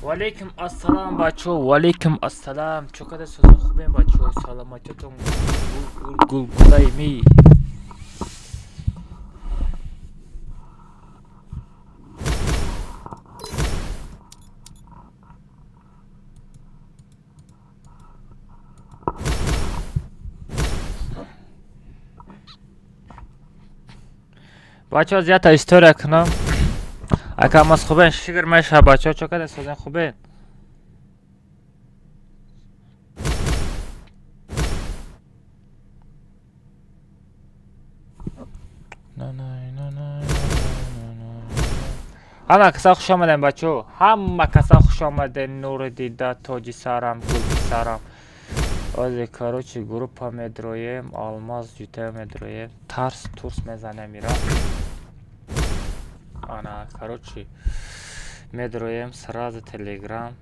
وعلیکم السلام بچه ها. وعلیکم السلام. چقدر صدا خوبین بچه ها. سلامتیتون گل گلای می. بچه ها زیاد استوریا کنم. اکا ماس خوبین شگر میشه بچه ها. چقدر صدا خوبین. همه کسا خوش آمدین بچه ها. همه کسا خوش آمدین. نور دیده تاجی سرم گل سرم. از کاروچی گروپ میدرویم آلماز جوته میدرویم ترس تورس میزنه میره آنا کاروچی میدرویم سراز تلگرام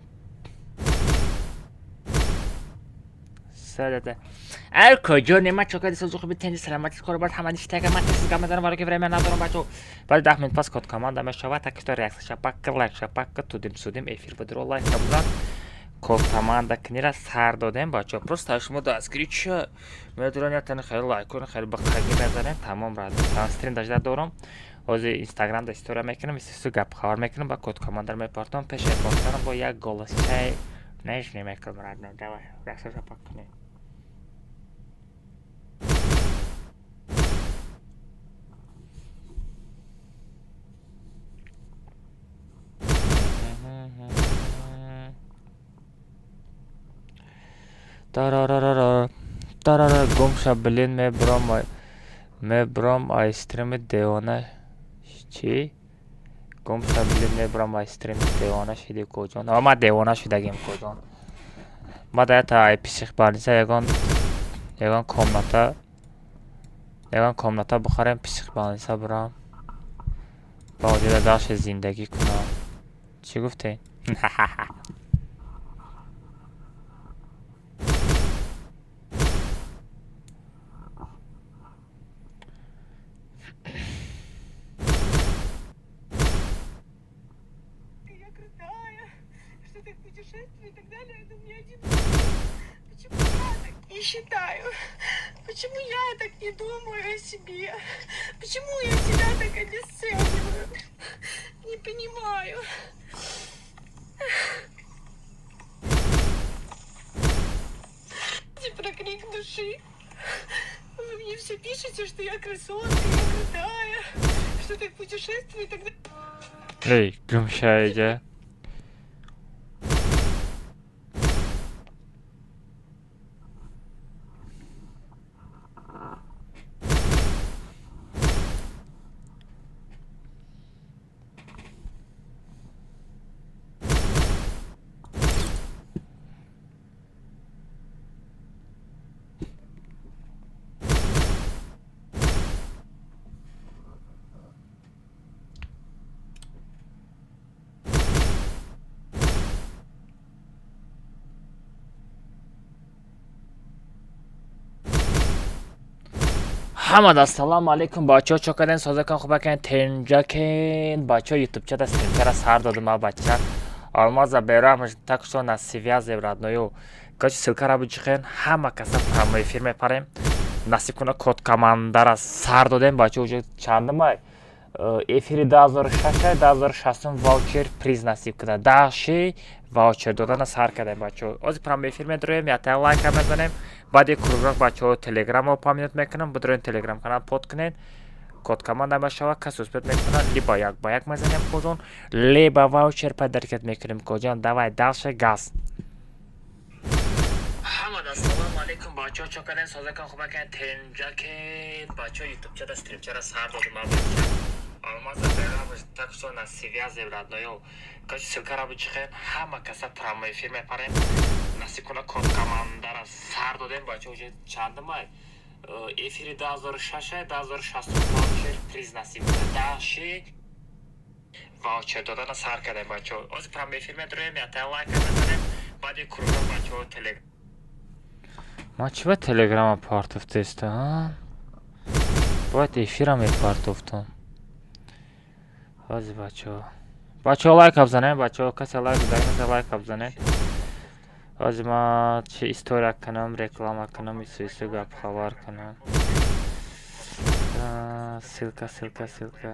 سادته ای کجا نمت چوکا دیسا زوخ بیتینی سلامتی کارو برد همه دیشته اگر من تسیز گام میزنم که فرمی ندارم بچو بعد 10 منت پس کد کاماندا میشوه تکیتو ریاکس شپک لایک شپک تودیم سودیم افیر بدرو لایک بزن کد کاماندا کنیره سر دادیم بچه پروست شما دستگیری چه میدونید خیلی لایک کنید خیلی بخگی بزنید تمام را استریم داشته دارم از اینستاگرام دا استوری میکنم استوری گپ خبر میکنم با کد کاماندر میپرتم پیش پاستم با یک گلس چای نش نمیکنم رد نمیدونم ریاکس شپک کنید تارارا گم شب بلین میبرم آیستریم دیوانه چی؟ گم شب بلین میبرم آیستریم دیوانه شدی کجان ما دیوانه شدگیم کجان ما در تا پیشخ بانیسه یگان کامناتا بخورم پیشخ بانیسه برام با وجود داشت زندگی کنم چی گفتی؟ что ты в путешествии и так далее, это мне один. Почему я так не считаю? Почему я так не думаю о себе? Почему я себя так обесцениваю? Не понимаю. Про крик души. Вы мне все пишете, что я красотка, я крутая, что ты в путешествии и так далее. Ey, gümşayece. حمد السلام علیکم بچه ها چکردین سازه کن خوبه کن تنجا کن بچه ها یوتیوب چه دست تر سر دادم ها بچه آلماز بیره همش تکشتون از سیویا زیورد نویو کاچی سلکه را بچخین همه کسا پرمای فیرم پریم نصیب کنه کد کاماندر از سر دادیم بچه وجود چنده مای افیری 2006 واوچر پریز نصیب کرده داشی واوچر دادن سر کردیم بچه از پرمای فیرم درویم یا تا لایک هم بزنیم بعد یک کروگرام بچه ها تلگرام رو پامینت میکنم بدرین تلگرام کانال پود کنین کد کاماند هم شوا کس اسپت میکنن لی با یک میزنیم کجان لی با واوچر پر درکت میکنیم کجان دوای دلش گاز حمد السلام علیکم بچه ها چکردین سازه کن خوبه کن تنجا کن بچه ها یوتیوب چه استریم چرا سر دادم ها بچه آلماز بیره همش تکشتون از سیویا زیورد نویو کاچی سلکه را بچخین همه کسا پرمای فیرم پریم نصیب کنه کد کاماندر از سر دادیم بچه وجود چنده مای افیری 2006 واوچر پریز نصیب کرده داشی واوچر دادن سر کردیم بچه از پرمای فیرم درویم یا تا لایک هم بزنیم بعد یک کروگرام بچه ها تلگرام ما چه باید تلگرام پارت افته ها باید افیرم پارت افتم بازی بچه ها بچه ها لایک بزنین، بچه ها کسی لایک بزنین، کسی لایک بزنین. از ما چه استوریا کنم، رکلام کنم، ایسو گپ خبر کنم. سیلکا سیلکا سیلکا.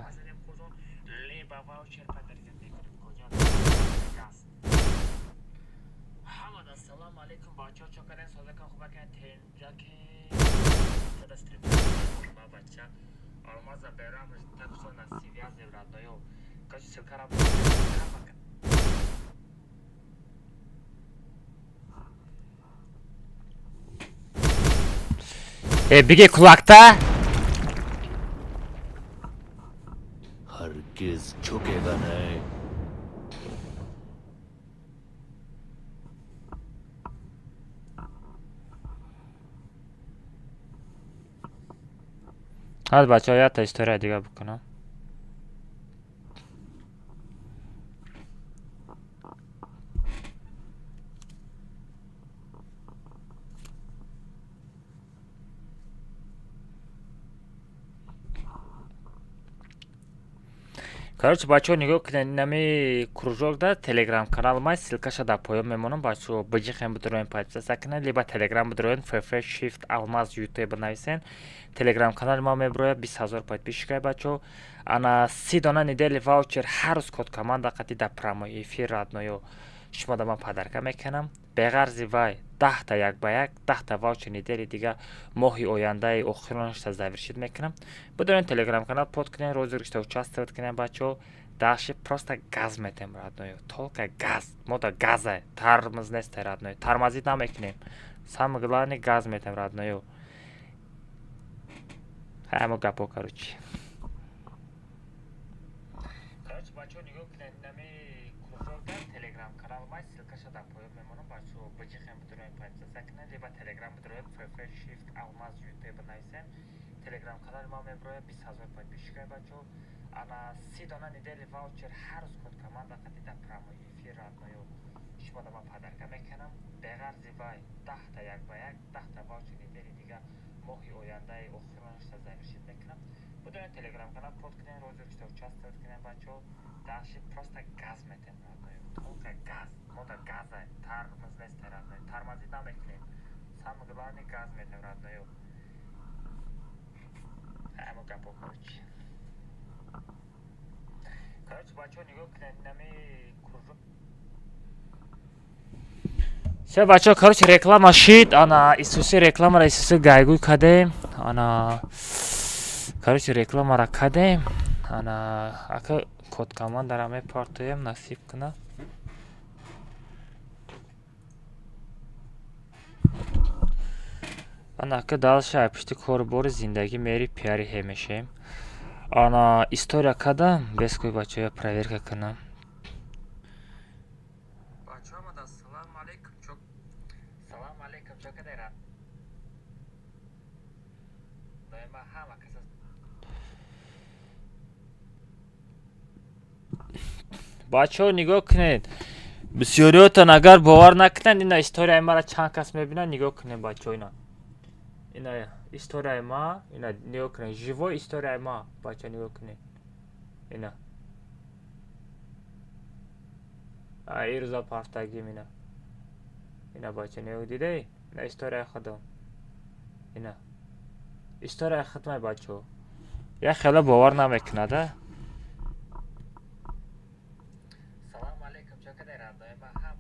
السلام علیکم بچه ها، چکرین سازکان خوب کن تنجا که شده استریم با بچه آلماز بیرام تکسون نسیویا زیورات دایو کسی سیلکا را bige kulakta. हरगिज झुकेगा नहीं. Hadi بچه ها تا استوریا دیگه بکنم. Короче, бачо нигоҳ кунед нами кружок да телеграм канал май ссилкаша дар поён мемонам. Бачо биҷихем бидроен подписаться кунед, либо телеграм бидроен ФФ Shift Алмаз YouTube бинависен. Телеграм канали ма меброяд 20000 подписчикай бачо. Ана 30 дона недели ваучер ҳар рӯз код команда қати дар прямой эфир радноё шумо да ман падарка мекунам. Беғарзи вай 10 та як ба як 10 та ваучер недели дига моҳи ояндаи охиронашта завершид мекунам. Бидроен телеграм канал под кунед, розыгрышта участвовать кунед бачо. Дальше просто газ метем родной, только газ. Мода газа, тормоз нест родной. Тормозить намекнем. Самое главное газ метем родной. Хай гапо короче. Короче, бачо нигоҳ кунед нами кружок да телеграм канал май ссилкаша дар поён мемонам. Бачо биҷихем бидроен подписаться кунед, либо телеграм бидроен ФФ Shift Алмаз YouTube бинависен. Телеграм канали ма меброяд 20000 подписчикай бачо. Ана 30 дона недели ваучер ҳар рӯз код команда қати дар прямой эфир радноё шумо да ман падарка мекунам. Беғарзи вай 10 та як ба як 10 та ваучер недели дига моҳи ояндаи охиронашта завершид мекунам. Бидроен телеграм канал под кунед, розыгрышта участвовать кунед бачо. Дальше просто газ метем радноё, только газ. Мода газа, тормоз нест радноё. Тормозить намекунем. Самое главное газ метем радноё. Ҳамо гапо короче. Короче, бачо нигоҳ кунед нами кружок. Все бачо, короче, реклама шид. Ана Исуси рекламара Исуси гайгуй кадем. Ана короче, рекламара кадем. Ана ака код командара мепартоям насиб куна. Ана ака далша пишти корбори зиндагӣ мери пиари ҳемешем. Ана история када бескои бачо я проверка канам. Бачо мада салом алейкум чок. Салом алейкум чок кадера. Доима ҳама каса. Бачо нигоҳ кунед. Бисёриётон агар бовар накунанд ина историяи мара чанд кас мебинанд нигоҳ кунед бачо ина. Ина историяи ма, ина нигоҳ кунед. Живой историяи ма, бача нигоҳ кунед. Ина. Ин рӯза пафтагим ина. Ина бача нигоҳ дидаи? Ина историяи худам. Ина. Историяи худмай бачо. Я хела бовар намекунад а? Салом алейкум чо кадера доима ҳам.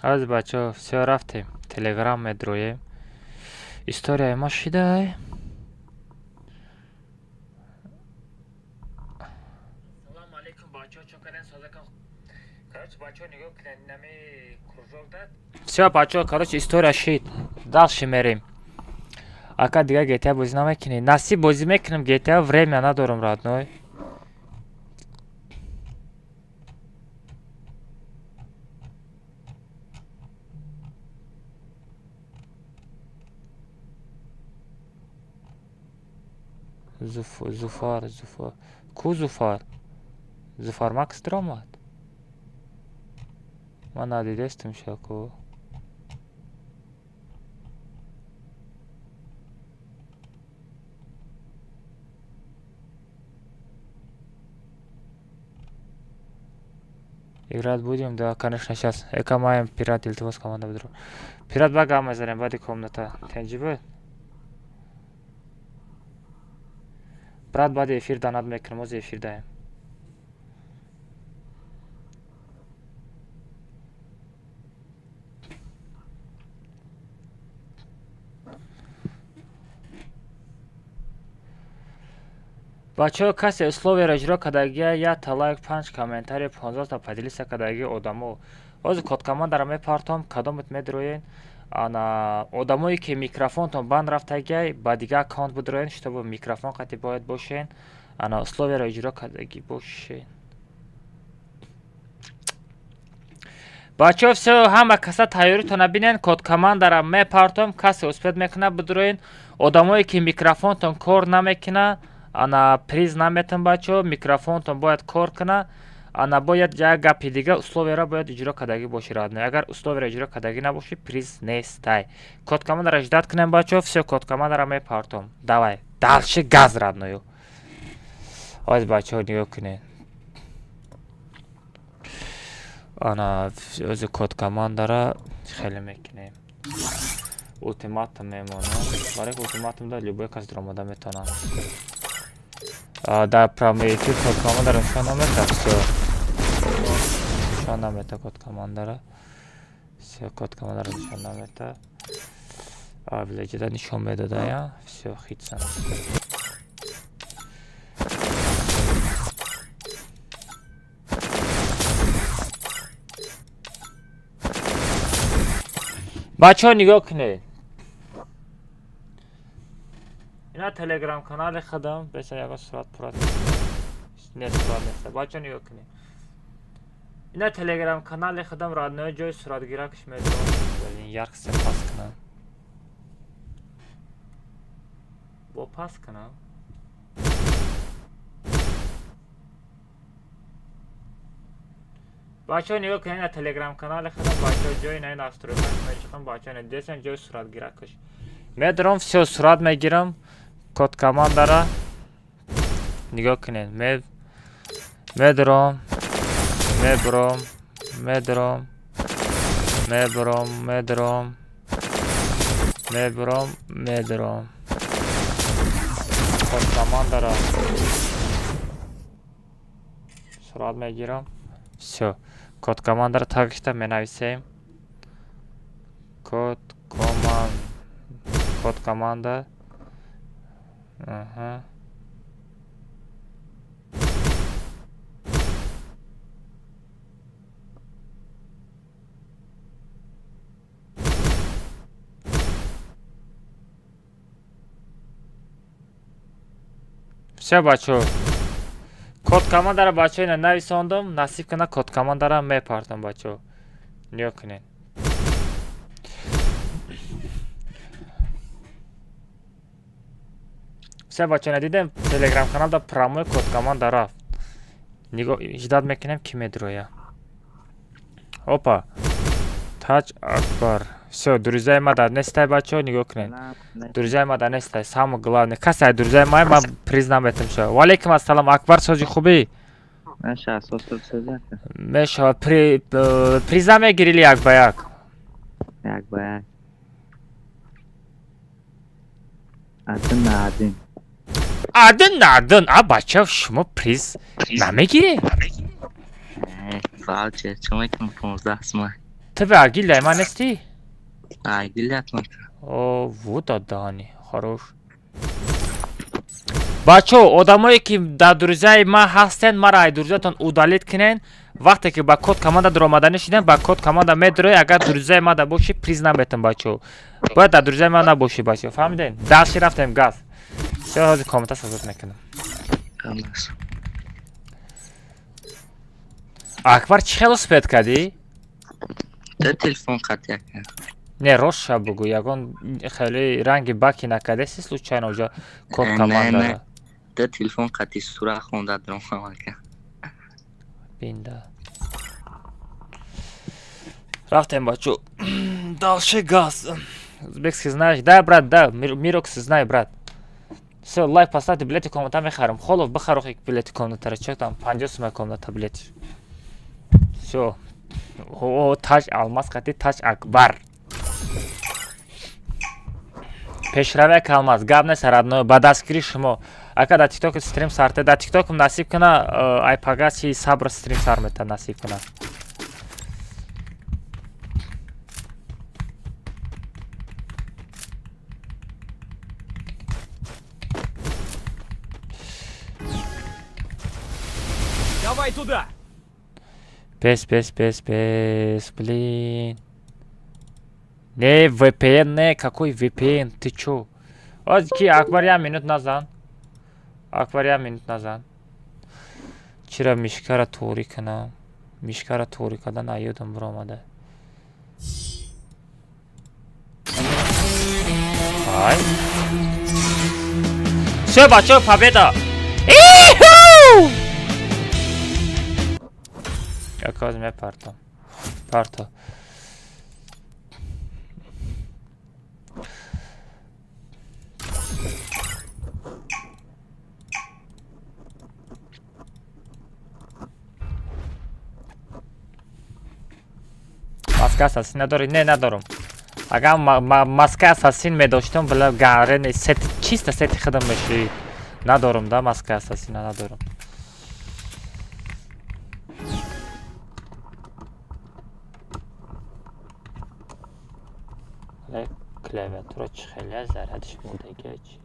Аз бачо все рафтем. Телеграм медроем. Историяи ма шидай. Салом алейкум бачо, чокарен Все, бачо, короче, история шит. Дальше мерим. Ака дига GTA бозӣ намекунӣ. Насиб бозӣ мекунам GTA, время надорам, родной. Зуфар. Ку Зуфар? Зуфар Макс дромад? Ман надидестам шаку. Играть будем? Да, конечно, сейчас. Эка маем пират илтимос команда бедро. Пират бага мазарем, бади комната. Тенджибе? Брат, бади эфир данад мекунем, оз эфир даем. бачаҳо касе условиеро иҷро кардагия 1 та лайк 5 комментария 15 та поделиса кардагии одамо ҳозир коткомандаро мепартом кадомат медироен ана одамое ки микрофонтон банд рафтагия ба дигар аккаунт бидироен чтобы микрофон қати бояд бошен ана условиеро иҷро кардаги бошен бачаҳо все ҳама каса тайёритона бинен коткомандаро мепартом касе успед мекуна бидироен одамое ки микрофонтон кор намекуна ана приз наметам бачаҳо микрофонтон бояд кор куна ана бояд як гапи дига условиеро бояд иҷро кардагӣ боши родной агар условиеро иҷро кардагӣ набоши приз нестай коткомандаро ждат кунем бачаҳо все коткомандаро мепартом давай дальше газ родною ҳоз бачаҳо нигоҳ кунед ана ози коткомандаро хеле мекунем ултиматум мемонам барои ултиматумда любой кас дромада метавонад дар прямой эфир коткомандаро нишон намета все нишон намета коткомандаро все коткомандаро нишон намета вилеҷида нишон медодая все хитсан бачаҳо нигоҳ кунед ина телеграм канали худам беса ягон сурат пурат не сурат нест бачаҳо нигоҳ кунед ина телеграм канали худам родное ҷои суратгиракш медорам ярксе пас кунам бо пас кунам бачаҳо нигоҳ кунед ина телеграм канали худам бачаҳо ҷои на ин настройка мечиқам бачаҳо десен ҷои суратгиракш медорам все сурат мегирам коткомандара нигоҳ кунед медорам коткомандара сурат мегирам все коткомандаро тагишта менависем коткоманда все бачаҳо коткомандаро бачаҳо ина нависондам насиб кунад коткомандаро мепартам бачаҳо нигоҳ кунед все бачаҳо ина дидем телеграм каналда промой коткоманда рафт нигоҳ ждат мекунем ки медироя опа таҷ акбар все друзьяи мада нестай бачаҳо нигоҳ кунед друзьяи мада нестай самое главное касай друзьяи май ман приз наметам шо валейкум ассалом акбар соҷи хубӣ мешавад приза мегирили як ба як один а бачаҳо шумо приз намегиред ту агилай ман нестӣ о вот дани хорош بچه آدمایی که در دروزه ما هستن مرا ای دروزهتون اودالیت کنین وقتی که با کد کاماند در آمدن شدین با کد کاماند میدروی اگر دروزه ما در باشی پریز نمیتون بچه باید در دروزه ما نباشی بچه فهمیدین داشتی رفتیم گاز چرا حاضر کامنت سازت نکنم اکبر چی خیلی سپید کردی؟ در تلفن قطع کرد. نه روش بگو یگان خیلی رنگ باکی نکرده سیست لوچین اوجا کد کاماند داره در تلفن قطعی سوره خونده درم عمل کرد. بینده رفتیم بچه دالشه گاز Узбекский знаешь? Да, брат, да. Мирокс знаю, брат. Все, лайк поставьте, билеты комната мехарам. Холов бахарох их билеты комната. Что там? 50 сумма комната билет. Все. О, Таж Алмаз кати Таж Акбар. Пешраве калмаз. Гавне сарадно. Ба дастгири шумо. Ака да TikTok стрим сарте. Да TikTok насиб кана ай пагаси сабр стрим сар мета насиб кана. Давай туда! Пес, блин. Не, VPN, не, какой VPN, ты чё? Вот ки, Акбар я минут назад. Чира мишкара тори кана. Мишкара тори кадан айёдам биромада. Ай. Всё, бачо, победа! Иху! Jak wezmę parto. Маска асасин надори? Не, надорум. Агар маска асасин медоштам, била гарен сет чиста сети хидам меши. Надорум да маска асасина надорум. Klaviatura çıxılə zərədiş moda geç.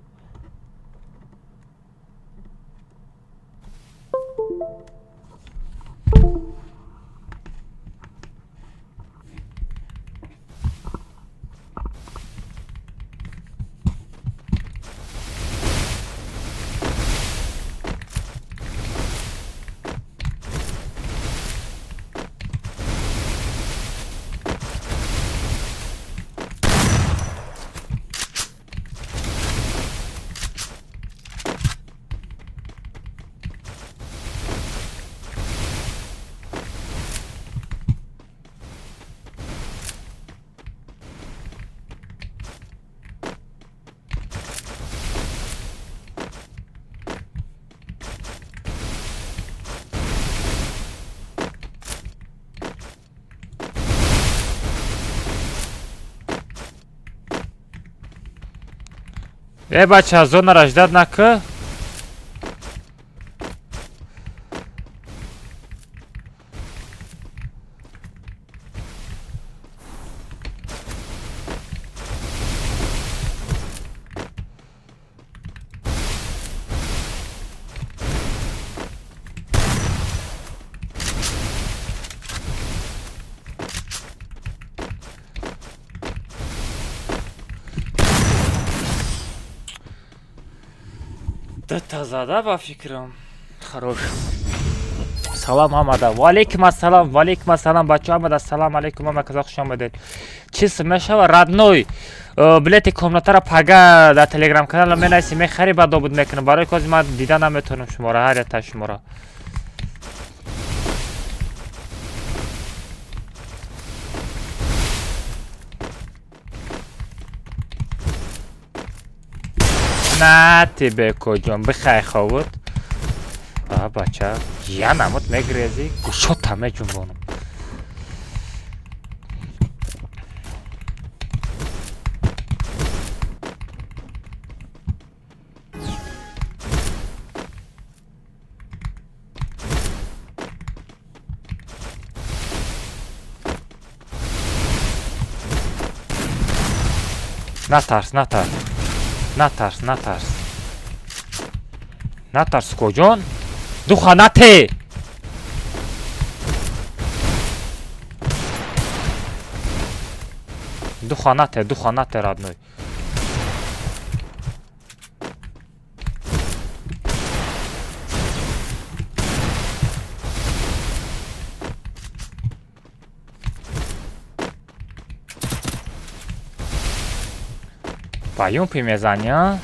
Бача, зона рождат на К. Да таза, да, по фикрам. Хорош. Салам Амада. Валейкум ассалам, бача Амада. Салам алейкум, ама казах хуш омадед. Чиз мешава родной. Билети комнатара пага да телеграм канала менайси мехари ба добуд мекунам. Барои кози ма дида наметонам шумора, ҳар якта шумора. نه тебе куҷон бихай ховуд бача я намуд мегрези гушота меҷунбонам натарс. نترس کجان دخانته دخانته родной. Пойдем примезания.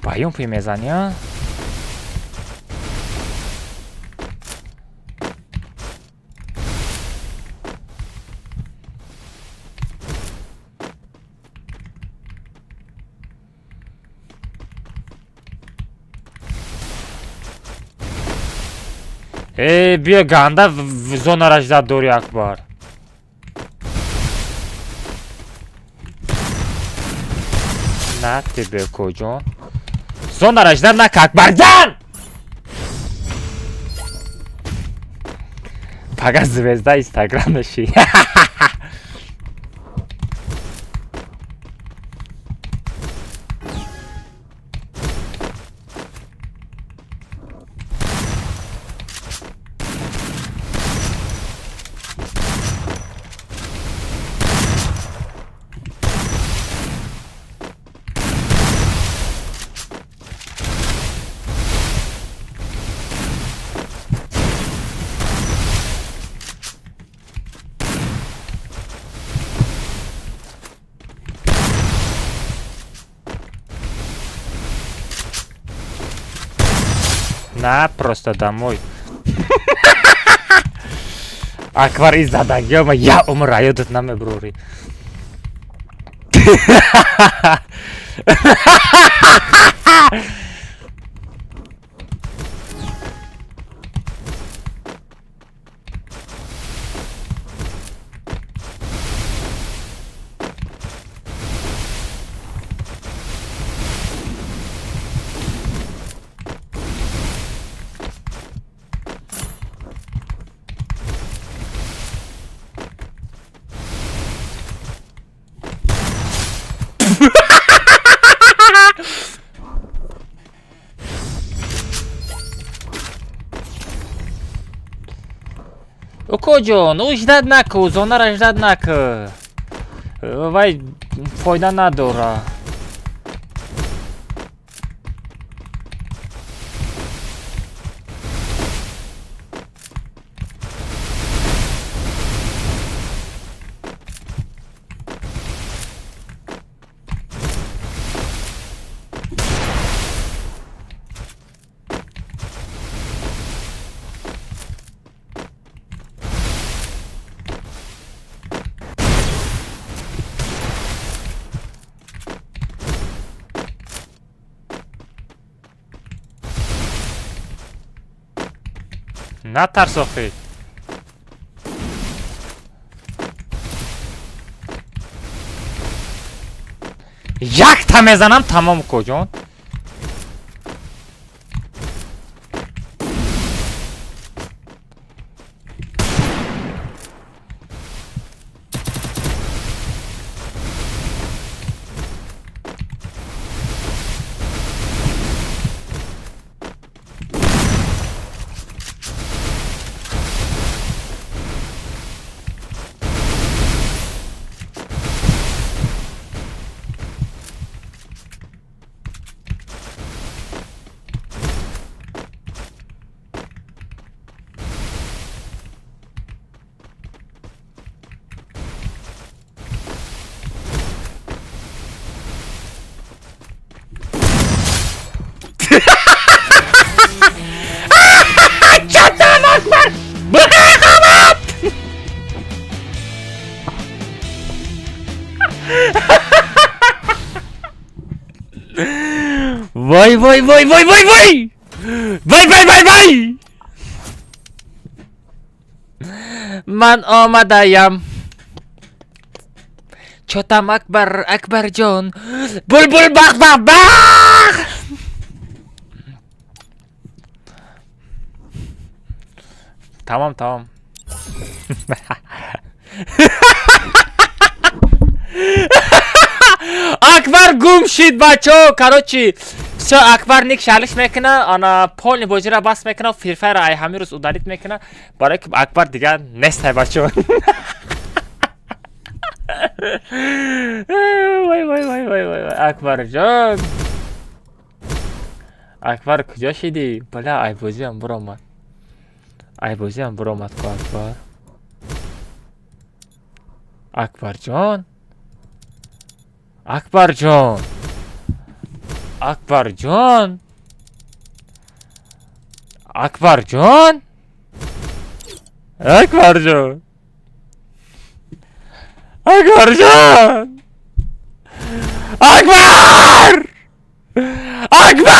Пойдем примезания. بیا گنده زون رجده دوری اکبر نه تیبه کجان زون رجده نک اکبر جان پگه زوزده اینستاگرام نشی نه просто домой. Аквар из задагёма я умираю тут на мебрури. کجان اجداد نکو زونه را اجداد نکو وای فایده نداره نترس آخه یک تا میزنم تمام کجان وای وای وای وای وای وای وای وای وای وای من آمدایم چوتم اکبر جان بلبل بخ بخ بخ تمام اکبر گم شید بچه ها کراچی بچه اکبر نیک شلش میکنه انا پول بوجی را بس میکنه و فیرفای را ای همه روز ادالیت میکنه برای که اکبر دیگه نیسته بچه وای وای وای وای وای اکبر جان اکبر کجا شدی؟ بله ای بوزی هم برامد ای بوزی هم برامد که اکبر اکبر جان اکبر جان اکبر جان اکبر جان اکبر جان اکبر جان اکبر اکبر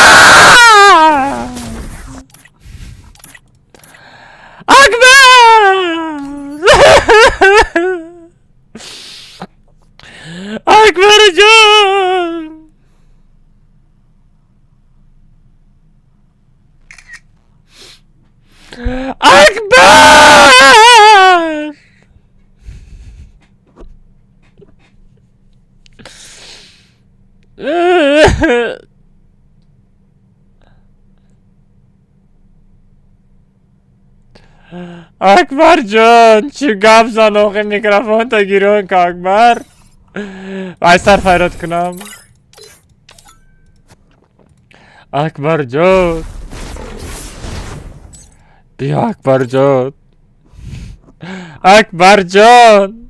اکبر جان اکبر اکبر جان چی گپ زنوقی میکروفون تا گیرون که اکبر وای سر فیرات کنم اکبر جان بیا اکبر جان اکبر جان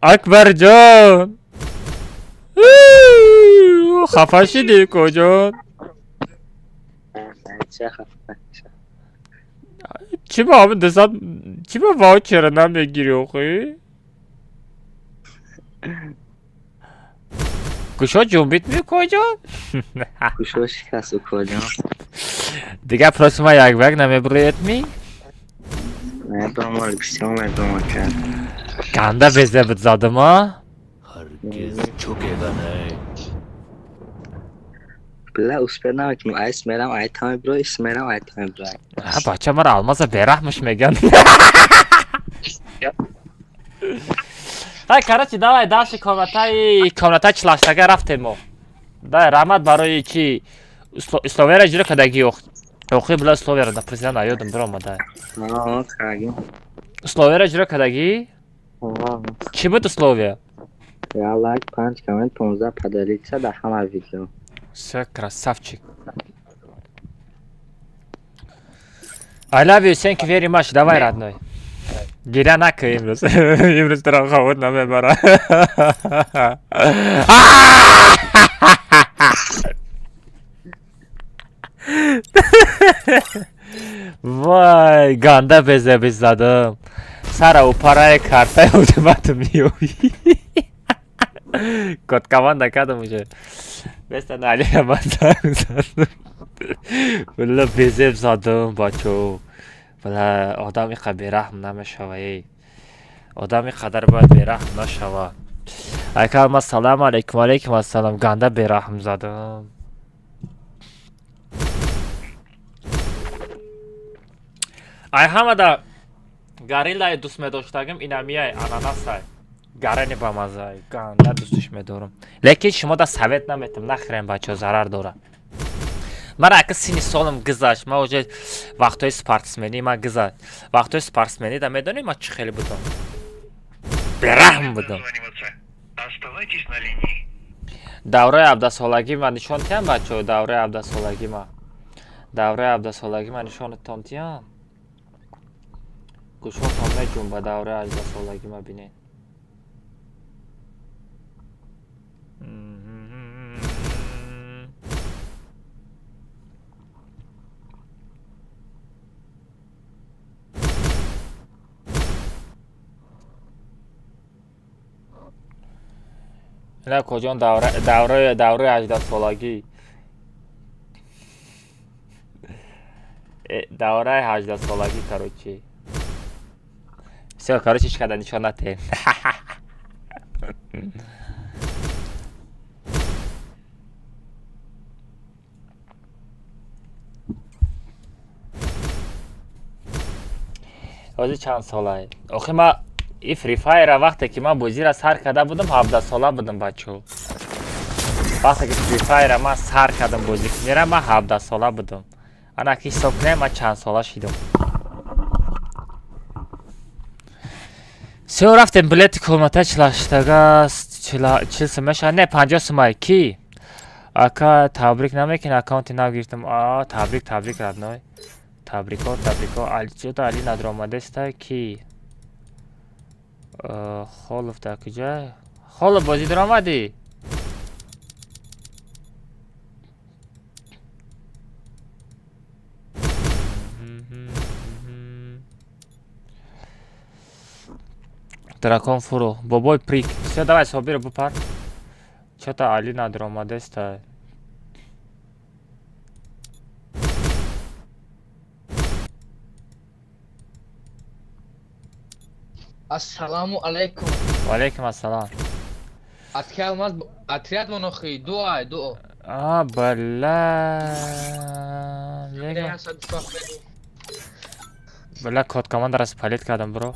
اکبر جان خفه شدی کجا چه خفه چی با همه دستات چی با واچر نمیگیری آخی گوشا جنبیت می کجا گوشو شکست و کجا دیگه پرسما یک بگ نمیبریت می نه با ما بسیار ما کرد گنده بزه بزاده ما هرگز چوکیده نه بله اسپر نمیکنم ایس میرم ای تایم برو ایس میرم ای تایم برو بچه مرا الماس برحمش میگن های کراچی دawaj dalszy komnataj چلاشتگه رفتیم ما دای رحمت برای چی اسلوویره جیره کدگی اوخی بلا اسلوویره دا پرزیدن ایودم برام دای آه کاگیم اسلوویره جیره کدگی چی بود اسلوویه؟ یا لایک 5 کامنت 15 پدریچه در همه ویدیو Все, красавчик. I love you, thank you very much. Давай, родной. Гиря нака имрус. Имрус тарам хавот на мебара. Vay, ganda beze bizladım. Sara o paraya kartaya ultimatum yovi. Kotkavan da kadın mı? Mesela Ali'ye mazhar zadım. Valla bezem zadım bacho. Valla adami qadar berahm namashawai. Adami qadar باید berahm nashawa. Aykam assalomu alaykum. Alaykum assalom. Ganda berahm zadım. Ay hamada garilla dost medoştagim inamiyay ananasay. گرنی با مزه گنده دوستش میدارم لیکن شما دا سویت نمیتم نخیرین بچه ها ضرر داره من اگه سینی سالم گذاشت من اوجه وقتای سپارتسمنی من گذاشت وقتای سپارتسمنی دا میدونی من چه خیلی بودم برحم بودم دوره 17 سالگی من نشان تیم بچه ها دوره 17 سالگی من دوره 17 سالگی من نشان تام تیم گوش ها تام میجون با دوره 18 سالگی من بینید نه کجان دوره 18 سالگی دوره 18 سالگی کروچی سیاه کروچیش کده نشان نتیم آزی چند ساله آخه ما این فری فایر وقتی که من بازی را سر کرده بودم 17 ساله بودم بچه وقتی که فری فایر من سر کردم بازی کنم من 17 ساله بودم. انا که حساب کنم من چند ساله شدم. سه رفتم بلیت کلمته 40 سمشه نه 50 سمه کی؟ اکا تبریک نمیکنه اکانتی نو گرفتم. تبریک ردنای. تبریکا علی ندر آمده است کی؟ خالف تا کجا؟ خالف بازی در آمدی؟ Дракон фуру. Бобой прик. Все, давай, собери бупар. Что-то Али надр آمده است. Assalamu alaikum. و علیکم السلام. Atkelmaz atriyat monoxi dua dua. بله. بله کد کاماند را پلیت کردم برو.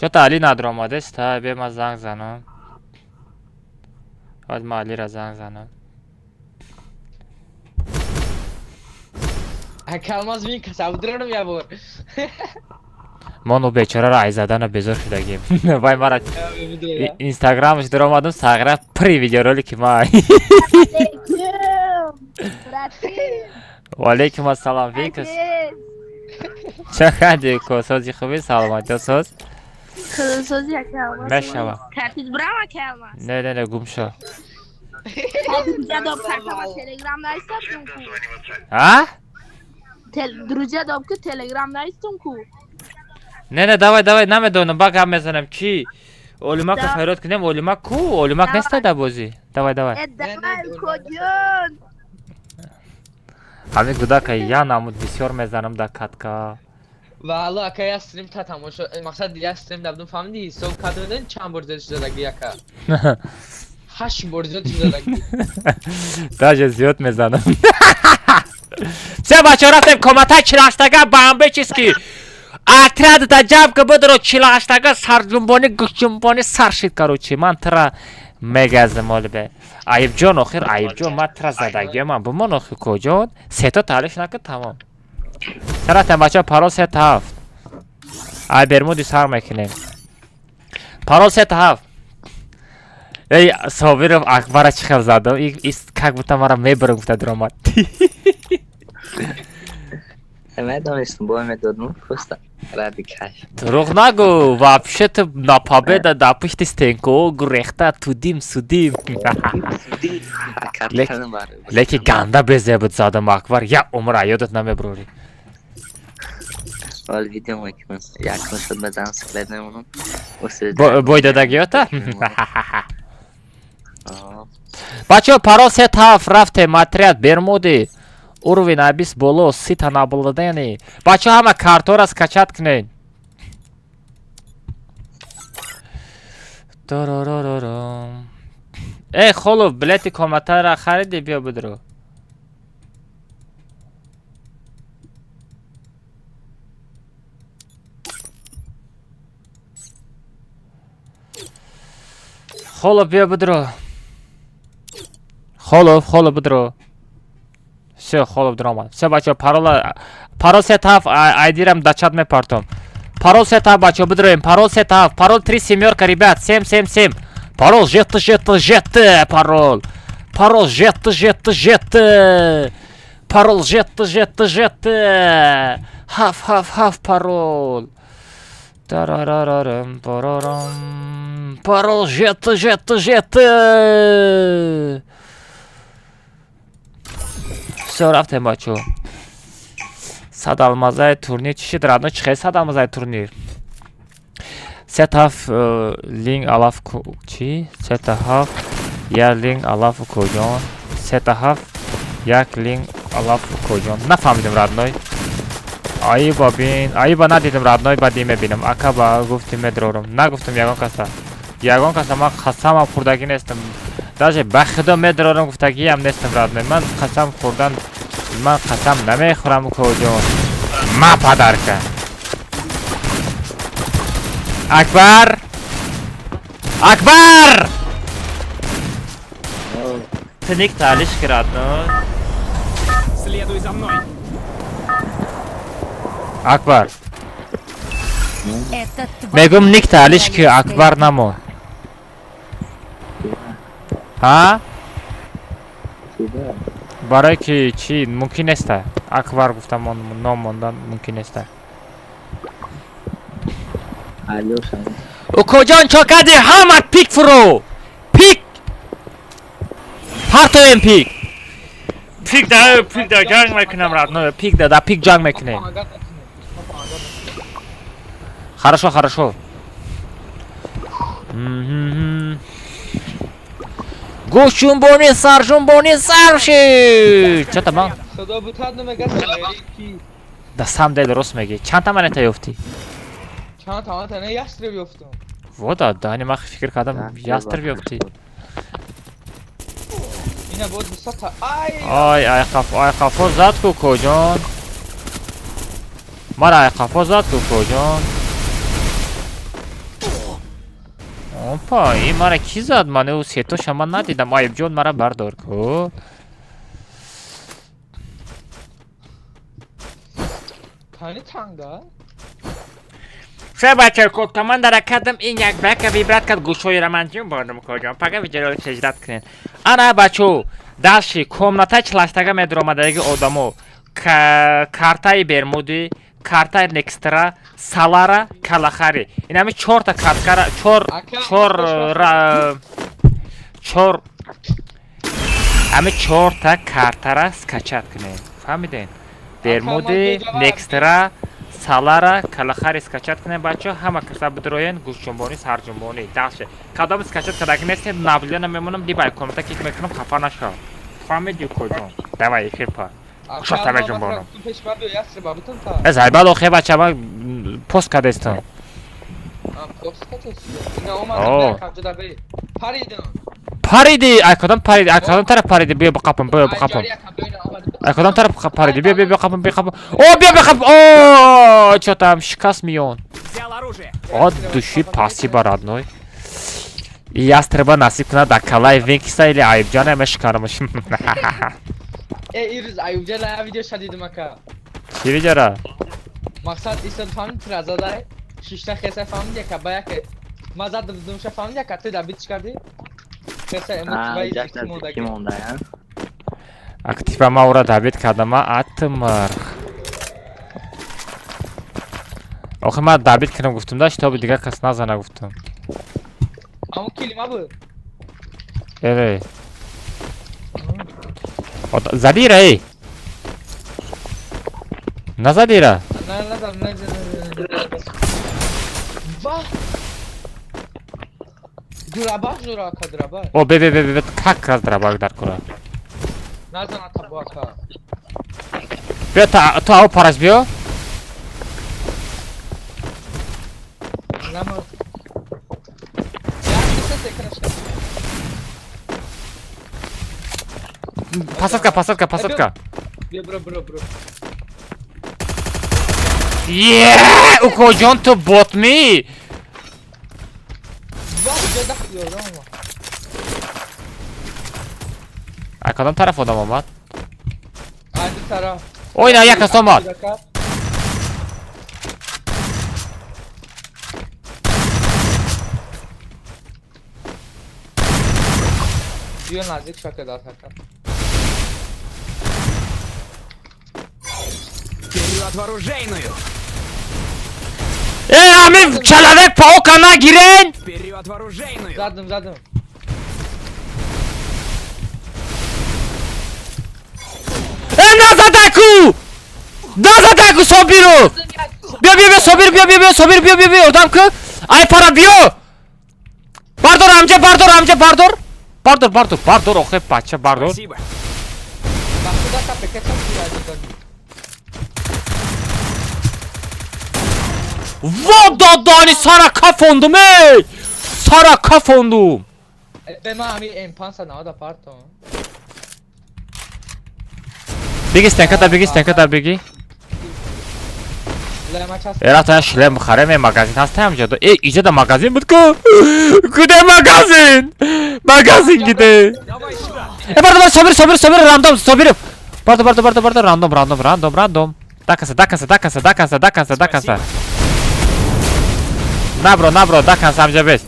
چطور علی ندر آمده است؟ بیا من زنگ زنم. باید من علی را زنگ زنم. Atkelmaz bin kasabdırırım ya bu. من و بیچاره را ایزدن بزر شدگیم. وای مرا اینستاگرامش در آمدم ساغره پری ویدیو رولی که ما و علیکم السلام فیکس چقدر کوسازی خوبی سلامتی ساز Kılırsız yakalma. مشوا Tertiz bravo yakalma. نه گم شو Drugia dob takama telegramda istem ku. ها؟ Drugia dob ku telegramda istem ku. نه давай نمیدونم با هم میزنم چی اولماک رو فیروت کنیم اولماک کو اولماک نیست در بازی давай Edemem kocun. همین گودا که یا نمود بسیار میزنم در کتکا Valla akaya stream tatam. Şu maksat diğer stream dabdım falan değil. Sol kadının çam borcu çizerek yaka. Haş borcu çizerek. даже زیاد میزنم سه بچه رفتیم کمتا چلاشتگا بامبه چیز کی اطراد دا جاب که بدرو چلاشتگا سرجنبانی گشنبانی سرشید کروچی من ترا میگزم مال به عیب جان آخر عیب جان من ترا زدگی من بمان آخر کجان سه تا تعلیش نکن تمام سراتم بچه پارول سه تا هفت ای برمودی سر میکنیم پارول سه تا هفت ای صابر اکبر چی خیل زدم این که بودم مرا میبرم گفته درامد من دانستم با همه دادم پستا радикаш. دروغ نگو вообще-то на победа да пышти стенко грехта тудим судим леки ганда безе буд задам акбар я умр аёдат намеброри حال ویدیو میکنم یکم شد بزنم سکلت نمونم бой дадагиёта бачаҳо парол се таф рафтем отряд бермуди уровень абис боло сита набладани бачаҳо ҳама картора скачат кунед холов билети коматара хариди биё бидро холов биё бидро холов бидро все холов дромад все бачаҳо парол сетаф айдирам да чат мепартом парол сетаф бачаҳо бидроем парол сетаф парол 3 семёрка ребят 7 парол жт парол парол жт хаф парол тарарарарам парарам парол жт все рафтем бачаҳо садалмазаи турнир чӣ шид радно чӣ хел садалмазаи турнир сетаф линк алаф чӣ сетаф як линк алафу куҷон сетаф як линк алафу куҷон нафаҳмидем радной аиба бин аиба надидем радной баъди мебинам ака ба гуфти медрорам нагуфтам ягон каса ман қасамам хӯрдагӣ нестам даже ба худо медрорам гуфтагиам нестам радной ман қасам хӯрдан ман қасам намехӯрам куҷон ма падарка Akbar! Akbar! Ты никталиш крадной. Следуй за мной. Akbar. Этот Megum niktalish ki Akbar namo. Ha? Sida. برای که چی ممکن است اکبر گفتم اون نام موندن ممکن است Alyosham. او کجان چاکدی همت پیک فرو پیک پرتویم پیک پیک دا جنگ میکنم رات نه پیک دا پیک جنگ میکنه хорошо хорошо گوش جنبونی سر جنبونی سرشی چه تمام صدا بوتاد نمیگه کی دستم ده درست میگی چند تا منه تایفتی چند تا تنه یستر بیفتم вода دانی من فکر کردم یاستر بیفتی اینا بود 200 تا آی قفا زد کو کجان مرا ای قفا زد کو کجان اوپا این مرا کی زد من او سیتو شما ندیدم آیب جون مرا بردار کو تانی تنگه شاید بچه کتا من در کردم این یک بک ویبرات کرد گوشوی را من جون باردم کجان پاگه ویجرال سجدت کنین انا بچو داشی комната члаштага медромадаги одамо картаи бермуди картаи некстра салара калахари инами 4 та карткара 4 ами 4 та картара скачат кунем фаҳмиден бермуди некстра салара калахари скачат кунем бачо ҳама карта бидроен гӯшҷунбонӣ сарҷунбонӣ даши кадом скачат кардаги нестем наблюдена мемонам дибай комната кик мекунам хафа нашо фаҳмиди куҷон давай эфир па кушо табаҷунбонам зайбал охе бача ма пост кадестам париди ай кадом париди ай кадом тараф париди биё бақапам биё бақапам ай кадом тараф париди биё биё бақапам бақапам о биё бақап о чо там шикаст миён Взял оружие. от души пасиба родной ястреба насиб кунад дар калаи винкиса или айбҷон мешикармаш این روز ایوب جان ویدیو شدیدم اکا چی بیچاره مقصد ایستاد فهمید ترازاده شیشتا خیسه فهمید که باید که مزد دومشه فهمید که تو دبیت چکردی خیسه امروز باید Kim onda ya? актива ма ура дабит кардам атмар охи ман дабит кардам гуфтам да шитоби дигар кас назана гуфтам اما کلمه بود эле задира эй назадира نه واه درابا جورا که درابا о бе как раз драбак дар кура نزنه تبا که бе то ав параш биё نمو یعنی سه سکنش посадка بیا برو у куҷон ту ботмӣ واه جدا خیارم а кадом тараф одам омад عادی طرف ой на як кас омад بیا نزدیک شکل داد هکر Вперед в оружейную. ами человек паука нагирен Вперед в оружейную. زدم назадаку собиру биё собир биё одам ку ай фара биё бардор амҷа бардор охе бача бардор Спасибо. بخدا که پکتم پیاده دادی вода дани сара кафондум эй сара кафондум به ما همین امپان سنادا پارتون беги стенка дар беги لما کس رفتم شلم بخرم مغازین هستم جدا اینجا da magazin بود کو گده magazin gide Давай сюда. pardon sabir random sabir pardon random dakasa nabro dakasa amca bez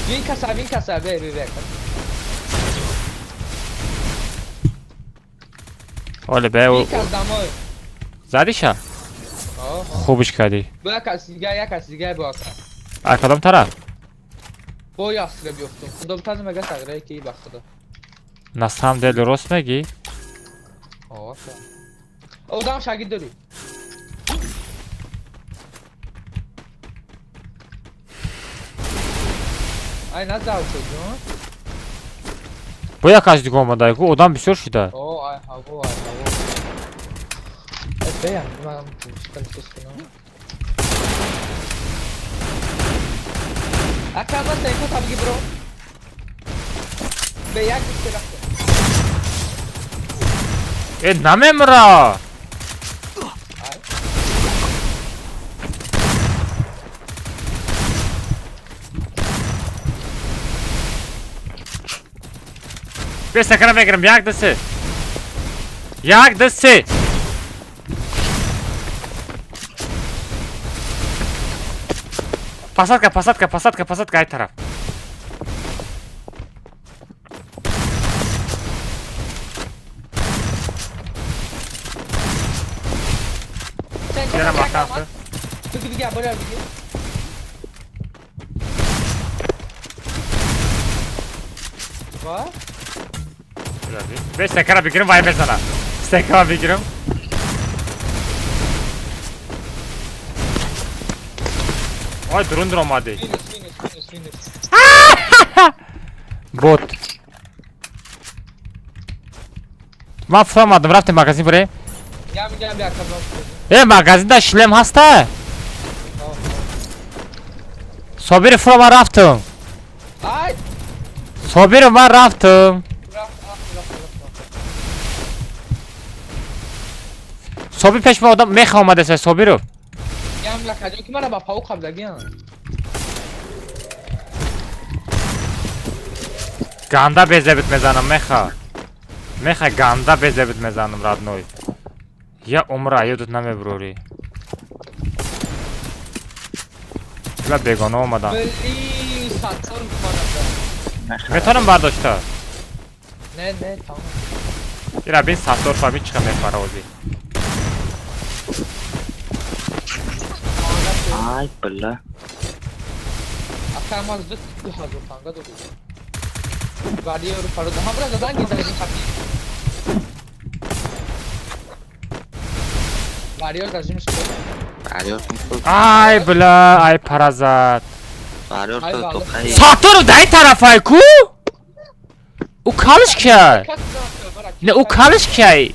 وین کسا بیر ola be وین o کس دمای zadişa خوبش کردی Bu yakas دیگه bu yakas arkadan taraf Bu yastıra بیفتم خدا بتازم اگه سگره که iyi baxtıda na samом деле rost megi Odan şagird dörü Ay nasıl daha uçuyorsun? bu yakaz digomada ku odan bir sor şida Oo ay hava beğen ben çıkartırsın Akaba sen ko tabii bro Beyak işte namemra bir sakara beklerim yak dısı Pasatka ay taraf Gene bakarsa Çünkü bir gel böyle bir gel Var 5 sakara beklerim vay be sana sakara beklerim Ay durun hadi Minus bot Ben tutamadım rafting magazin buraya Gel bir arkadan magazinde şlem hasta Sobiri from rafting Ay Sobiri var rafting Sobi peşme odam meha omade se sobiru Gel lakaja ki mara ba pau kabla gel Ganda beze bitmezanım meha ganda beze bitmezanım radnoy Ya umra ya tutname brori La begona olmadan Belli satır bana Metanım bardoşta Ne tamam Ira bin sattor fabi çıkamay para ozi Ay bala. Akamaz zıt bir hazır kanka dur Gadiye yoru paru daha biraz zaten gezelim kapıyı Gadiye yoru taşımış Arıyorsun Ay bla ay parazat Arıyorsun Ay, tokayı. Sattor day tarafay ku O kalış ki Ne o kalış ki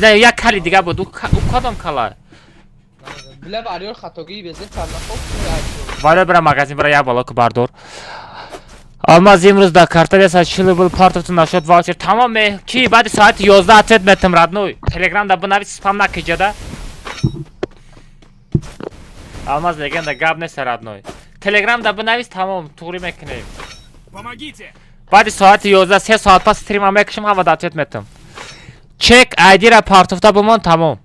Ne ya kali diga bu kadam kala Bile varıyor hatogi bezin tarla hop Vale bra magazin bra ya balık bardor Almaz imruzda kartalya saçılıbıl part of the nashot voucher tamam mı ki badi saat 11'da at etmedim radnoy Telegramda buna bir spam nakıcada Almaz legenda gabne seradnoy Telegramda buna bir tamam tuğri mekneyim Помогите. Badi saat 11'da 3 saat pas stream amekşim havada at etmedim Check ID ra part of the bumon tamam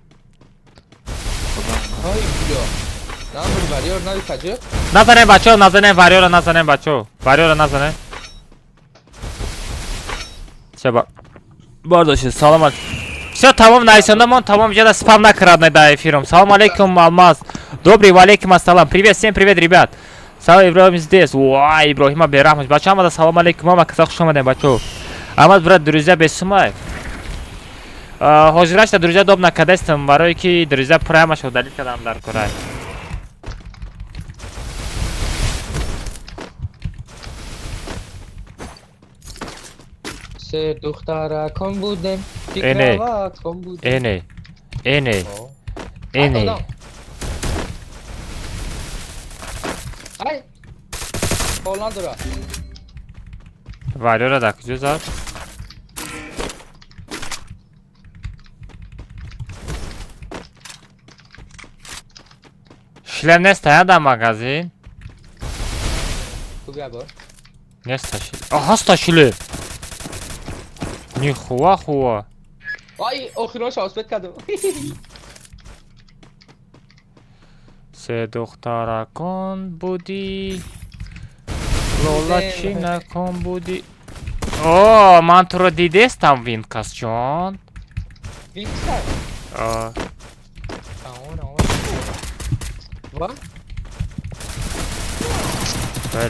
Ay biliyor Lan bu varıyor ne yıkacı Nazanen bacho nazanen varıyor nazanen bacho Varıyor nazanen Şeba Bardoşu salam al Все tamam найсонда мон tamam я спам на крадной да эфиром Салам алейкум Алмаз Добрый валейкум ассалам Привет всем привет ребят Салам Ибрахим здесь Вай Ибрахима берахмаш Бачама да салам алейкум мама каса хуш омадем бачо Амаз брат друзья бесумай Ҳозираш да друзья доб накадастам барое ки друзья пурамаш удалит кардам дар кора سه دختره کن بودم اینه. فکرات کن بودم Ene Ene Ay Hollanda'da Varıyor da kızıyoruz abi Шлем не стоят да магазин? Кубя бор. Не стащили. Ага, стащили! Нихуя хуя. Ай, охирон шаусбет кадам. Се духтаракон буди. Лола чӣ након буди. О, ман туро дидестам Винкас ҷон. Винкас? О. Ва?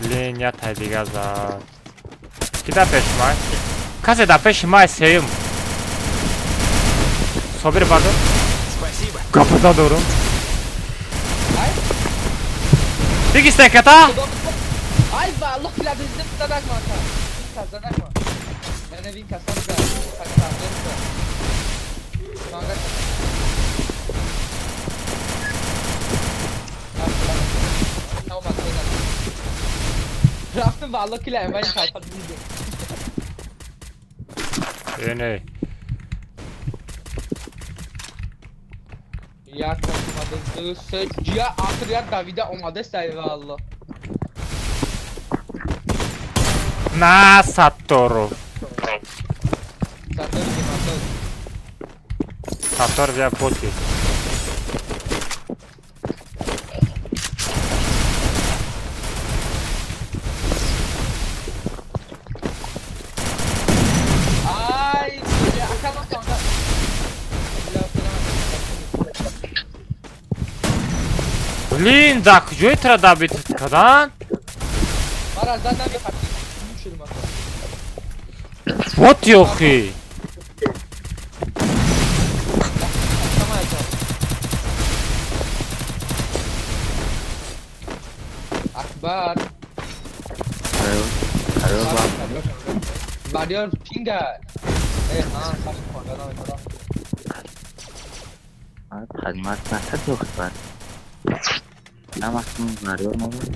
Блин, я тай дига зад. Ки да пеши май? Касе да пеши май сеюм. Собир бардор. Спасибо. Гапа дадорум. Ай? Диги стеката? Ay be Allah bilir bizim zadak mı ata? Vin zadak mı? Ben de Vin kasam da. Sakın da. Kanka. Tamam bak oyna. Raftım be Allah bilir ben kalpadım. Ne? Ya kaçmadı. Ya artık ya Davide olmadı sayı Allah. На Сатору. Zaten bir Сатор я боти. Ay ya tamam kanka. Блин, да куҷои тра дабит кадан? Mara zaten bir kaçtı. Şunu bak. Вот ёхи. Tamam ya. Akbar. Varıyor pinga. Ha kaç puan adam. خدمت نکرد دختر نمستون مریور مامون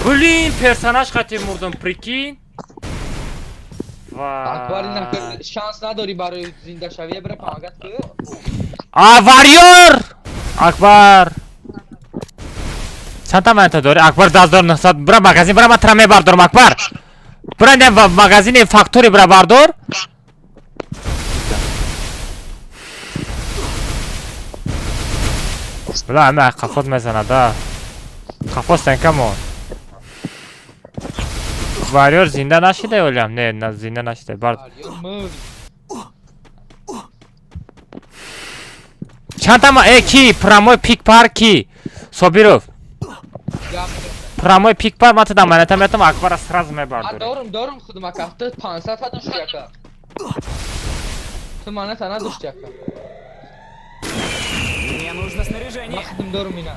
Блин, персонаж хотим мурдам, прикинь. Akbar Vay. inakır şans nadori barı zinda şaviye bre pamagat ku. А, варьёр! Акбар. Чанд та монета дори? Акбар 10900. Бра магазин, бра ман траме бардорам, Акбар. Бра не в магазини фактори бра бардор. Бля, ама қафот мезанад, да. Қафот стенкамон. Варьёр зинда нашида ёлям? Не, зинда нашида. Бард. Varıyor mu? Чанд та ки прамой пикпар ки? Собиров. Ya Прамой пикпар ман та монета метам, Акбара сразу ha мебардорам. doğrum kuduma kalktı 500 ta düştü yaka. Tımana sana düştü yaka. Мне нужно снаряжение. Baktım doğrum ina.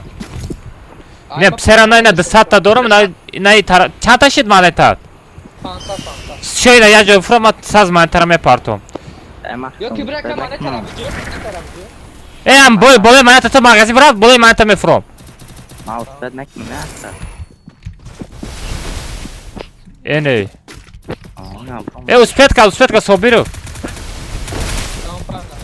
Не, псерано ина 200 та дорам, на тара. Чанд та шид монетат? 500. Şöyle ya joframa saz monetara mepardom. Yok ki bırak amane tarafı yok ne tarafı. Am boy moneta ta magazin bırak, boy moneta mefrom. موسفد نکنی نه اصلا Ene. آه Uspetka Sobirov. Tamam pardon.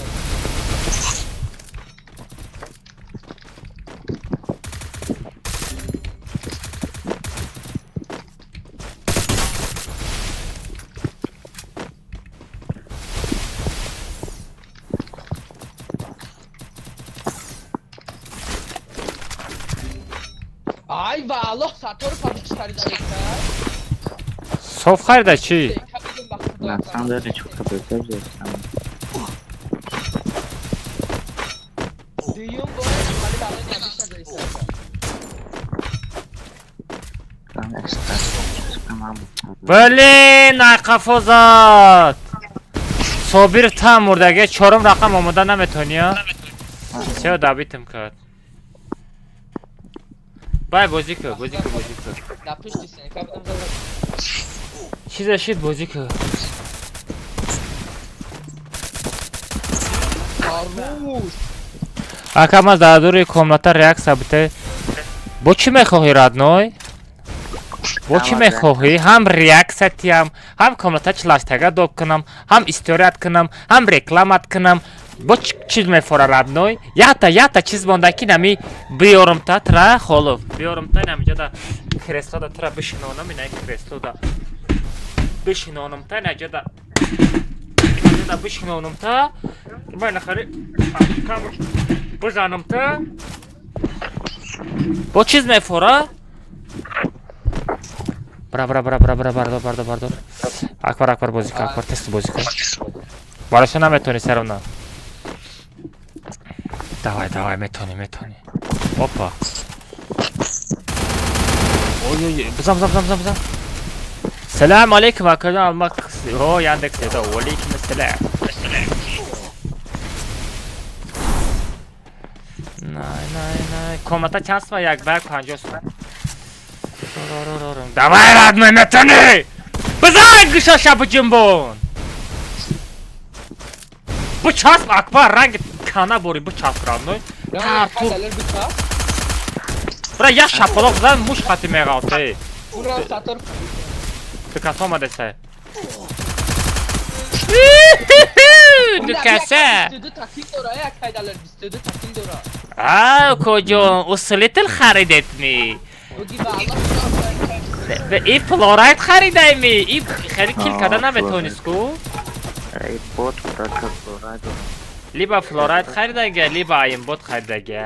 Ay vallahi Sator fabrikçileri de bekler. Sof xayda chi? Kapıdan baktım. نستم داره چون کپیتر جستم Düğün bu. Hadi daha ne yapmışlar da istersen. من استرس کنم Блин, айқафозат. Sobirov там мурдага 4 рақам омода наметони, а? Чё дабитим кард? Бай бозӣ кӯ. Напиши sen kapıdan da. Чиза шид бозӣ кӯ. Aruş. Акамаз дар дури комната реаксия бите. Бо чӣ мехоҳӣ, родной? Бо чӣ мехоҳӣ? Ҳам реаксия тиям, ҳам комната члаштага доб кунам, ҳам историят кунам, ҳам рекламат кунам. Бо чиз мефора родной? Я-то чиз мондаки нами биёрум та тра холов. Биёрум та нами ҷада кресло да тра бишинонам ина кресло да. Бишинонам та наҷада. Ҷада бишинонам та. Байна хари. Кам бузанам та. Бо чиз мефора? Бардор. Акбар бозӣ кун, акбар тест бозӣ кун. Бароша наметони все равно. Давай, метони. Опа. Ой, бузам. Салам алейкум, акаҷон алмак. О, Яндекс еда, алейкум ассалам. Най. Комната чанд сум? 1 бак 50 сум. Давай, родной, метони! Бузай гӯша шабу ҷумбон. Bu çasp akbar rangi kana bori bu çasp radnoy. Ya kadalar bıçak. Bura ya şapalak zan muş xati meğaltı. Bura satır. Dikasoma dese. Dikasa. Üstüdü takil oraya kadalar üstüdü takil oraya. Aa kocan usulitil xarid etmi. O gibi Allah Ve i florid xarid etmi. I xarid kil kada nametonisko. بوت برکت فلورایدو Liba florid xarid ega, liba aimbot xarid ega.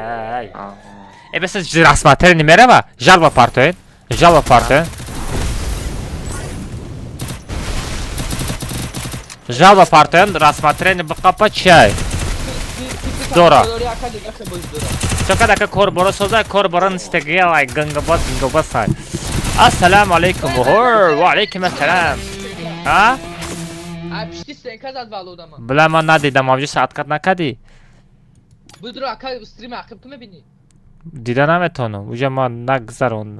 بس رسمترنی میره و جلوه پارتوین رسمترنی بقاپا چای دورا چکا دکا کور برو سوزا کور برو نستگیه لای گنگا سای السلام علیکم و علیکم السلام ها؟ Pişti sen kazad valı odama. بلا من ندیدم آبجی ساعت کت نکدی Budur akal stream akıp kime bini? دیدنم اتونو اوجا ما نگذرون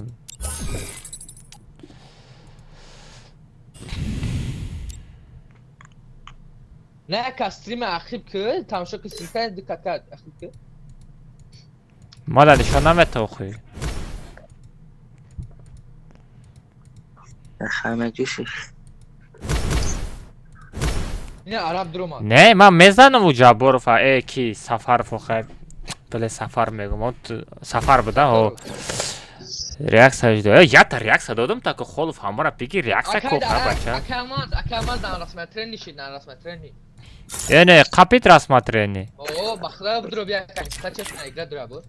Ne ka stream akıp ki tamaşa kısımda dikkat et akıp ki. مالا نشانم اتو خوی همه جوشی Ne Arap drama. نه من میزنم اوجا برو فا کی سفر فخر بله سفر میگم اون سفر بوده ها ریاکس هجده یا تا ریاکس دادم تا که خلف همارا بگی ریاکس کوک ها بچه Akamaz dan rasmet treni şi dan rasmet treni. اینه قپیت رسمت رینی Oo bakla budur bir akış kaç etme igra dura bu.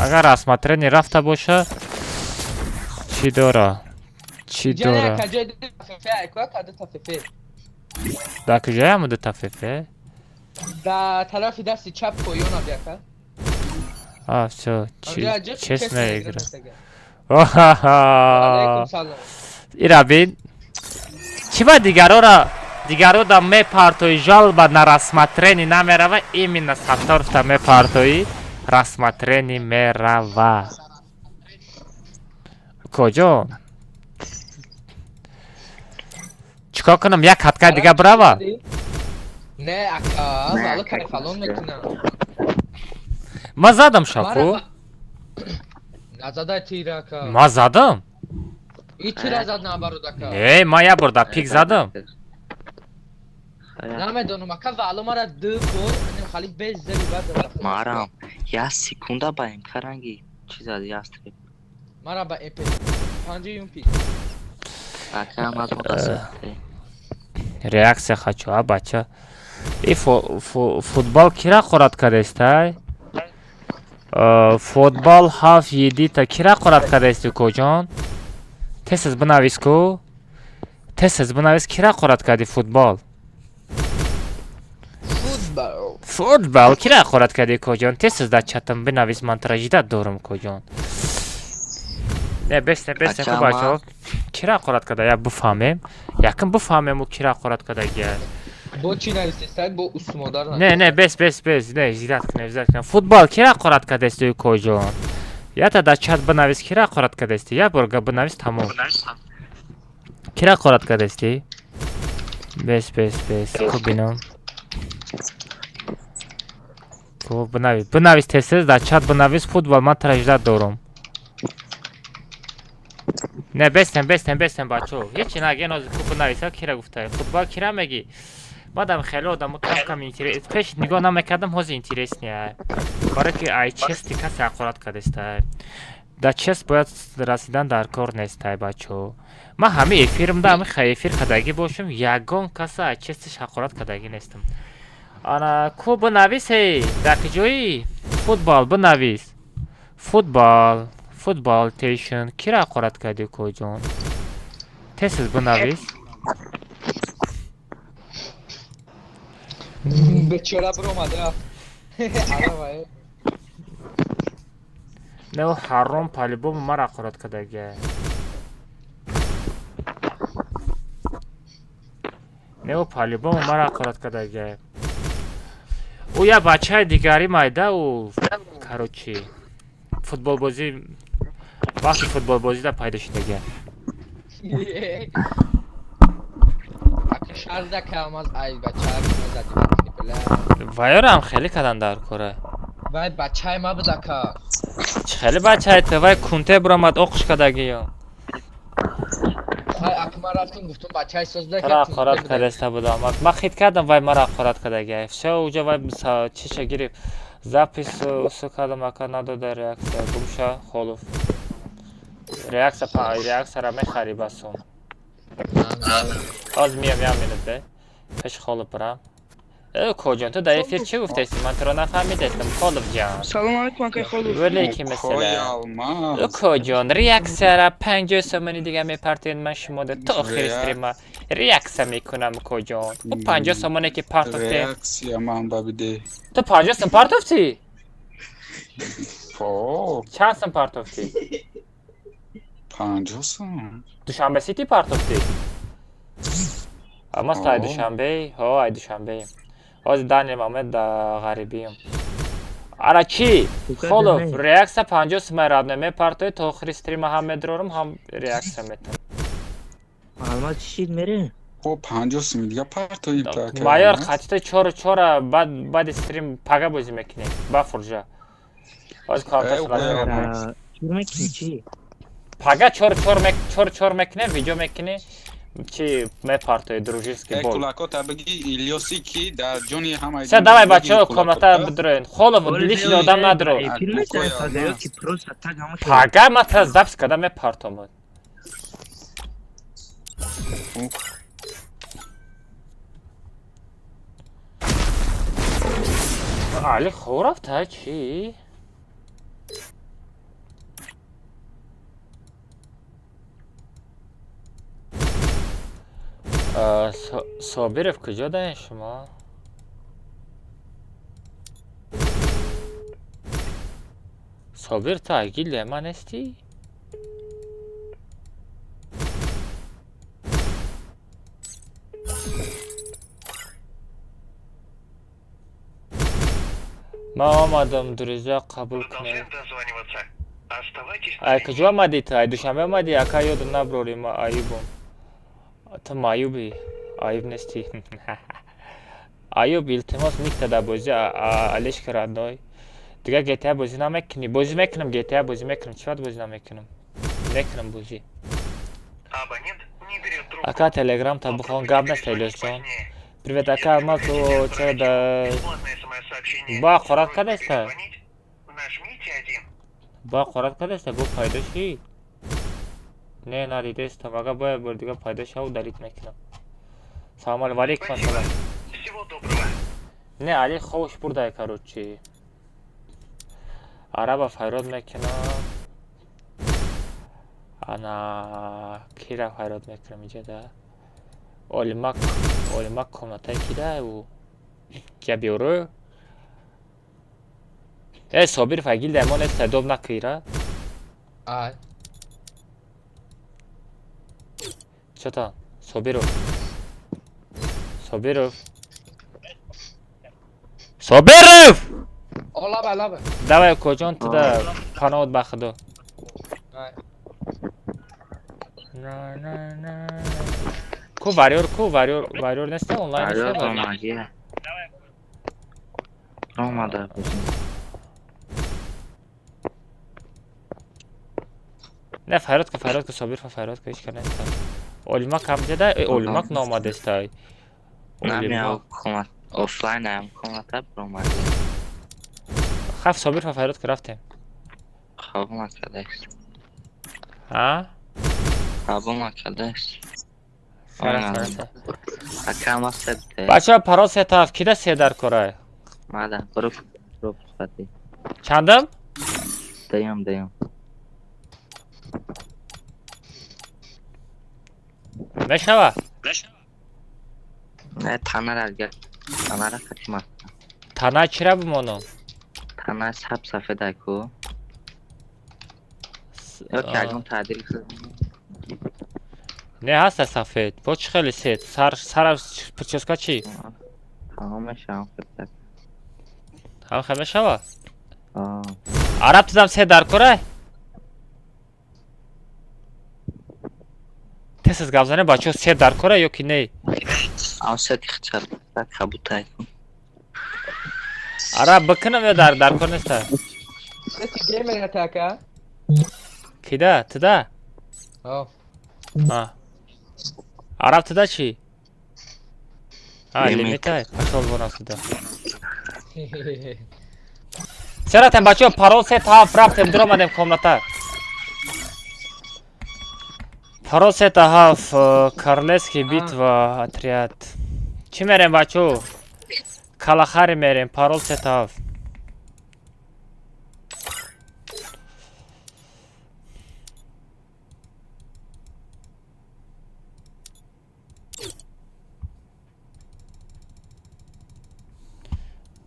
اگر رسمت رینی رفته باشه چی داره Cana kaca tafife ekwa kadı tafife. در کجای همون تفیفه Da tarafı dersi çap koyuyor ona bir akal. آه شو چی اسم ایگره Aleyküm selam. ایرا بین چی با دیگرو دا می پارتوی جال با نرسمت رینی نمیره و ایمین سطرف دا می پارتوی رسمت رینی میره و کجا چیکار کنم یک حدکه دیگه براوا Ne akal valı kare falan metina. ما زدم شاپو Nazada tira akal. ما زدم İtiraz adına barud akal. نه ما یه برده پیک زدم Name donum akal valı mara dı bu. Hani halik bez zeli bad. مارم یا سکونده با این کرنگی چیز از یاستری Mara ba epe. Pancı yumpi. اکه هم از متاسفه реакция хочу а бача и футбол кира қурат кадестай футбол ҳаф едита кира қурат кадести коҷон тесез бинавис ку тесез бинавис кира қурат кади футбол футбол кира қурат кади коҷон тесез дар чатам бинавис ман траҷида дорам коҷон не бесне ку бачаҳо кира қурат када я буфаҳмем якин буфаҳмем ӯ кира қурат кадагия Bu Çin'e istesen bu usmodar. не бес не зират кунем футбол кира қурат кадести коҷон ята дар чат бинавис кира қурат кадести як борга бинавис тамом кира қурат кадести бес ку бинам ку бинавис тесез дар чат бинавис футбол ман траҷида дорам не бестем бачо ҳеч наге нози ку бинависа кира гуфта футбол кира меги بعدم خیلی آدم کم اینترس پیش نگاه نمیکردم هاز اینترس نیه برای که ای چستی کسی حقارت کردسته در چست باید رسیدن در کار نیسته بچه من همه افیرم ده همه خیلی افیر کدگی باشم یگان کسی ای چستش حقارت کدگی نیستم انا کو بنویس هی در کجایی فوتبال بنویس فوتبال تیشن کی را حقارت کردی کو جان تسل بنویس بیچاره برو اومده رفت عربه نه حرام پالیبوم مرا حقارت کردگی نه پالیبوم مرا حقارت کردگی او یا بچه دیگری مایده او کاروچی فوتبال بازی وقتی فوتبال بازی در پیدا شدگی اکه شرده که هم از ای بچه های ما زدی بکنی بله وایار هم خیلی کدن در کره وای بچه های ما بده که خیلی بچه های تو وای کنته برامد اقش کدگی یا وای اکه ما رفتیم گفتم بچه های سوز ده که ترا حقارت کردسته بودم من خید کردم وای مرا حقارت کردگی شو اوجا وای چیشه گیری запись کردم اکا نداده ریاکسیا گمشه خالوف ریاکسیا را میخری بسون از میام مینده پیش خالوف برم کجان تو در افیر چی گفتیستی من تو را نفهمیدستم خالوف جان سلام علیکم که خالوف ولی که مثلا کجان ریاکسیا را 50 سومنی دیگه میپرتین من شما ده تا آخر استریم ریاکسیا میکنم کجان او 50 سومنی که پرتوفتی ریاکسیا من ببیده تو 50 سوم پرتوفتی فو چند سوم پرتوفتی 50 سوم دوشنبه سیتی پرتوفتی اما ای دوشنبه ها ای دوشنبه از دانیم آمد در غریبیم اره چی؟ خالوف ریاکس 50 سوم رابنه پرتوی تا آخر استریم هم میدرارم هم ریاکس میتم معلومات چی میره؟ او 50 سوم دیگه پرتوی تا مایار خطیت چور بعد استریم پگه بازی میکنی با فرجا از کارتش بازی میکنی چی؟ پگه چور میکنه ویدیو میکنه چی میپرتوی دروژیسکی بول کلاکو تا بگی ایلیوسی کی در جونی همه سه دوای بچه ها کامنتا بدروین خالوف لیش آدم ندارو فیلم سر که پروسه تگ همه پگه ما تا زبس کدم میپرتومد علی خورف تا چی؟ صابرف کجا دارین شما؟ صابر تا اگیل من هستی؟ ما آمدم دریزه قبول کنیم ای کجا آمدی تا؟ ای دوشنبه آمدی؟ اکا یاد نبروری ما ایوبم تو مایوبی ایوب نیستی ایوب التماس نیکتا در بازی علیش کردای دیگه گیتا بازی نمیکنی بازی میکنم گیتا بازی میکنم چی وقت بازی نمیکنم بازی اکا تلگرام تا بخوام گاب نستیلوز جان привет ака ما تو چرا در با خورد کدسته با خورد کدسته گفت پایده شی نه ندیده استم اگه باید بر دیگه پایده شو دلیت میکنم سلام علیکم سلام نه علی خوش برده کاروچی عربا فیراد میکنم انا کی را فیراد میکنم اینجا ده اولمک کامنتای کی ده او که بیورو صابر فگیل دیمان استعدام نکیره آی چطور؟ صابرو اولا بلا давай کجان تو ده پناهت بخدا نه کو واریور نیسته اونلاین آماده آماده نه فراد که صابر فراد که هیچ کنه اولیماک هم جده اولیماک ناماده استای نمیام کمک آفلاین هم کمک برام خف صابر و فراد که رفتیم خوابم کدش ها؟ خوابم کدش فرست اکرم هست بچه ها پرا سه طرف کی ده سه در کرای؟ ماده برو بسخطی چندم؟ دیم میشنوه؟ نه تنه را اگر تنه را خطیم هست تنه چی را بمانم؟ تنه سب سفید کو یا که اگرم تعدیل شد نه هست سفید پوچ خیلی سید سر پرچسکا چی؟ همش هم خطک هم خیلی شوه؟ عرب تیزم سه در کرای؟ تست از گفزانه بچه ها سه در کرای یا که نه؟ آسیتی خچر بسد خبوت کن عرب بکنم یا در کر نیسته؟ Esse gamer ataca. کی ده؟ تده؟ Oh. عرب تده چی؟ لیمیت. لیمیت های پشال بوناس تده سراتم بچه ها پرول سه تاف رفتیم در آمدیم کاملتا پرول سه تاف کارلسکی بیت و اتریاد چی میریم بچه ها؟ کلاخاری میریم پرول سه تاف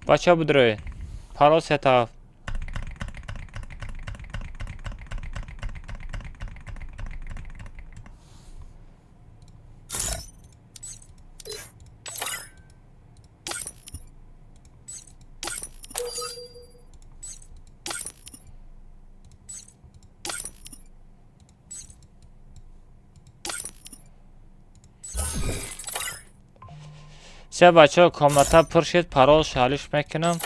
بچه ها بدروی پرول سه تاف سه بچه ها کاملتا پر شد پرول شالیش میکنم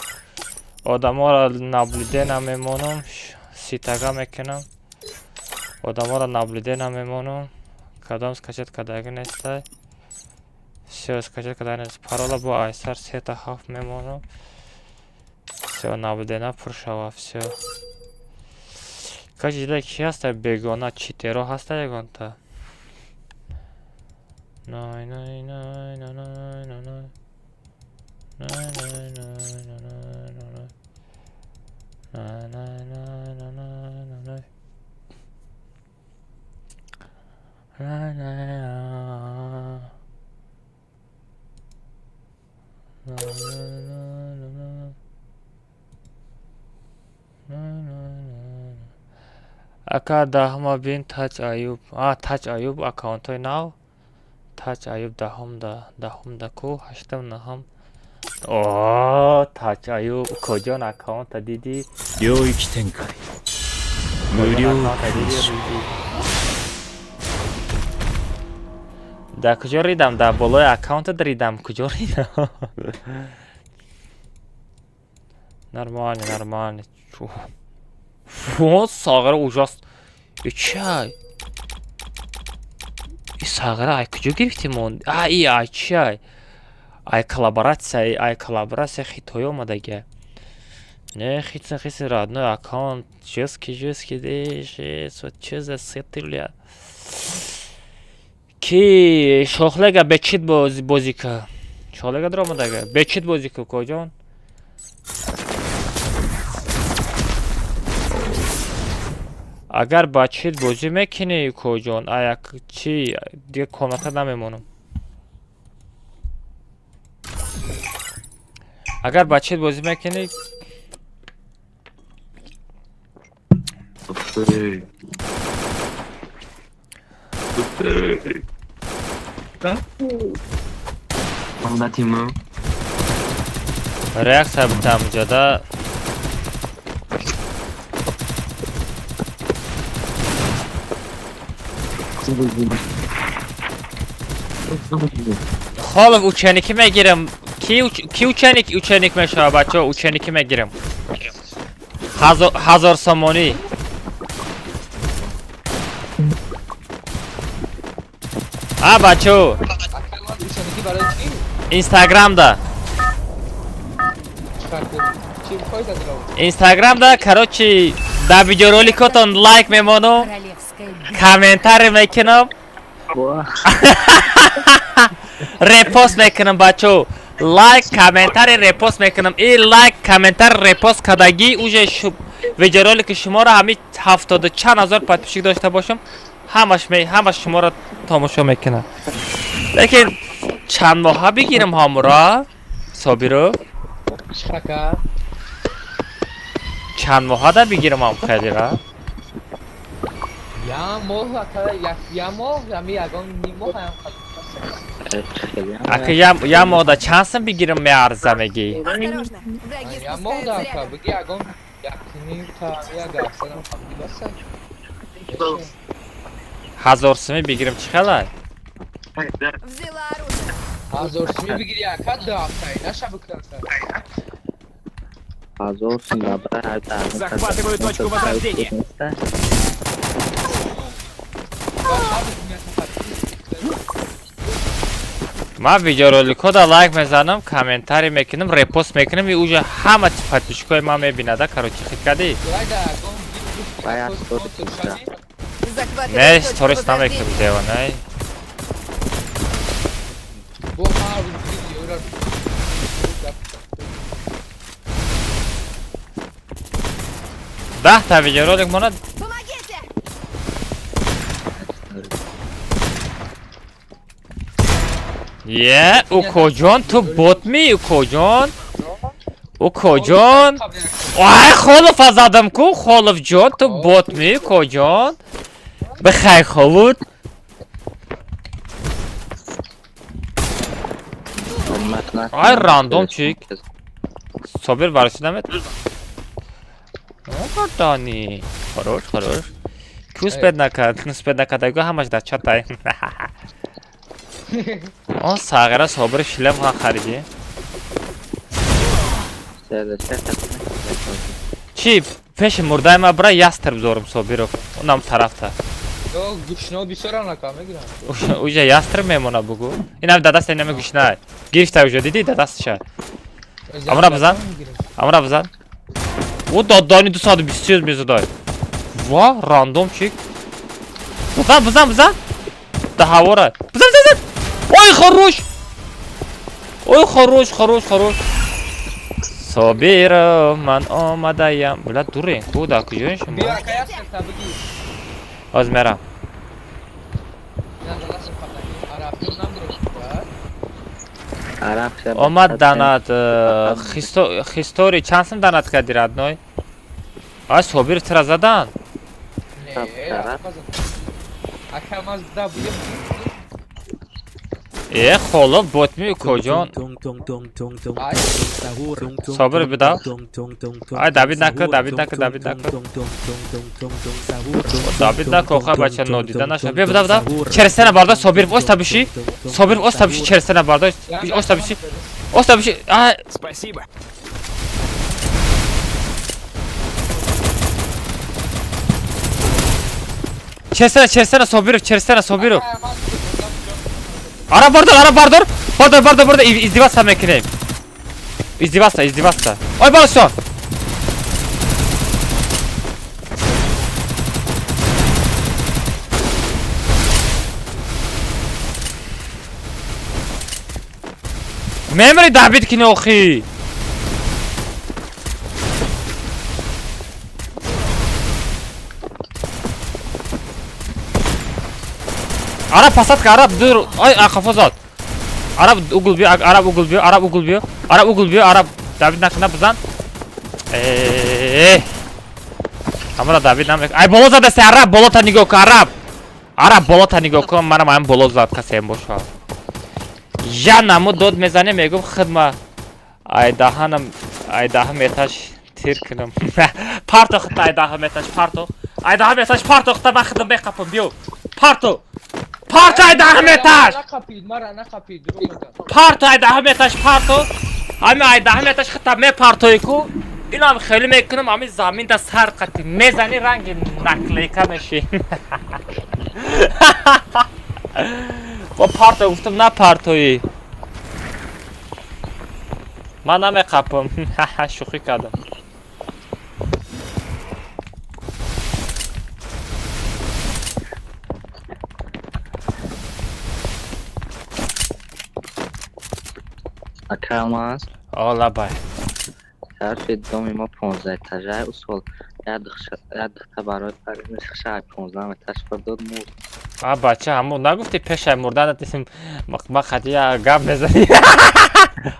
آدم ها را نبلیده نمیمونم سیتگا میکنم آدم ها را نبلیده نمیمونم کدام سکچت کداگی نیسته سه سکچت کداگی نیست پرول با ایسر سه تا هاف میمونم سه نبلیده نه پر شوه سه کچی دیده کی هسته بگانه چیترو هسته یگان تا نای نای نای نای نای نای نای نای نای اکا دهما بین تاج ایوب تاج ایوب اکاونت های ناو تاج ایوب دهم ده کو هشتم نهم تاج ایوب کجا اکاونت دیدی 領域展開無料開始 در کجا ریدم در بالای اکاونت ریدم کجا ریدم نرمانی ساغر ужас چای این ساغر ای کجا گرفتیم اون ای چای ای коллаборация хитой омадаги не хиц родной аккаунт жёсткий деш чё за сетиля ки шохлега бечит бозика шохлега дромадаги бечит бозика коҷон агар бачит бозӣ мекунӣ коҷон аяк чи дига комната намемонам агар бачит бозӣ мекунӣ реакция бутам ҷода холов ученики мегирам ки ученик мешава бачаҳо ученики мегирам 1000 сомонӣ бачаҳо Akşam içindeki baraj değil mi? Instagram'da. Çıkarttım. Kim koydu adına? Instagram'da короче да видеороликотон лайк мемонам, комментарий мекунам, Vah. репост мекунам бачо. Лайк, комментарий, репост мекунам. И лайк, комментарий, репост кардаги уже видеоролики шуморо ҳамин 70 чанд ҳазор подписчик дошта бошам, ҳамаш шуморо тамошо мекунам. Лекин чанд моҳа бигирам ҳамуро? Собиров? Şaka. чанд моҳа да бигирам ҳам хелира? Ya moh aka ya moh ya mi agon ni moh ya. Evet, çıkacağım. Ака я моҳда чанд сум бигирам меарза мегӣ? Ya moh da aka bigi agon ya kini ta ya gafsanam hamdilasa. 1000 суми бигирам чӣ халай? Hazır simi bigi ya kad da aftay nasha buklansa. Fazla olsun baba. Her tarafın Захватываю точку возрождения. Ман видеороликҳода лайк мезанам, комментарий мекунам, репост мекунам и уже ҳама подписчикои ман мебинада. Короче хит кардӣ? Bayağı soru çıktı. Не, сторис намекунам дева, не. Bu mavi videolar. 10 та видеоролик монад. Укоҷон, ту ботми Укоҷон? Укоҷон? Ай, Холов азадам ку, Холовҷон, ту ботми Укоҷон? Бихай Холуд. Ай, рандомчик. Собир варши намет. Дани. Хорош, хорош. Кус педнакадайго ҳамаш дар чатай. Он сағира собир шлем ҳа хариди. Чи пеши мурдаи ма бира ястр бизорум Собиров. Онам тарафта. Yok güçlü bir soran rakama girer. Уже ястр мемона бугу. Инам дадаст инаме гушнай. Гирифта уже диди дадастша. Амра бизан. Амра бизан. O dani 220 mezaday. Va, randomчик. Бизан. Да ҳавора. Бизан. Ой, хорош. Ой, хорош. Собира, ман омадаям. Блад дурен. Куда куҷоин шумо? Bir arkaya sen tabii ki. Оз мерам. Омад данад хистори чанд сум данад кардӣ радной? Ай, Собир чара задан? Akamaz da bu Холов ботми Укоҷон. Собир бидав. Ай, Давид нака. Давид нака, охай бача нодида наша. Бе бидав. Черсена бардош Собир, оз табиши. Собир, оз табиши, черсена бардош. Оз табиши. Ай. Спасибо. Черсена Собиров. Ара бардор. Бардор. Издеваться мекунем. Издеваться. Ой, балашо. Мемори Давид кинохи. Arap посадка, Arap dur. Ay kafazat. Arap uğul biyo. Arap. David nakına buzan. Amra David namek. Ay boloza da se Arap bolota nigok Arap. Arap bolota nigok mana mayam bolozat ka sen boş ol. Ya namı dod mezane megum xidma. Ay daham etaş tirkinam. Parto xita ay daham etaş parto. Ay daham etaş parto xita ben xidim bekapım biyo. Parto ay daham etaş. Ana kapıyı dur orada. Parto ay daham etaş parto. Ami ay daham etaş xita me partoy ku. İnam xeli mekunum ami zamin da sar qati mezani rangi nakleyka meşi. O parto guftum na partoyi. من نمیخوام. شوخی کردم. Akalmaz. آلا بای. حرف دومی ما 15 تجای اصول یاد برای پرینش شاید 15 مترش داد مرد. بچه همون نگفتی پیش مردن تیم ما خدی گپ بزنی.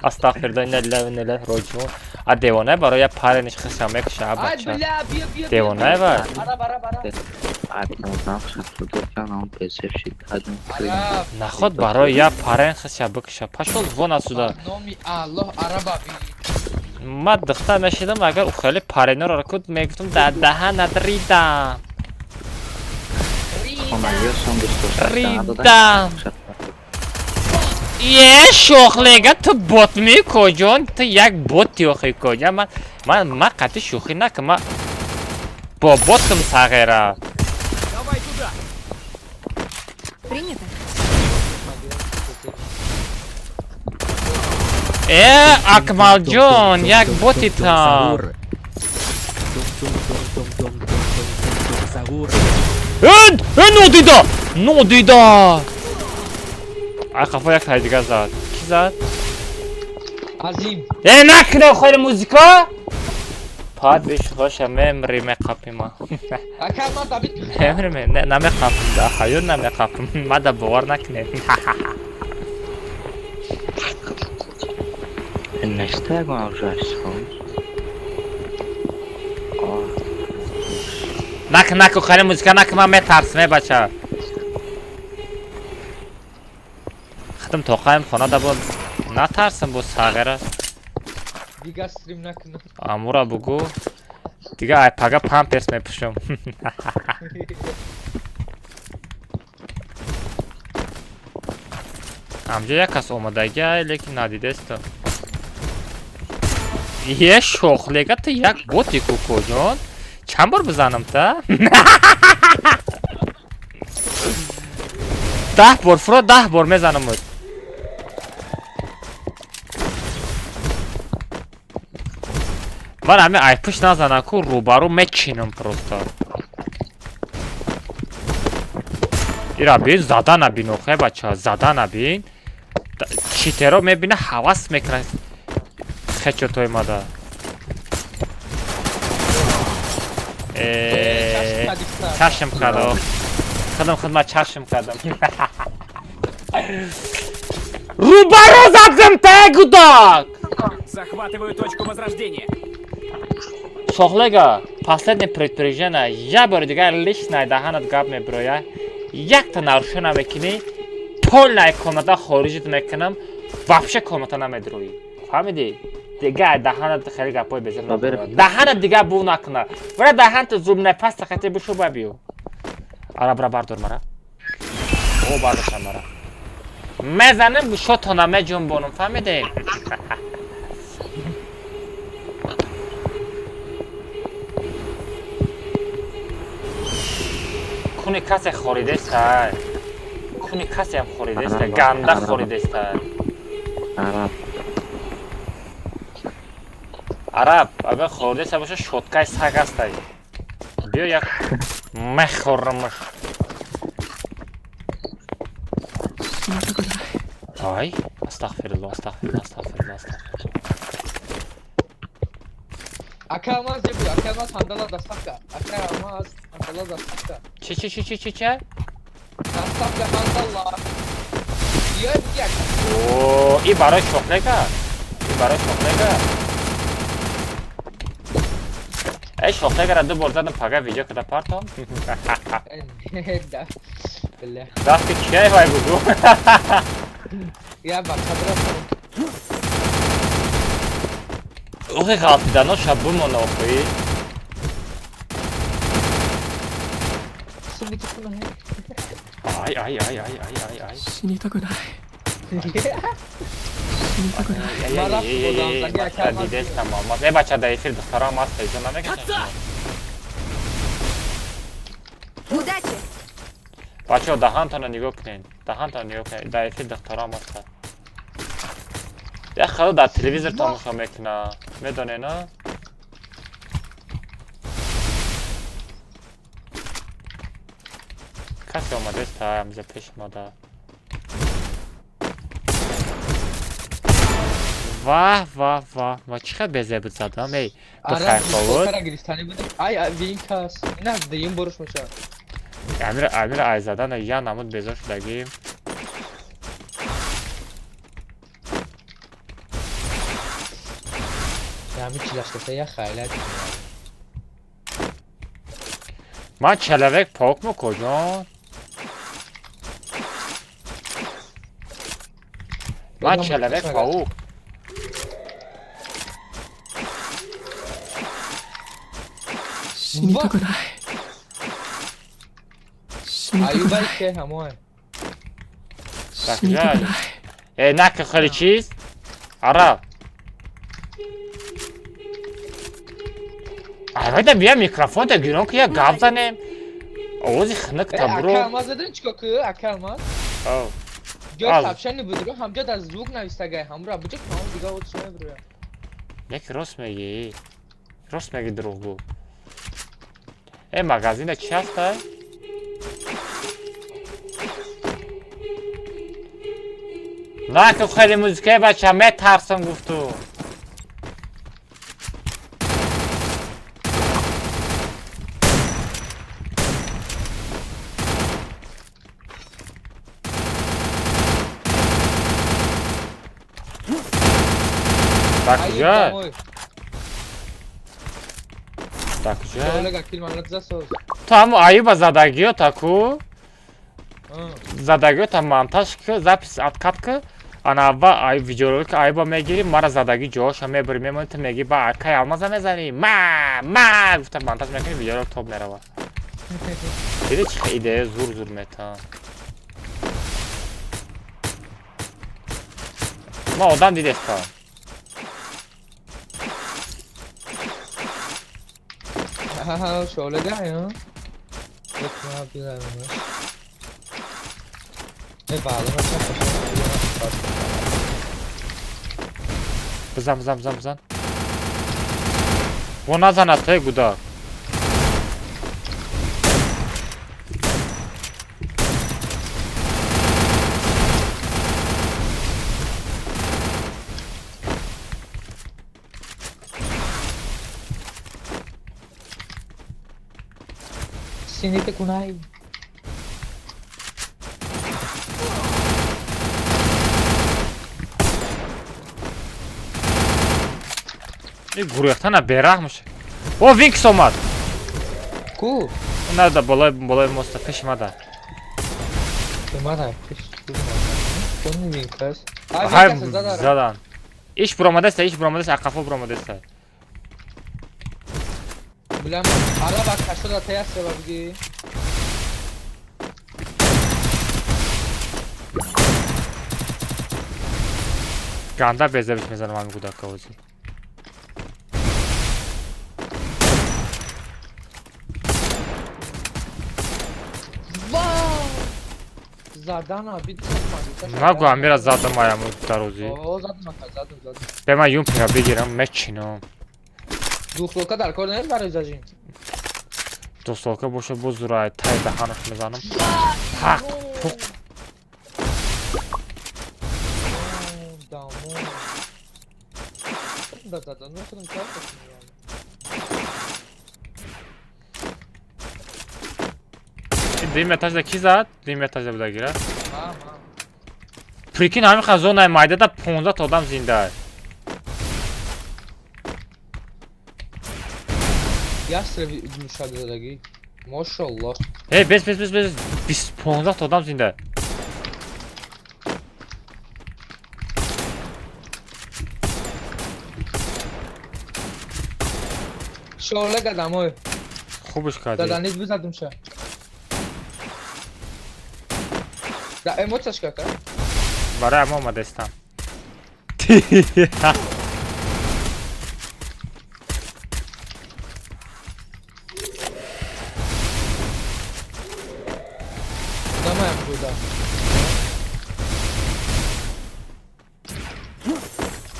استغفرالله ان الله و انا الیه راجعون. دیوانه برای پرینش خشم میکشه Ay بچه. bile bia دیوانه با. Arab Arab. Ay 15 شد داد کنم پیسه شید هدون Arab. نخود برای یا پرین خشم بکشه. پشول وون اسودا. Nomi Allah Arab abi. ما دختر نشیدم اگر او خیلی پرینه رو رکود میگفتم در دهن ندریدم. Ona yiyorsan dostlar. ریدم. یه شوخلیگه تو بوت میکجون تو یک بوتی آخی کجا من قطعی شوخی نکم من با بوتم صغیره. Давай туда. Принято. اکمال جون یک بوتی تا. نودیدا خفا یک تایی دیگه زد. کی زد؟ Azim. نکنه خیلی موزیکا پاد بیش خوش ممری مقاپی ما. Akalmaz David. ممری نمیقاپم ده خیور نمیقاپم ما ده باور نکنه. Nästa gång avskärs نکن خیلی موزیکا نکن من میترسمه بچه. ختم توقعیم خانه ده بود نترسم بود صغیره. Diga stream nakunum. امورا بگو دیگه ای پگه پمپرس میپوشم. همجا یک کس اومدگی لیکن ندیده است. یه شوخلیگه تو یک بوتی کوکو جان چند بار بزنم تا؟ 10 بار فرا 10 بار میزنم بود. من همه ایپوش نزنم که روبرو میچینم پروستا. ایرا بین زده نبین اوخه بچه ها زده نبین. چیترو میبینه حواس میکنه خچو توی ماده. چشم کردم خدمت چشم کردم. روبرو زدم تا گوداک. Захватываю точку возрождения. شغلگا последний предупреждение я بار دیگه личное دهانت گپ میبرویه یک تا نرشو نمیکنی полная комната خارجت میکنم вообще комната نمیدروی فهمیدی دیگه دهانت خیلی گپای بزن دهانت دیگه بو نکنه برای دهانت زوم نفس تخطی بشو ببیو آره برا بردار مرا او برداشم مرا میزنم شو تا نمی جنبونم فهمیدی کونی کسی خوریده است کونی کسی هم خوریده است گنده خوریده است عرب اگر خورده است باشه شتکای سگ است بیا یک مخورمش آی استغفرالله استغفرالله استغفرالله استغفرالله Akalmaz yapıyor. Akalmaz handala dastakka. Akalmaz handala dastakka. چه Dastakka handala. Diyor ya. اوه این برای شغلگه این برای شغلگه ای شغلگه را 2 بار زدم پگه ویدیو کده پارتم Billah. دستی کیه وای بگو Ya bak kadra. اوه غلطی دانا شبو منافعی Şimdi tutma he. آی آی آی آی آی آی 死にたくない。 دیده است تمام ای بچه دایفیر دخترام هست ایجا نمیگه Удачи! بچه دهان تا نگاه کنین دهان تا نگاه کنین دایفیر دخترام هست خدا در تلویزیون تماشا میکنه میدونه نه کسی آمده است همزه پیش ماده واه واه واه ما چقدر بزه بود زدم ای بخیر خود ای وین کس این از دیگه بروش میشه امیر ای زدن یا نمود بزار شدگیم همین چی داشته یه خیلی من چلوک پاک مو کجا من چلوک پاک ایوبای که همه نک خیلی چیز آره البته بیا میکروفون تا گیرون که یه گاب زنیم آوازی خنک تا برو اکلماز دادن چیکار که اکلماز جا کپشن بود رو همجا از زوگ نویسته همراه بچه کام دیگه اوت شده برو یک راست میگی دروغ گو ای مغازین چی هست نه که خیلی موزیکه بچه همه ترسم گفتو tak güzel. Tak güzel. Kolega kill mam za sos. Tam ayıba zadagio taku. Zadagio tam montaj ki zapis откат ki ana va ay videoluk ayıba megiri mara zadagi josh hame bir memnun megi ba arkaya almaza mezani. Ma gufta montaj mekini videoluk top merhaba. Dedi çık ide zur meta. Ma odan didesta. ها شغل دعی ها بکنم بیدارم ای بعدا بزن و نزن از تای گودا sini te kunai این گروهتن بیراه میشه او وینکس اومد کو نه دا بالای مستقش ماده اومده پیش کنی وینکس های زدن ایش برامده است اقفا برامده است بلام حالا بعد کشت را تیاس رو بگی گنده بیزه بیش میزنم همین گودا کهوزی زدن آبید نگو امیر از زدم آیم دروزی زدم به من یون پیرا بگیرم مچینم دوخلوکا در کار نیست برای زجین دوستاکه باشه بزرای تای دهانش میزنم حق پوک دامون دادن نکنم کار کنیم دیم اتاج دا کی زد؟ دیم اتاج دا بوده گیره پریکین همین خزانه مایده دا 15 تا آدم زنده یاستر مشاهده دادگی ماشالله ای بس 15 تا آدم زنده شغله قدم های خوبش کردی دادنیت بزدم شه دا ایموتش که برای اما آمده استم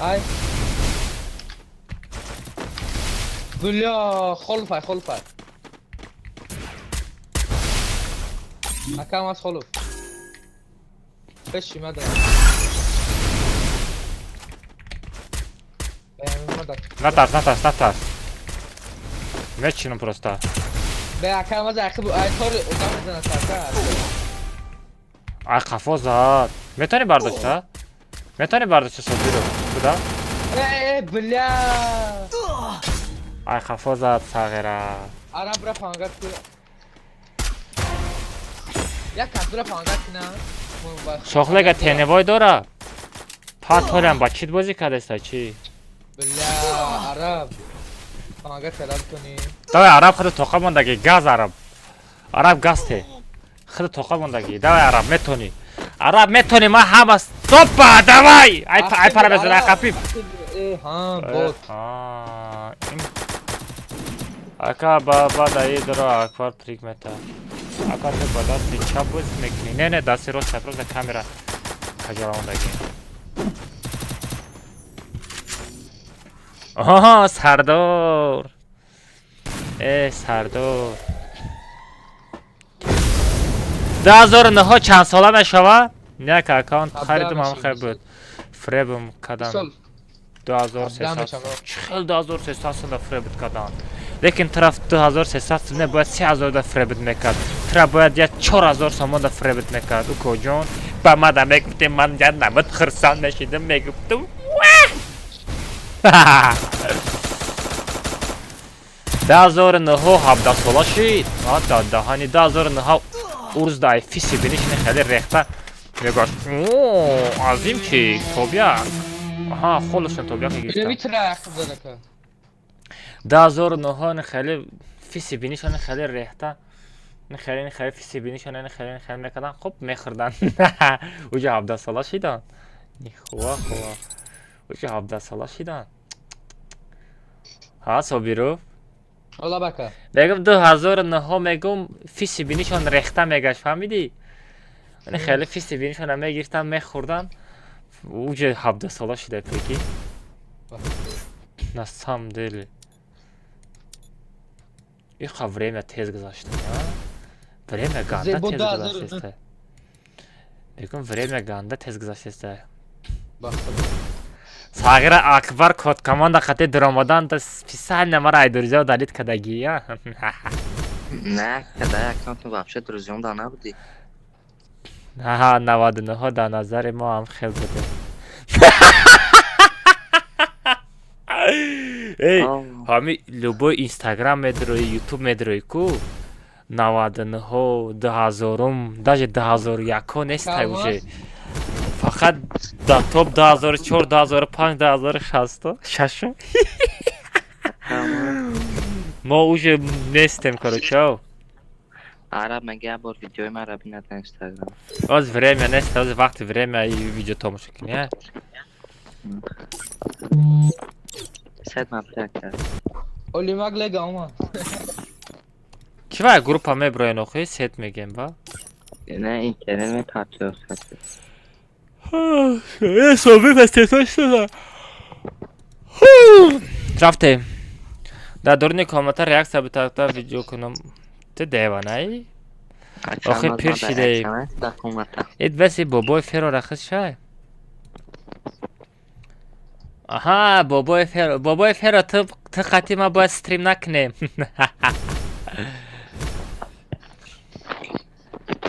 ай бля холфай акам аз холф беши мада Натар. Мечину просто. бе акам аз ахиб ай тор замазана сака Ай кафо зад. Метани бардошта собиро. Куда? бля Ай кафо зад сагира. арабра фангат ку як кадра фангат на Шохлега теневой дора. Патолям ба чит бозӣ кардеста чи? бля араб фангат талаб куни Давай араб худу тоқа мондаги газ араб. Араб газте. Худу тоқа мондаги. Давай араб метони. Араб метони ма ҳамас. Топа давай. Ай пара безан ай қапиб. ҳа бот Ака баба даи дора аквар трик мета. Ака те бада чап боз мекни. Не дасти рост чап рост камера. Кажарондаги. Оҳо Сардор. Сардор. 2009 чанд сола мешава? Як аккаунт харидам ҳам хай буд. Фребм кадам. 2300. Чхел 2300 сомда фребит кадам. Лекин тараф 2300 не бояд 3000 да фребит мекард. Тараф бояд я 4000 сомон да фребит мекард. Уко ҷон ба мада мегуфтем ман ҷа намуд хурсанд мешидам мегуфтам. 2009 17 сола шид. Ата даҳани 2009 урздай фиси бинишни хеле рехта. Мегош. О, азим чи тобиак. Аҳа, холушн тобиак гирифта. митра задака 2009 хеле фиси бинишани хеле рехта. Хеле фиси бинишани хеле мекадан. Хуб мехӯрдан. Уҷа 17 сола шидан. Нихуа. Уҷа 17 сола шидан. Ҳа, Собиров. ҳола бака Мегум 2009 мегум фиси бинишон рехта мегаш фаҳмидӣ? Ани хеле фиси бинишона мегиртан мехӯрдан. Уҷа 17 сола шида прикинь. На самом деле. Иқа время тез гузашта. Время ганда тез гузашта. Мегум время ганда тез гузашта. Сағира акбар код команда қати дромадан да специально мара айдуриза далит кадаги. Не, когда аккаунту вообще друзьям да набуди. Аха, 99 да назари мо ҳам хел буде. Эй, ҳами любой инстаграм медрои, ютуб медрои ку 99 2000 даже 2001 нестай уже. Фақат да топ 2004 2005 2006 мо уже нестем короче. Араб мега бор видеои мара бинад на инстаграм. Оз время нест, оз вақти время и видео тамошо кунӣ. Сед мапрак кард. олимак лега ома Чӣ вай группа меброен охи сет мегем ба? Не, интернет ме партиё сад. Соби фестивал шуда. Рафтем. Да дурни комментар реакция битата видео кунам. Ты деванай? Охи пиршиде. Да коммата. Эд веси бобой феро рахис шай. Аха, бобой феро ты қатима бояд стрим накунем.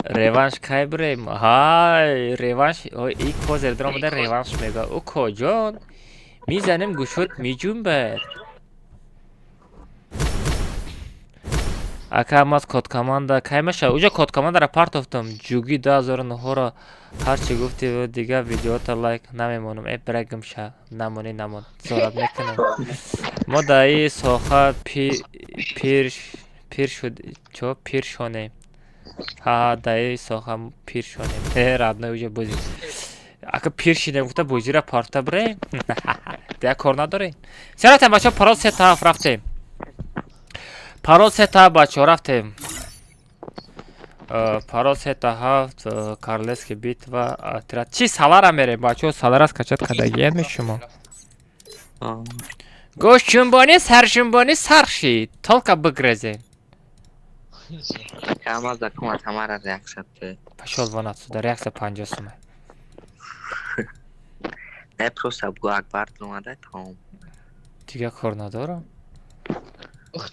Реванш кай бурем? Ҳай, реванш. Ой, и козер дорам буда реванш мега. О коҷон. Мизанем гӯшот меҷунбад. Ака маз код команда кай меша? Уҷа код командара партофтам. Ҷуги 2009-ро ҳарчи гуфти дига видеота лайк намемонам. Брагам ша. Намон. Зорат мекунам. Мо даи соха пир шуд. Чо? Пир шонем. Ха, даи соха пир шонем. Радной уҷа бози. Ака пир шидем гуфта бозира парта бирем. Дея кор надорем. Сератем бача парол сетаф рафтем. Парол сета бачо рафтем. Парол сета ҳафт Карлески битва отряд. Чи салара мерем бачо? Салара скачат кадагием шумо. آه. گوش جنبانی سرجنبانی سرشید تلکا بگرزین Kamaz da kumat hamara reaksiyonu. پشول ونات در یک 50 سومه Ne prosa bu akbar durmada tamam. دیگه کار ندارم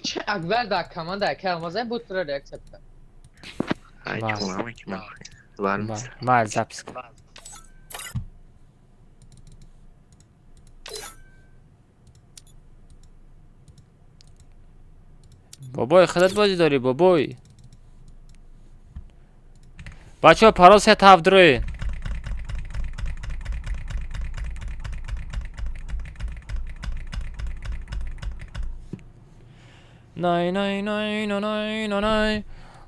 چه اکبر در کمان در که المازه بود تو رو اکسپت Ay Var. tamam ki ben. Var mı? مال زبس کن بابای خودت بازی داری بابای بچه ها پراس ست هفدروی نای نای نای نای نای نای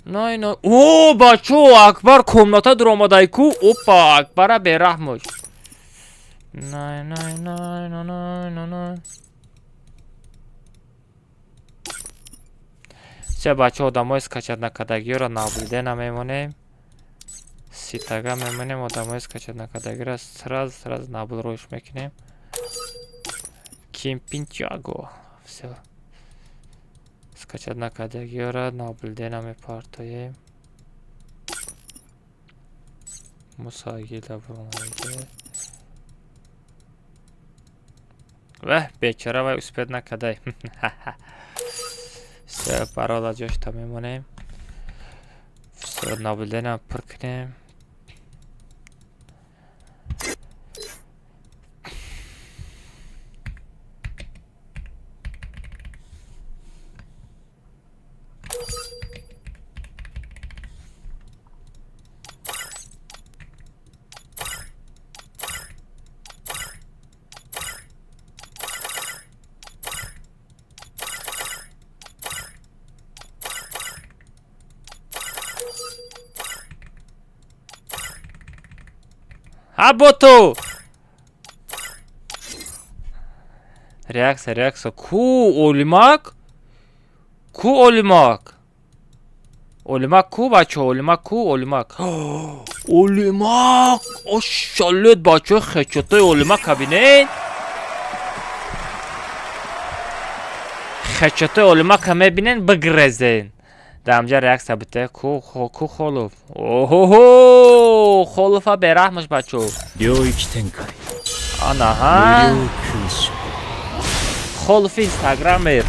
نای نای او بچه ها اکبر کمناتا در آمده کو اوپا اکبر بیرحمش نای نای نای نای نای نای چه بچه ها دمای скачать накадагиро را نابوده نمیمونیم سیتاگا میمونیم و دمای скачать накадагиро را сразу نابود روش میکنیم кемпинчаго все скачать накадагиро را نابوده نمیپارتویم مساگی لبرونایده و بیچاره و اسپید نکده все парола جاش تا میمونیم все نابوده نم پر کنیم Абото! Реакция. Ку олимак? Ку олимак? Олимак ку бачо? Олимак. Олимак! Ошалет бачо хечотой олимак кабинет. Хечотой олимак мебинен бигрезен. دامجا ریاکس بته کو خولوف اوهو خولوفا برحمش بچو 領域展開 آنا 無 ها 料空襲 خولوف اینستاگرامر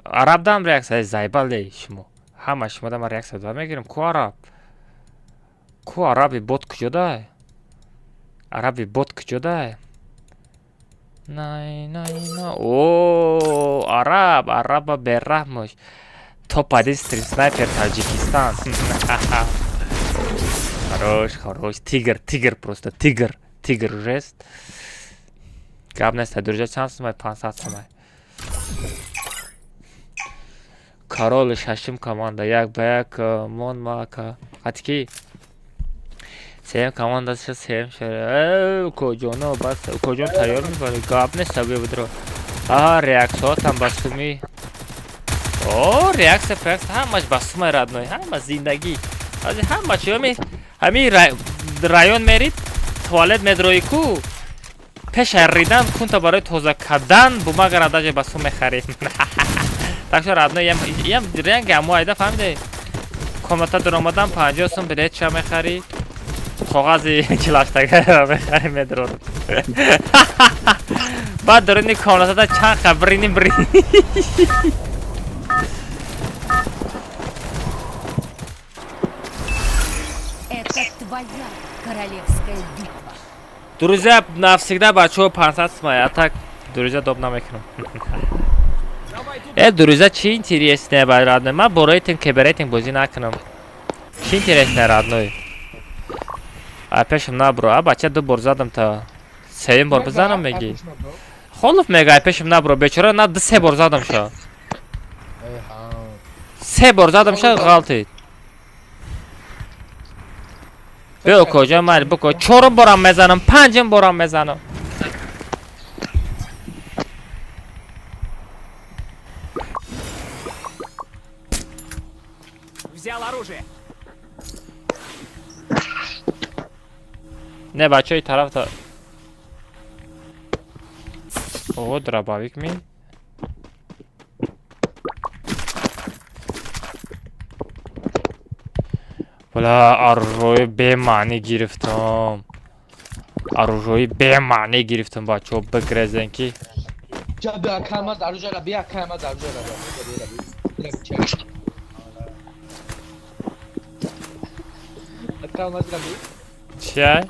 عرب دام ریاکس های زایباله شما همه شما دام ریاکس دام میگیرم کو عربی بوت کجا عربی بوت کجا نه او عرب برحمش توپ ادی استریم سنایپر تاجیکستان хорош тигр просто тигр жест гавнеста дурҷа чанд сумай 500 сумай корол шашим команда як ба як мон мака хатки سیم کامانداش سیم شده کجونو بس کجون تیار میکنی گاب نیست بیا بدرو آها ریاکس ها هم بستومی اوه ریاکس پرکس همش بستومه رادنوی همه زندگی از همه چی همی رایون میرید توالت میدروی کو پیش ریدن کن تا برای توزه کدن بوما گراداج بستوم میخریم تاکشو رادنوی یم رنگ همو ایده فهمیده کامنتا در آمدن 50 سوم بده چه میخری کاغذی کلاشتگه را بخریم مدرون بعد درونی کاملتا دا چند خبرینی برینی Это твоя королевская битва. друзья навсегда бачо 500 сумай а так друзья доб намекунам друзья чи интересное ба родной ман бо рейтинг киберейтинг бозӣ накунам чи интересное родной пешам набро бача 2 бор задам та 3 бор бизанам меги холоф мега пешам набро бечора на 3 бор задам шо 3 бор задам шо ғалтид бё кожа мал буко 4 борам мезанам 5 борам мезанам Взял оружие. Ne bacı tarafta. O drabavik mi? Bula arroyu به معنی گرفتم. arroyu به معنی گرفتم بچه بگرزن کی. جا بیا کلمه در جا بیا کلمه در جا کلمه در بیا چیه؟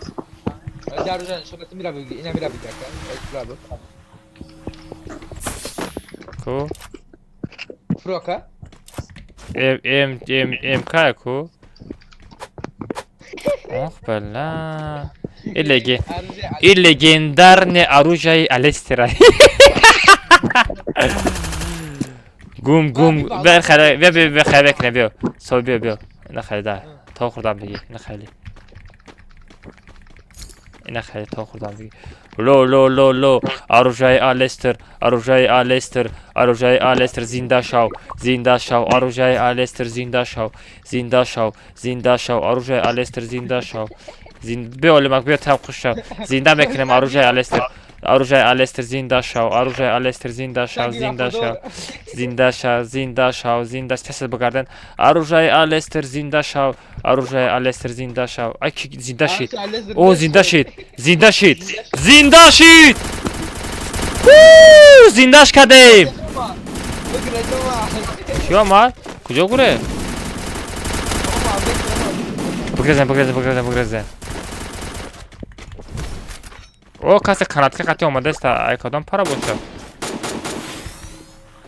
در جا شما میرا بگی اینا میرا بگی برابر کو فروکا ام که کو oh bella il legendarne Arujay Alestera gum ver khale ver khabek ne biyo so biyo ne khale da ta khurdam bigi ne khale ne khale ta khurdam bigi lo Arujay Alester Arujay Alester zinda shav Arujay Alester zinda shav Arujay Alester zinda shav بیالیمک بیا تب خوش شو زنده میکنیم Arujay Alester زنده شو Arujay Alester زنده شو تسل بگردن Arujay Alester زنده شو ای کی زنده شید او زنده شید زندهش کردیم چی آمد؟ کجا گره؟ بگرزن او کسی کانات که قطعی اومده است ای کدام پرا باشه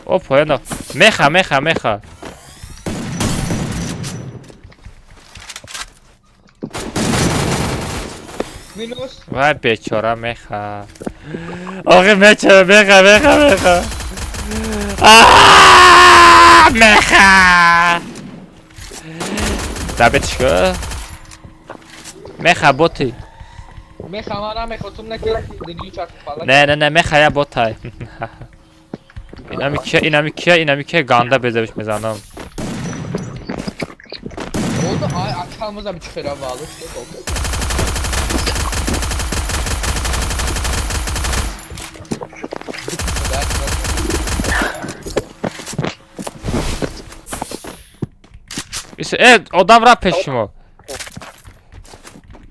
او پایانا میخه مینوس وای بیچاره میخه آقا میخه میخه دبتش که میخه بوتی میخوام میخوام نکرد دنیو چرت فعلا نه میخه یا بوتای اینمی که ganda bezəmiş mezanım oldu ay akalımıza bir çıkıra bağlı Evet, odam rap peşimo.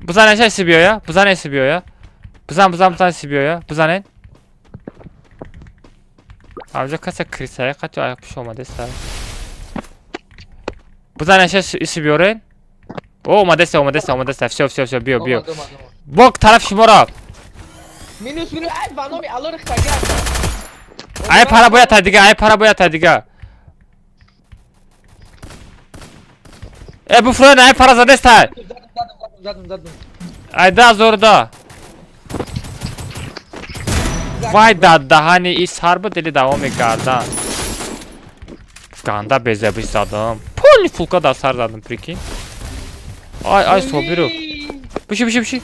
Bu zane şey sibiyor ya. Bu zane sibiyor ya. Bu zane sibiyor ya. Bu zane. Amca kaça krisaya kaç ayak bir şey olmadı sen. Bu zane şey sibiyor ya. O madesa. Все, bio. Bok taraf şimora. Minus ay vanomi alırıq da gel. Ay para boya tadiga. Bu fırın ay para zadesta. Zaten. Ay da zorda. Vay da hani is harbı deli devam garda. Ganda bezebiş zadım. Poli fulka da sar zadım priki. Ay sobiru. Bir şey.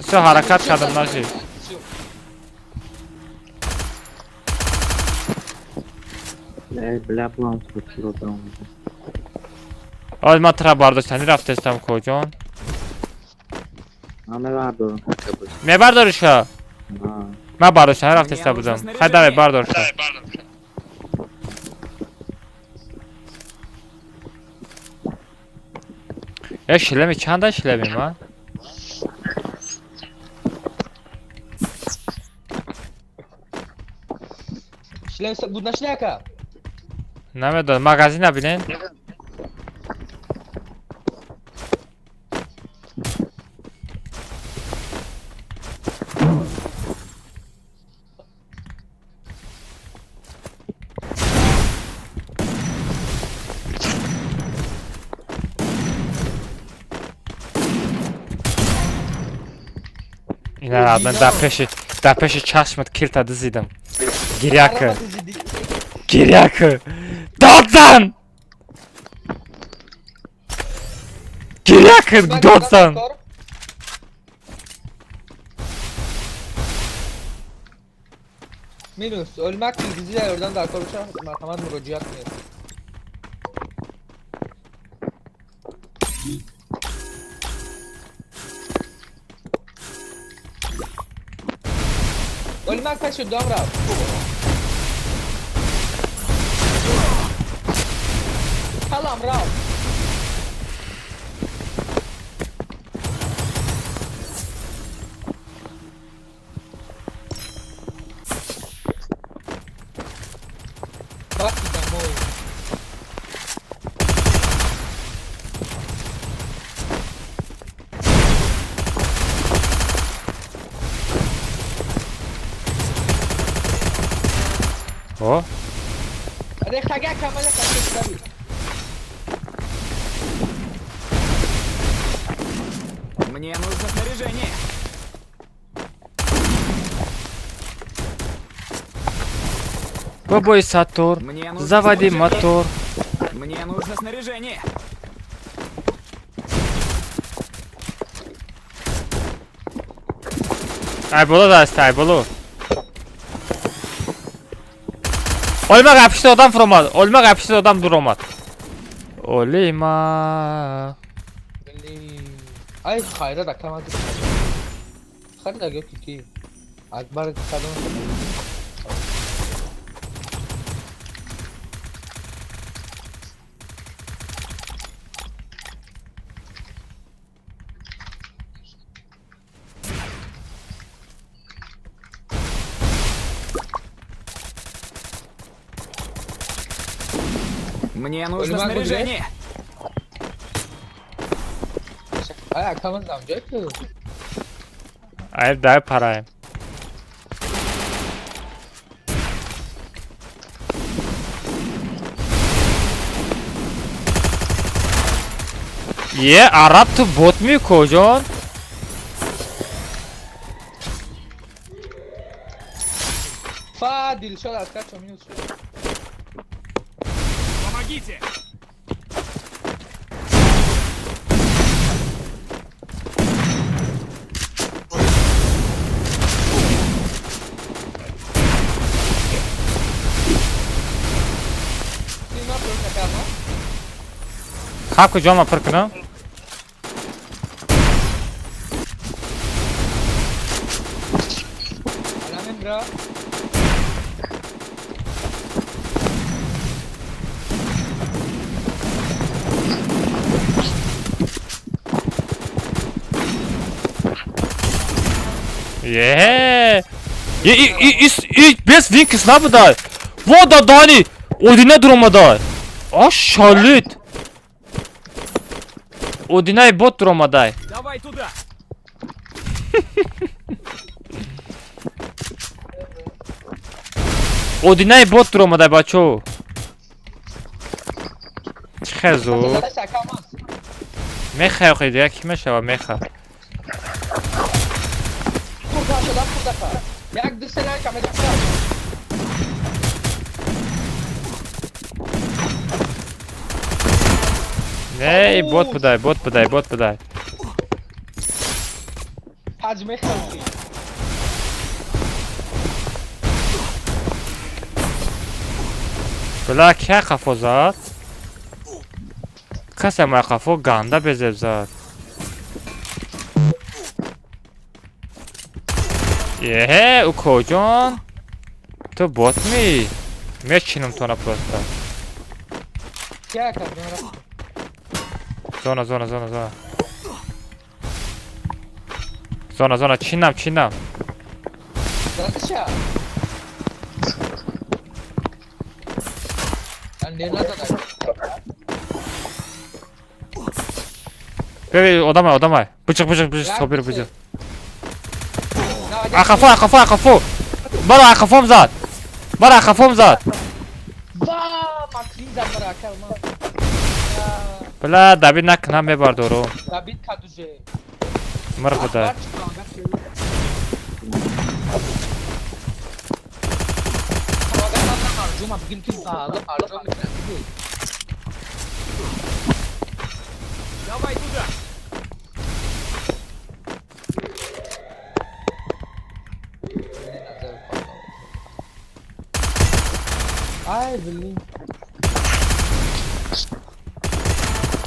Su harakat kadınlar şey. بلا بلان سوتلو دام آج ما ترا برداشتنی رفتستم کجان؟ همه بردارم می بردارشا؟ من برداشتنی رفتسته بودم خیلی بردارشا شلمی چند شلمی من؟ Şilen bu nasıl yaka? نمیدونم مغازی نبینین؟ İnan ben daha peşi çaşmadı kilt adı zidim. Giryakı. Dodsan! Giryakı Dodsan! Minus ölmek değil bizi de oradan da arkadaşlar merhamet müracaat mı? Ölmek kaçıyor Damra. Salam Rav. Bak gidem oğlum. О, Реха гя камера kaçıyor. Мне нужно снаряжение. бабой Сатур, Мне нужно заводи снаряжение. мотор. Мне нужно снаряжение. Aybolu da ist Aybolu. Olma kapıştı adam durmadı. Olma kapıştı adam durmadı. Olima. Ay hayra da kamadı. Hayra da yok ki. Akbar kadın. Мне нужно Ольга, снаряжение. Ay arkamızda amca ki. Ayıp daha parayım. Ye Arap tu bot mu kocan? Fadil şöyle arkadaş oynuyorsun. Помогите. Sen ne yapıyorsun akama? Как kocan mı pırkına? Alamin bra. Ye. Без винкс на буда. Вот да Дани. Одина дромада. Ашалит. Одинай бот дромадай. Давай туда. Одинай бот дромадай бачо. Чхезу. Arkadaş akamaz. Mexa yoxidi ya kime şava mexa. Burada şuradan burada kal. Yak dışarı kamera kal. Ey bot buday bot buday bot buday. Hacme kalki. Bula kia kafo zat. Kasa ma kafo ganda bezev zat. Yehe u kocan. Tu bot mi? Meçinim tona prosta. Gel kamera. Zona. Zona çinam. Dışarı. Ben nerede da? Bebe odamay. Bıcık sopir bıcık. Akafo. Bara akafom zat. Va, makriza bırakalım. Bula dabi nak nam be bardoro. David Kaduje. Mır buday. Cuma bugün kim pahalı harcama değil. Давай туда. Ay bilin.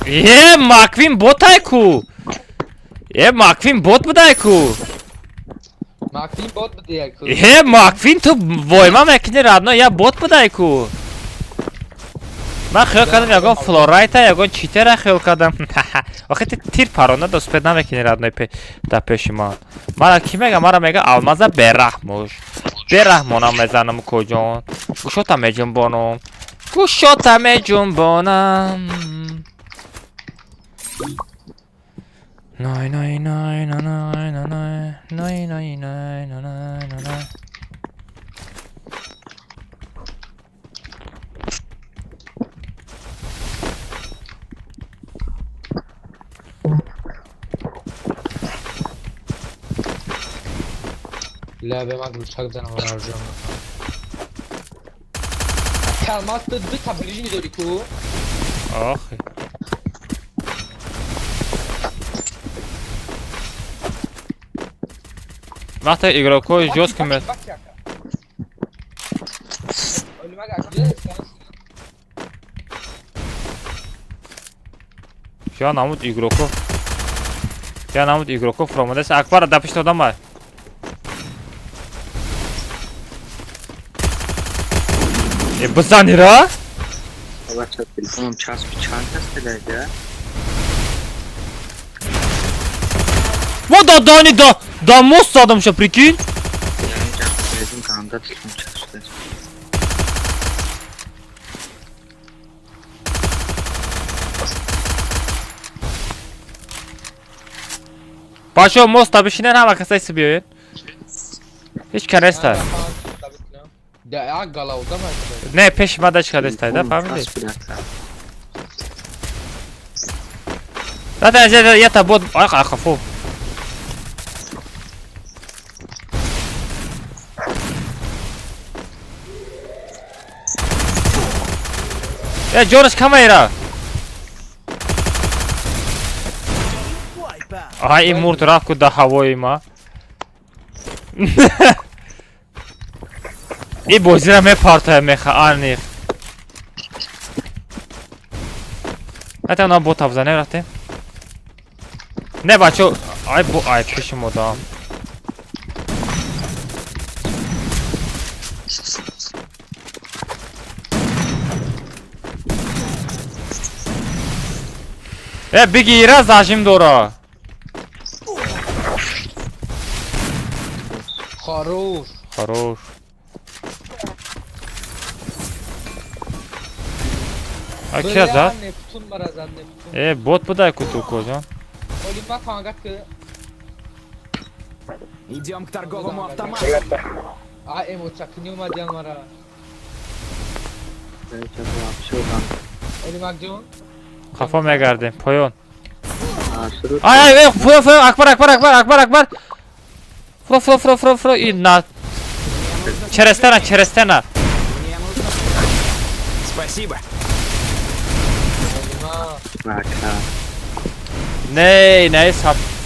Ye makvin botay ku. Ye makvin bot buday ku. Макфин бот буди яку. Макфин ту войма мекини радно я бот будай ку. Ман хел кардам ягон флорайта, ягон читера хел кардам. Охе тир парона доспед намекини радно да пеши ман. Мара ки мега мара мега алмаза берахмуш. Берахмона мезанам куҷон. Гушота меҷунбонам. Гушота меҷунбонам. Nay nay nay nay nay nay nay nay nay nay nay nay. لعبه من گوشتاک زنم و ارجام کلمات دو تبلیغی میداری کو؟ آخه وقتی игроков жесткими я намуд игроков промодес акбар да пеш додам ба бизанира بچه تلفنم چسب چند هست دیگه ва да дани да мост задам ша прикинь یعنی چسب بدون کامدا تلفن چسب бачо мост да бишинен ҳама касай си биёед ҳеч ка нестай не пеши ма да ҳеч ка нестай да фаҳмидӣ да ята бод ахафу ҷонаш камаира аҳа ин мурд рафт куд да ҳавои ма ин бозира мепартая меха аниқ ата на бота бзане рафтем не бачо ай пеши модам бигира зажим дора хорош а ки зад бот будай куту кожон Идем к торговому автомату. хафо мегардем поён ай поён акбар фро и на черестена Спасибо. не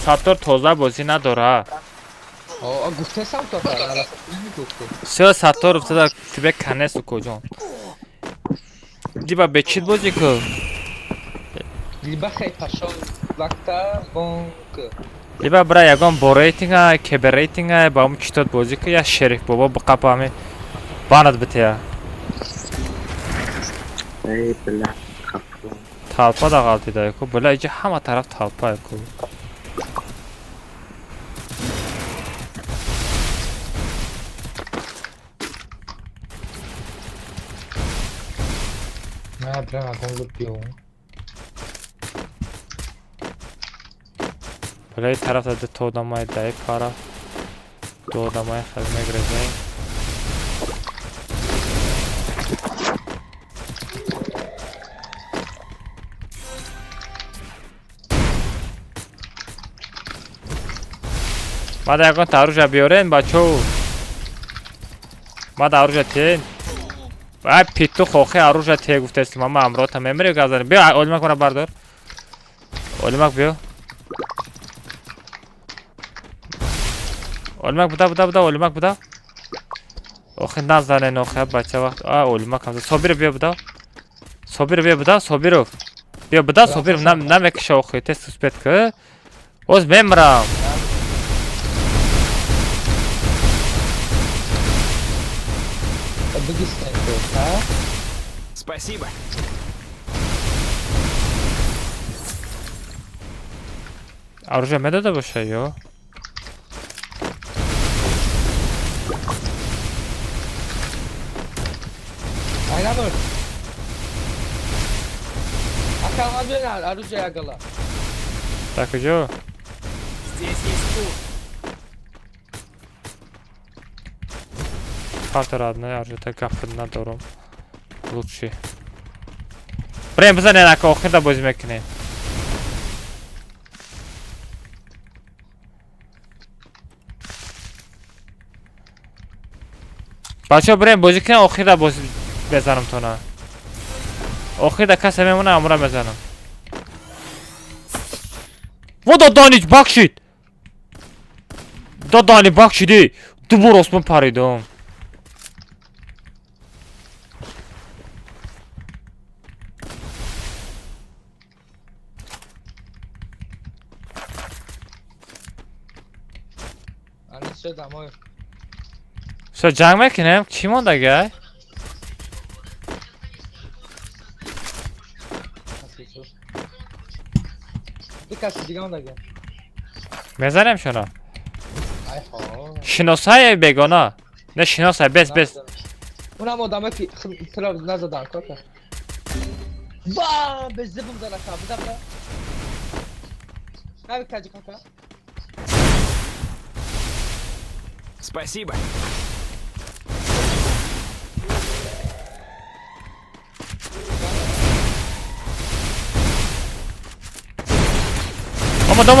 сатор тоза бозӣ надора всё сатор уфтада тебе канесу куҷон диба бечит бозӣ ку либо бра ягон бо рейтинга кебе рейтинга ба ум читод бозӣ ку я шериф бобо биқапа ами банат битая талпа да ғалтидае ку била иҷа ҳама тараф талпае ку била и тараф да ду одамаи даи пара ду одамаи хел мегрезаи мада ягон оружие биёрен бачо мада оружие тен ай питу хохи оружие те гуфтаст мама амрота мемери газар биё олимак мара бардор олимак биё олимак буда олимак буда охи назанен охи бача вақт олимак ҳам собир биё буда собиров биё буда собиров намекиша охи тест успет ку оз мемрам بگی سنتو ها Спасибо. оружие медода боша ё ayna vur akama döner arıca yakala так ҷо Здесь есть путь. карта родная оружие так гап надорум лучше прям бизанен ака охирда бозӣ мекунем бачаҳо бирем бозӣ кунем охирда бозӣ мезанам тона охирда касе мемона амура мезанам во додонич бахшид додони бахшидӣ дубор осмон паридам ani şöyle ama шо ҷанг мекунем чӣ мондагай bir kaç diye onda gel мезанем шуно ay ho шиносае бегона не шиносае бес Buna mı adamı ki sıra nerede daha korkar? Vaa bezde bu da rakam bir dakika. Abi kaçı kaka? Спасибо.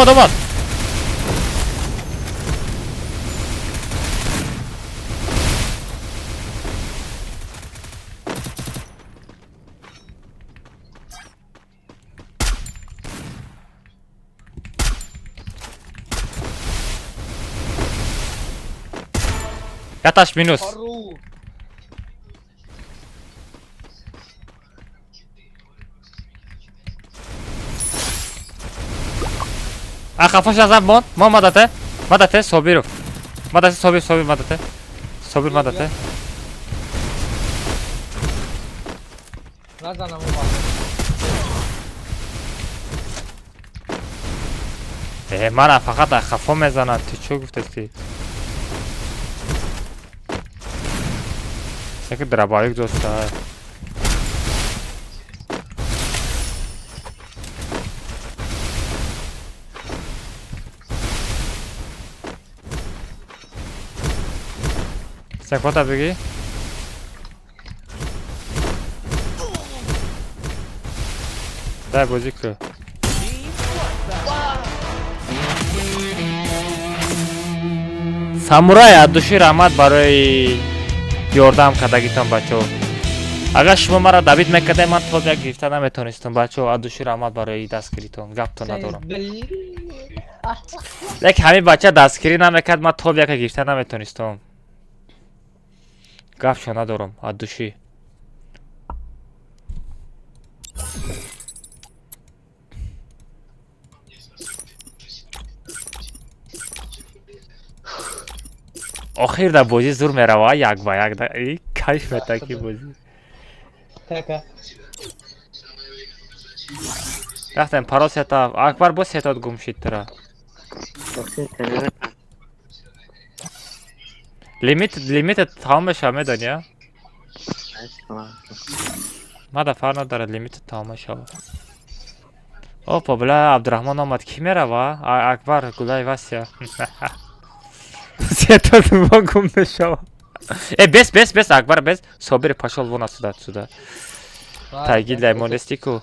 домод яташ минус Haru. خفاش ازم بان ما مدته صابیرو مدته صابیر مدته صابیر مدته Nazan'a mı var? من فقط خفا میزنن تو چو گفتی که دربایک دوست های سکوتا بگی дай бозӣ ку самурай аддуши раҳмат барои ёрдам кардагитон бачаҳо агар шумо маро давид мекардед ман то як гирифта наметонистам бачаҳо аддуши раҳмат барои дастгиритон гапто надорам лек ҳамин бача дастгирӣ намекард ман то яка гирифта наметонистам гапшо надорам аддуши охир да бозӣ зур мерава як ба як кайф метаки бозӣ Taka. рахтем паро сета акбар бо сетод гум шид тара лимит тамом меша медони я мада фар надорад лимит тамом мешава опа била абдураҳмон омад ки мерава акбар гулай васия сетод мо гум мешава бес акбар бес собир пошел вон отсюда тайги лаймонести ку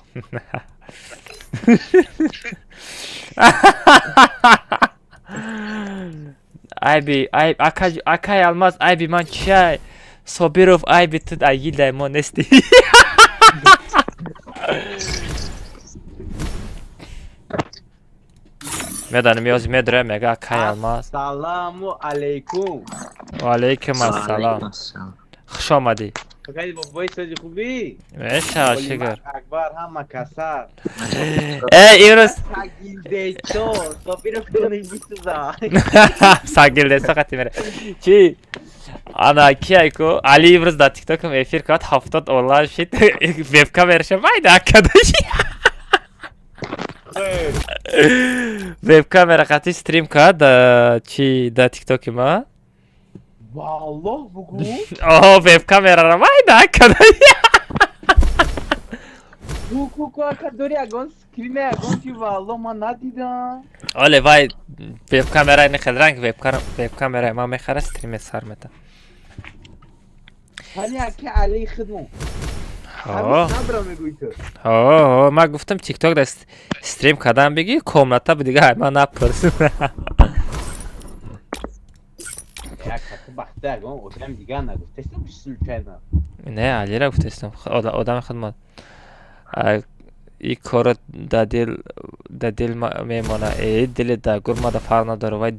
айби акай алмаз айби ман чай собиров айби ту тайги лаймонести меданим ёзи медре мега акай алмаз Саламу алейкум. ва алейкум ассалом хуш омадӣ Факаи бобои соҷи хубӣ? меша шигар Акбар ҳама касар. имрӯз Сагилдечо, собиро кунӣ бисуза. сагилдеса қати мере чӣ Ana Kiyako Ali İbrız da TikTok'um efir kat haftat online shit webcam erişemaydı arkadaş. Webkamera katı stream kat da çi da TikTok'um ha. Vallahi bu. Oh webkamera aramaydı arkadaş. Bu kadar ya gon screen'e ya gon ki vallahi man nadida. Ole vay webkamera ne kadar webkamera ma mekhara stream sarmeta. Hani ya ki Ali khidmu. Oh. Nabra میگویی تو ما گفتم تیک تاک دا استریم کدام بگی کاملتا به دیگه ما نپرسیم. Ya katı baktı ya gon odam diga nagufte sen bir sülkena. نه علی را گفتم آدم خدمت این کار در دل میمانه ای دل در گرما در فرق نداره و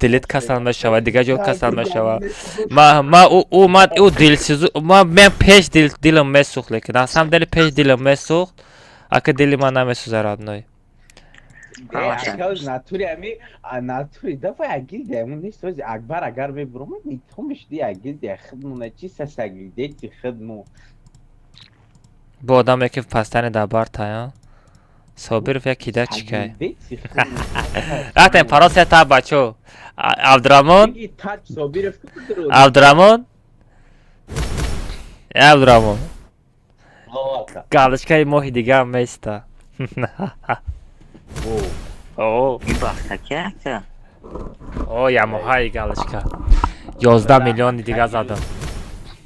دلت کسل میشوه دیگه جور کسل میشوه ما دلسیز من پیش دلم میسوخت لیکن اصلا دل پیش دلم میسوخت اگه دلی من نمیسوزه رادنوی Arkadaş naturi defa agil demun ne söz akbar agar be bro mi tomuş diye agil diye khidmu ne çi ses agil diye ki khidmu bu adam ki pastane da barta ya صابر فيها كده چیکار رفتم پراسه تا بچو عبدالرحمن عبدالرحمن گالشکای ماهی دیگه هم میسته Bir baksa ki. یا ماهای گالشکا 11 میلیون دیگه زدم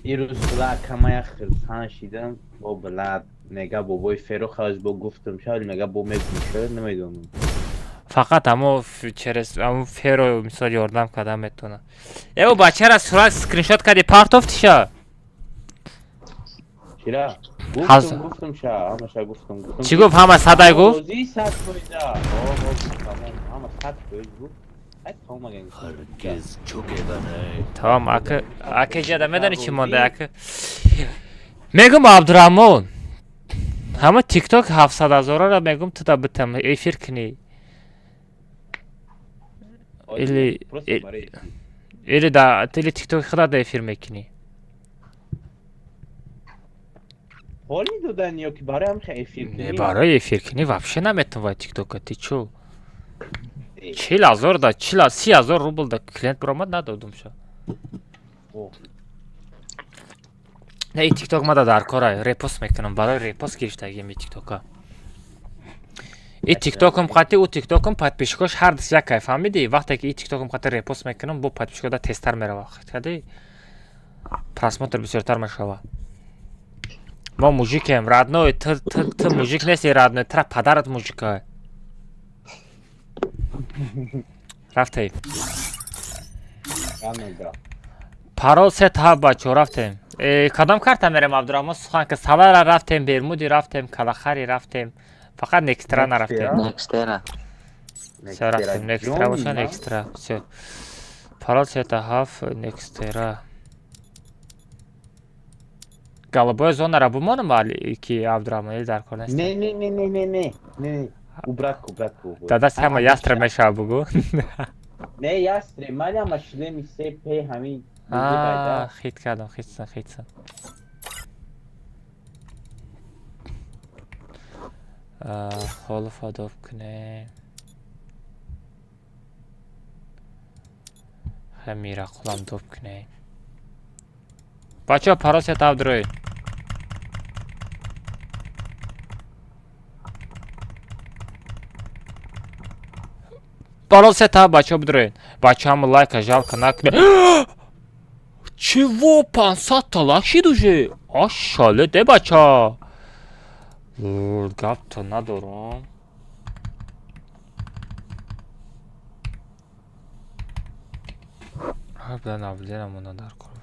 ایروزلا کمای خرسان شیدم با بلاد نگاه بابای فرو خواهد با گفتم شاید نگاه با میگوشه نمیدونم فقط همو فرو مثال یاردم کدام میتونه او بچه را سرعت سکرینشات کردی پارتوفتیشا چرا؟ گفتم شا همه شا گفتم چی گفت همه صدای گفت؟ روزی صد کویده همه صد کوید گفت tamam akı demeden için monda akı megum Abdurrahman ama TikTok 700 را megum tıda bitem efir kini ili da TikTok خدا da efir mekini حالی دادن یا که برای هم خیلی افیر کنی برای افیر کنی вообще نمیتون وای TikTok ти чё 40,000 да 30,000 рубль да клиент бромад надодум шо نه این تیک تاک ما در کاره ریپوست میکنم برای ریپوست گرفتگی می تیک تاکا این تیک تاکم قطعی او تیک تاکم подписчикош هر دست یک کیف فهمیدی وقتی که این تیک تاکم قطعی ریپوست میکنم بو подписчикош دا تستر میره وقت کردی просмотр بسیارتر میشوه ما موجیکیم رادنوی تو موجیک نیستی رادنوی ترا پدرت موجیکه رفتیم پارول ست ها بچه رفتیم کدام کارتا میریم عبدالرحمن سخن که سوال رفتیم برمودی رفتیم کلاخری رفتیم فقط نکسترا نرفتیم نکسترا رفتیم نکسترا باشه نکسترا پارول ست هاف نکسترا голубой зона را بمانم ولی که عبدالرحمن در کار نیست نه убратку دادا سما ястра میشه بگو نه ястре مالی هم اشله میسه پی همین خیت کردم خیت خالف آداب کنه همیره قلم دوب کنه بچه ها پراس یه تاب دروی پراس یه تاب بچه ها بدروین بچه هم лайка жалко накне чего 500 талак шид уже ашале де бача гап то надорам ҳабла навленамона дар кор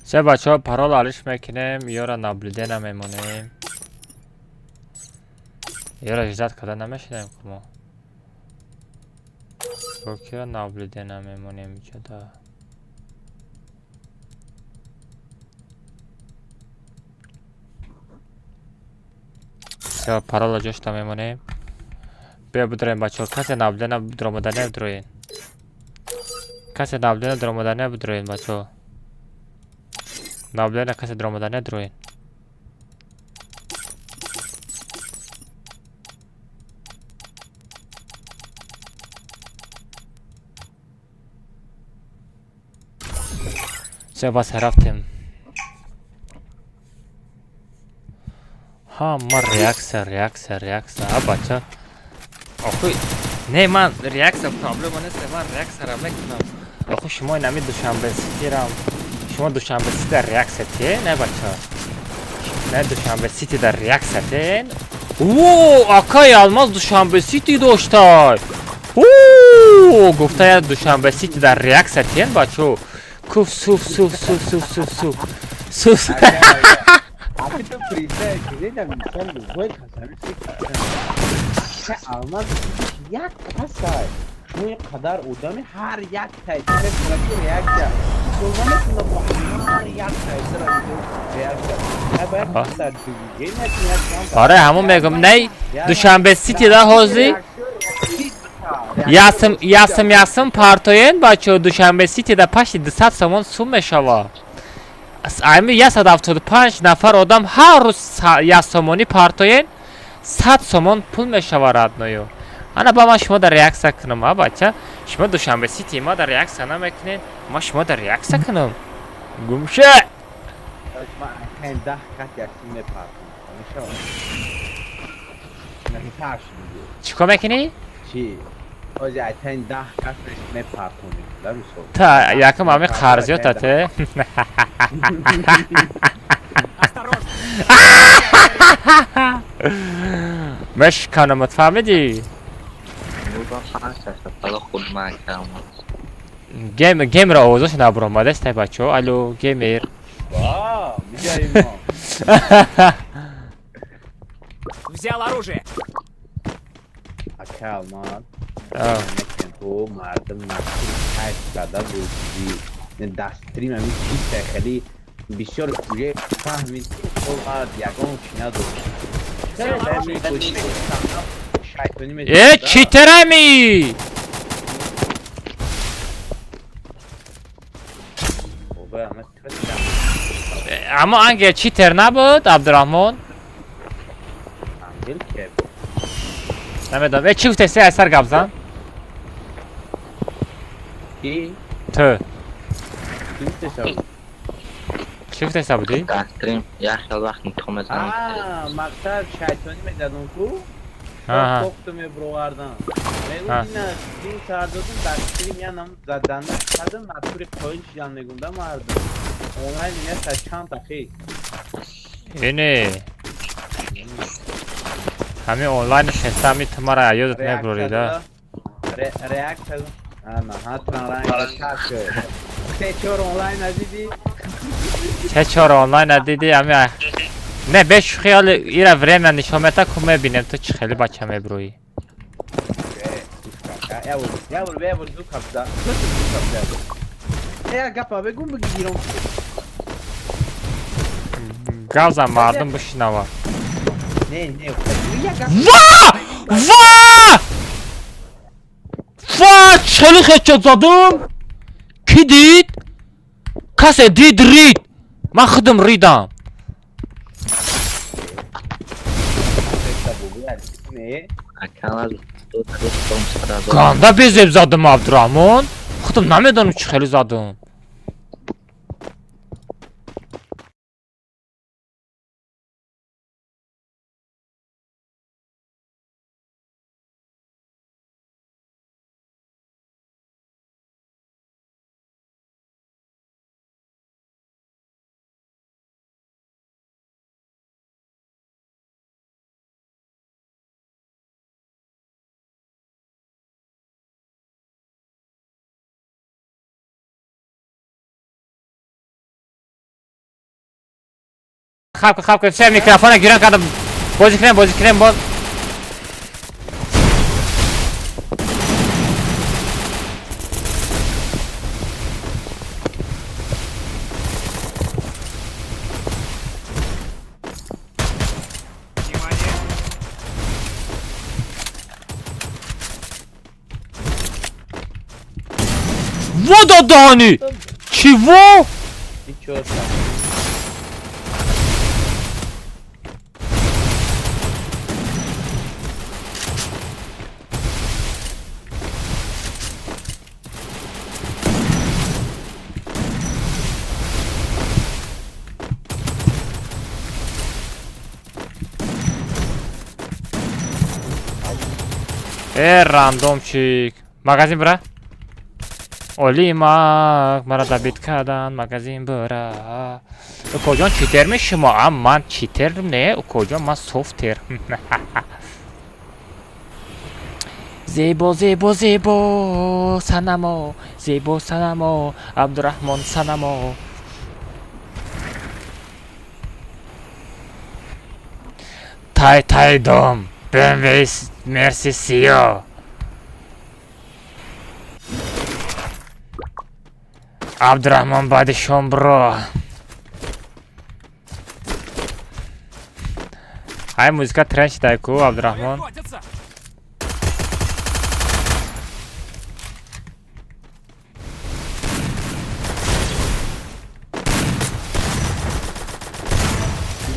چه بچه ها پرال آلیش میکنیم یا را نابلیده نمیمونیم یا را اجداد کده نمیشنیم که ما بکی را نابلیده نمیمونیم جدا چه پرال جوش نمیمونیم بیا بدرویم بچه ها کسی نابلیده درمدنه بدروین کسی نابلیده درمدنه بدروین بچه ها نابلیده کسی درمدنه دروین چه بس رفتیم ها ما ریاکس ها بچه آخوی نه من ریاکس پرابلم نیست من ریاکس را میکنم آخو شما نمی دوشنبه سیتی را شما دوشنبه سیتی در ریاکسته نه بچه نه دوشنبه سیتی در ریاکسته اوه آکای الماس دوشنبه سیتی داشته اوه گفته دوشنبه سیتی در ریاکسته بچه کوف سوف Abi to freestyle gireceğim insan bu böyle kazanır. Sen almaz yak kasay. Bu kadar odamı her yak tayfire bırakıyor reaksiyon. Kullanmasında bu her yak tayfire reaksiyon. Ha ben kadar değil. آره همون میگم نه دوشنبه سیتی ده حوزی یاسم پارتوین بچه دوشنبه سیتی ده پشت 200 سومون سوم میشوه امی 175 نفر آدم هر روز یاسمونی پارتوین 100 سومون پول میشوه رادنویو انا با ما شما در ریاکس کنم ها بچه شما دوشنبه سیتی ما در ریاکس نمیکنین ما شما در ریاکس کنم گمشه Hem daha kat yaşım ne parkım. Konuşalım. Ne tarz diyor. چیکار میکنی؟ چی؟ o zaten daha kat ne parkım. Değil mi sol? تا یکم همه خرجاتته مشکنم فهمیدی؟ Buradan sana istersen para kurma ekranı. گیم را آوازش نبرم مادسته بچه الو گیمر Vaa, mücayim o. Взял оружие. Akal man. آه. تو مردم مسئول هشت قدر روزی دستریم همی چیز خیلی بسیار کوچه فهمید که خود مرد یکان چینه داشت شیطانی میده چیترمی اما انگل چیتر نبود عبدالرحمن انگل که نمیدونم چی گفته سی اثر گبزن کی؟ تو کی گفته چی گفته سبودی؟ دستریم یخشال وقت میتخم بزنم مقصد شیطانی میدادن تو ها گفتم بروغاردن میگو این سردادون دستریم یعنی زدن کردن مطور قایل جان نگونده مردم اونهای دیگه سچان تخیی اینه همین آنلاین نشسته همین تو مرا یادت نبروریده ریاکت اما حتما رنگ کش سه چور آنلاین ندیدی؟ چه چهار آنلاین ندیدی همین نه بهش خیال ایره وریم نشان میده که میبینیم تو چه خیلی بچه میبرویی یاور زو kapda. Eğer kapa be gum gidiyorum. گازم مردم بشنوه Ne? وا چلی خیچت زدم کی دید؟ کسی دید رید من خودم ریدم Ne? اکران دو تا دوست گنده بیزیب زدم عبدالرحمن خودم نمیدونم چه خیلی زدم خب کن سه میکروفون گیرن کردم بازی کنیم باز Вода Дани! Чего? Ты чё там? Рандомчик. Магазин бра. Олимак, мара дабит кадан, магазин бра. Кожон читер ми шумо? Ман читер не, кожон ман софтер. Зебо санамо, Абдурахмон санамо. Тай дом, бенвейс, мерси сио. Абдурахмон бадишон бро. Ай музыка тренч дайку Абдурахмон. Охотятся.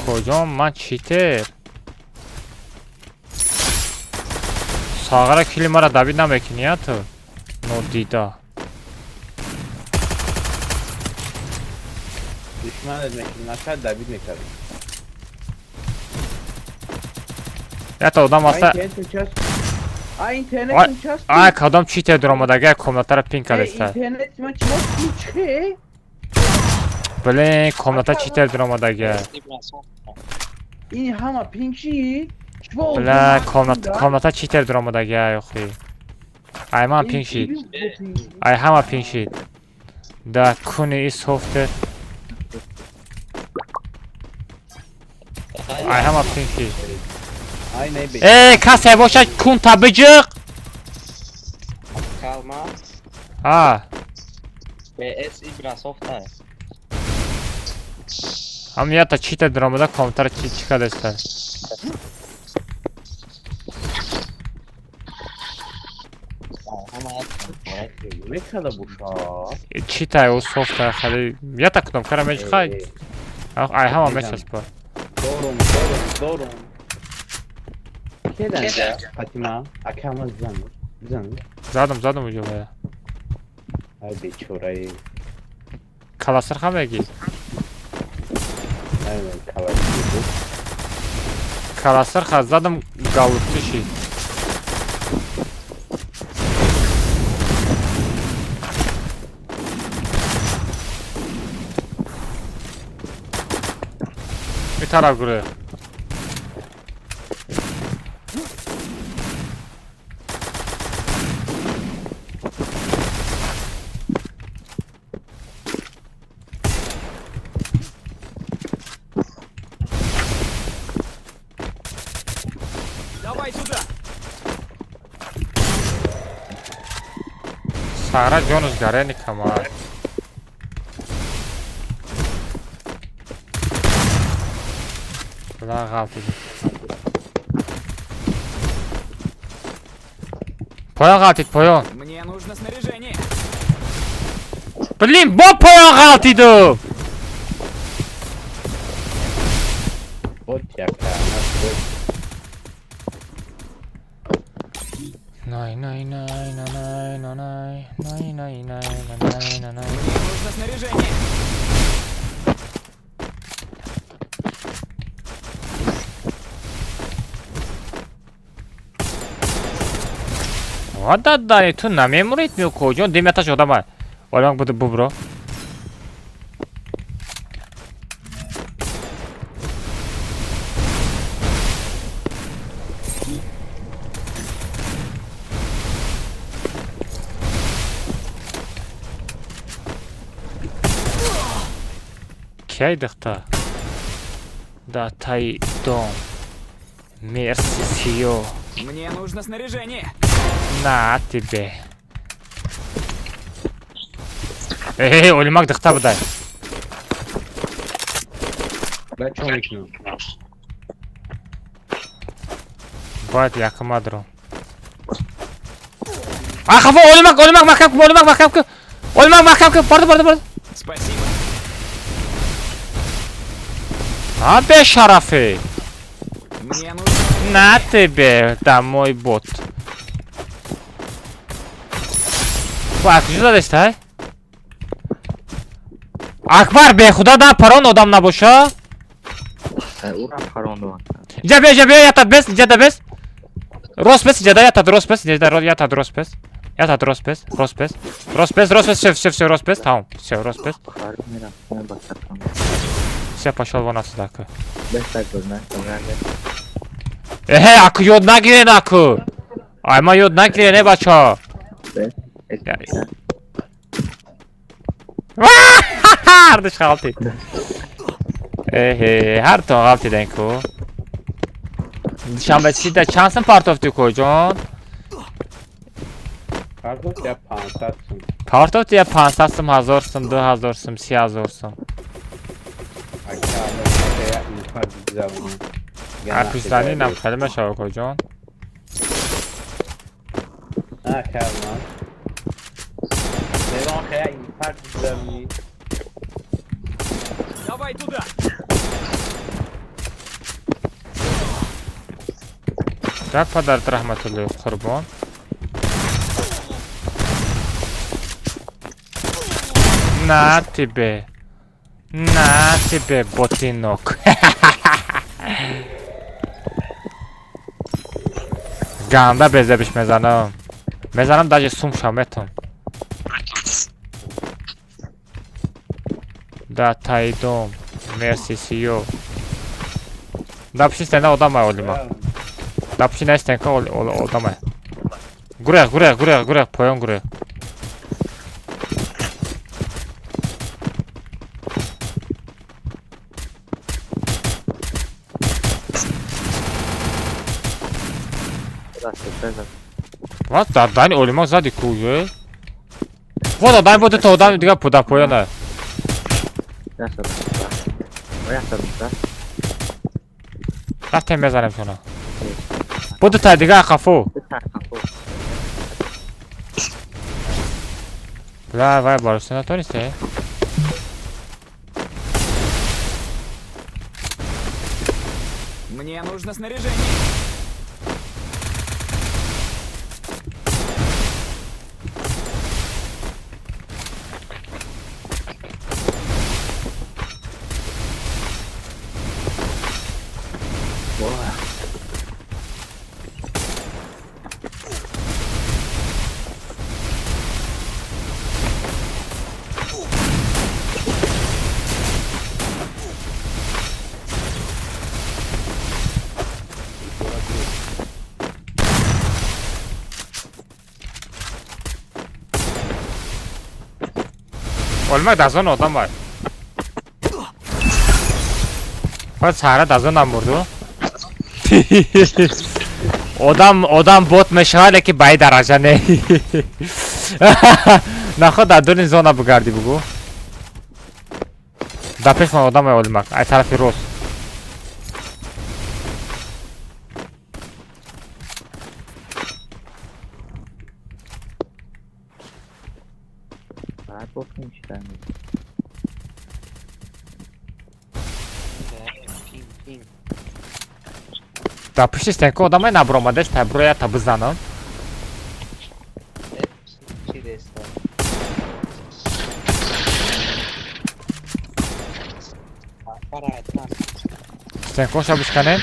Kocam man cheater. Sağara kilimara David namekiniyato. No dida. Düşman etmek nasıl David ne kadar? Ya to odam asa. Ay internet çöz. Ay kadam cheater durumda gel komentara ping adesta. İnternet mi çöz? Böyle komentara cheater durumda gel. این همه پینگشی Böyle komentara cheater durumda gel yok. Ay man ping sheet. Ay hama ping sheet. Da kuni is software. Ay hama ping sheet. Ay ne be? Kase boşa kun tabıcık. Kalma. Ha. PS Microsoft है. Ham ya da cheater durumda komentara çıkarırlar. Ne kadar bu şah? Cheater o software hadi ya da kudum karamej khay. Ay hama mesaj bu. Doğru. Keden Fatima, akama zanı. Zadım ucuma. Ay beçorayı. Kalasır hamegi. Aynen kalasır. Kalasır zadım gavutlu şey. Bir taraf buraya. Давай сюда. Sara Jones gareni kama. Kula galti. Poyon galti poyon. Мне нужно снаряжение. Блин, bu poyon galtiydi. Bot yaka, nasıl? Nay. Мне нужно снаряжение. What da tu na memory etmiyor kocan demeye taş odama. Oğlum bu bro. Kaydıkta. Да, Тайдом. Мерси, Сио. Мне нужно снаряжение. На тебе. O'lmak diqta buday. Ben çok ikna. Boyat yaqinmadir u. Xafa o'lmak mahkam. O'lmak mahkam. Bordi. Спасибо. Abi şarafi. Мне нужно... На тебе, домой бот. Bak güzel işte. Akbar be xuda da paron odam na boşa. Ura paronda var. Jabe yatat bes, jada bes. Rospes jada yatat rospes, jada yatat rospes. Yatat rospes. Все, rospes, tamam. Все, rospes. Karı merakına bakarsan. Все, пошел вон отсюда. Beş dakika görmez. Akı yodna giren akı. Ayma yodna giren ne baça. Beş. Ardış haltı. Her to haltı denko. Şambe çide çansın part of the koycan. Pardon ya pansatsın. Part of the pansasım hazorsum, 2000'sum, 3000'sum. Aşağıda şeye infaz zamanı. Arpistani nam kelime şava koycan. Ha Kerman. Devam şeye infaz zamanı. Давай туда. Jak padart rahmetullah kurban. Na тебе, ботинок. Ganda bezemiş mezanım. Mezanım даже сум шаметом. Да, Тайдом. Мерси, Сио. Напиши стена odama olima. Напиши на стенка odama. Гурех, поем гурех. Вот, да, Дани олима сзади куе. Вот, дай будет то, дай дига пуда пояна. Растем بزنم شونا. بودو تا دیگه خفو. وای بارستان تو نیسته؟ Мне нужно снаряжение. Olmak dazan adam var. Bak Sara dazan nam vurdu. Odam bot meşale ki bay daraja ne. Naho da dönün zona bu gardi bu. Da peşman odam olmak. Ay tarafı roz. Bakayım işte. Da piszcie stenko odamaj na broma deszcz, ta broja ta bzano. Stenko bışkane.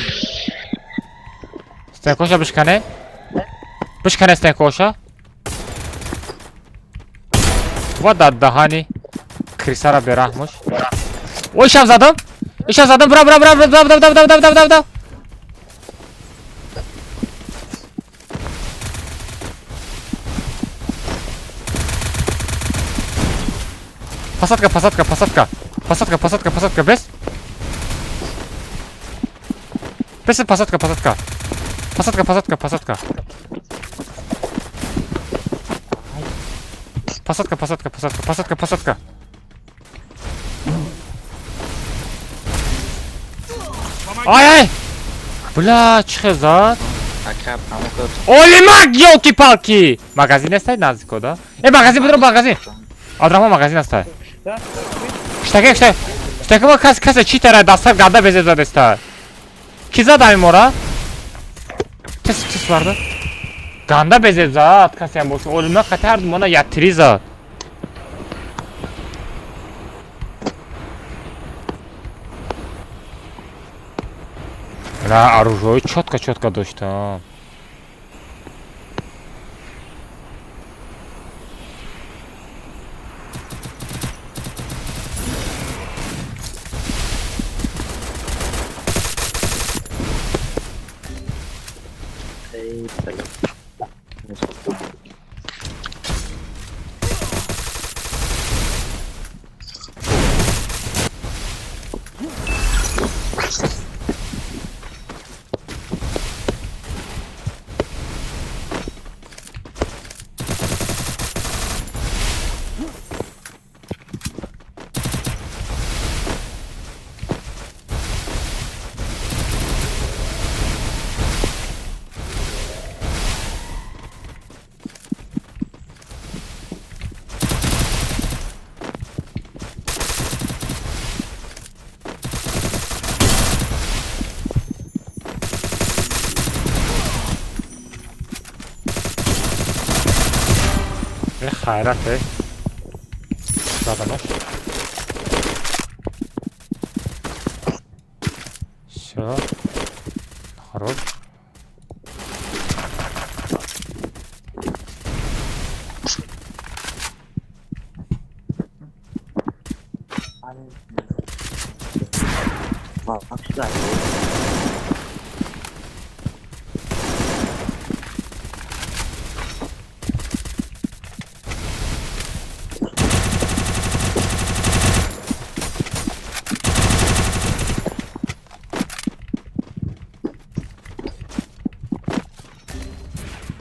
Stenko bışkane. Bışkane stenko. Вода дагани. Крисара берахмуш. Ой, işav zadım. Bravo. Посадка, без. Песен посадка. Посадка. Посадка. Ай! Бля, чё за? Aka pamuk Олимак, ёлки-палки! Магазин оставь назико, да? Магазин, подруг, магазин! Адрама магазин оставь. Штаке, ма каса читера дастар гада безе задаста. Ки зада мора? Чис варда? Ганда безе зад, каса ям бошу. Олимак хатар мона яттири зад. Да, оружие четко доштам. Hayrat ey. Zadanoş. Все. Хорош.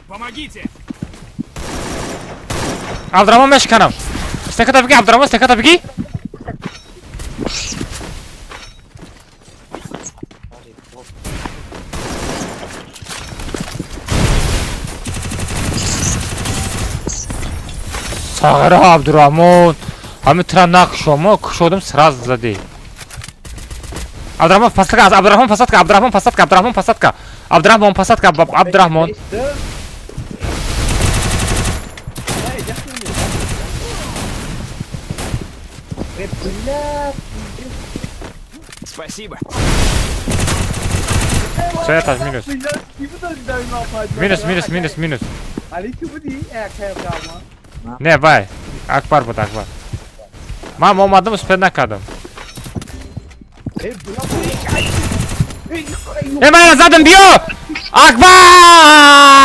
Помогите! Abdurrahman meşkanım. Steka tabii ki Abdurrahman steka tabii ki. Сагара Абдуррахман. Hami trana kuşomu, kuşodum sraz zadi. Abdurrahman pasatka. Abdurrahman. Спасибо. Все это минус. Minus. Ali ki bu değil, kaya kalma. Ne vay? Akbar bu da akbar. Mam olmadı mı süperden kaldım. Hemen yazdım diyor. Akbar!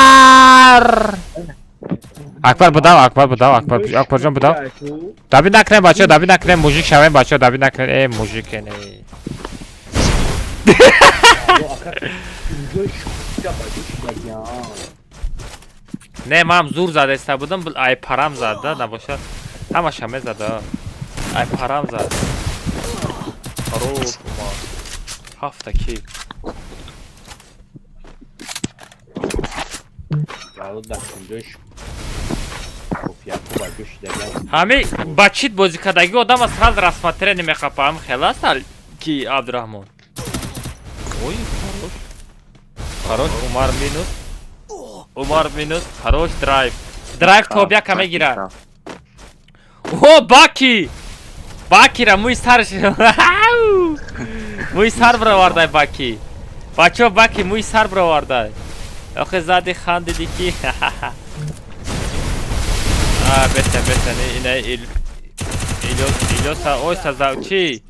Akbar bu da. Akbarcan bu da. Dabi naklen başlıyor, mujik şaven başlıyor, dabi naklen mujik ne. Ne mam zur zade istabudım ay param zade da boşa. Ama şame zade. Ay param zade. Harop ma. Haftaki. Hami bachit bozikadagi odam sraz rasmatere nime kapam khalas al ki Abdurrahman. Oy хорош. Umar minus. Хорош drive. Drive tobya kame gira. O Baki. Bakira muy sar. Muy sar bravarday Baki. Bacho Baki muy sar bravarday. Oxe zadi khan dedi ki. Besen yine İlyosa oysa zavçi.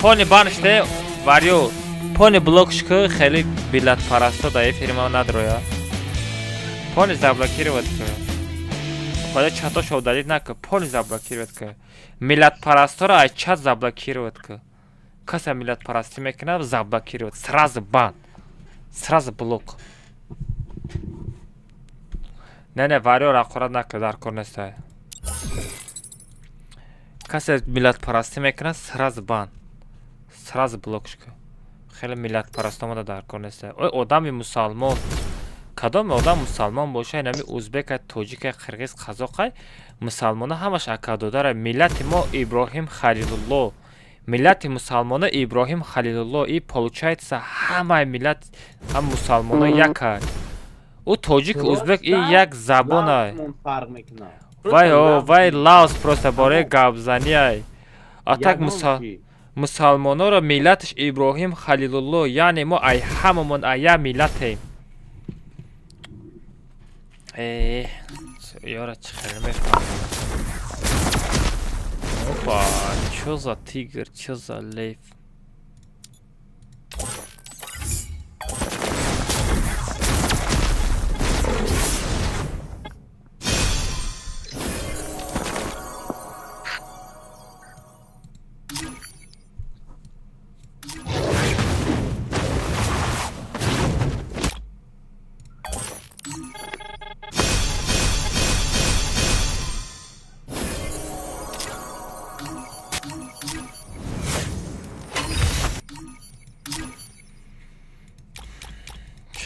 Pony banışte var yo. Pony blokşkı xeli bilat parasto da firma nadro ya. Pony zablokировать к. Холя чато шо удалить на к. Pony заблокировать к. Милат парастора ай чат заблокировать к. Каса милат парасти мекна заблокировать. Сразу бан. Сразу блок. Не, вариор аккурат накли, дар кор нестай. Касе миллат парасти мекунад, сразу бан. Сразу блокш кун. خیلی ملت پرست آمده در کار نیسته. آدمی مسلمان کدام آدم مسلمان باشه اینمی ازبک تاجیک قرقیز قزاق مسلمان همش عقیده داره. ملت ما ابراهیم خلیل الله، ملت مسلمان ابراهیم خلیل الله. این получается همه ملت هم مسلمان یک او تاجیک ازبک این یک زبانه. وای لاوس просто برای گابزنی ای اتاک مسلمان‌ها را ملتش ابراهیم خلیل الله، یعنی ما ای هممون ای ملتیم. یارا چخیلی میفهم. اوپا چوزا تیگر چوزا لیف.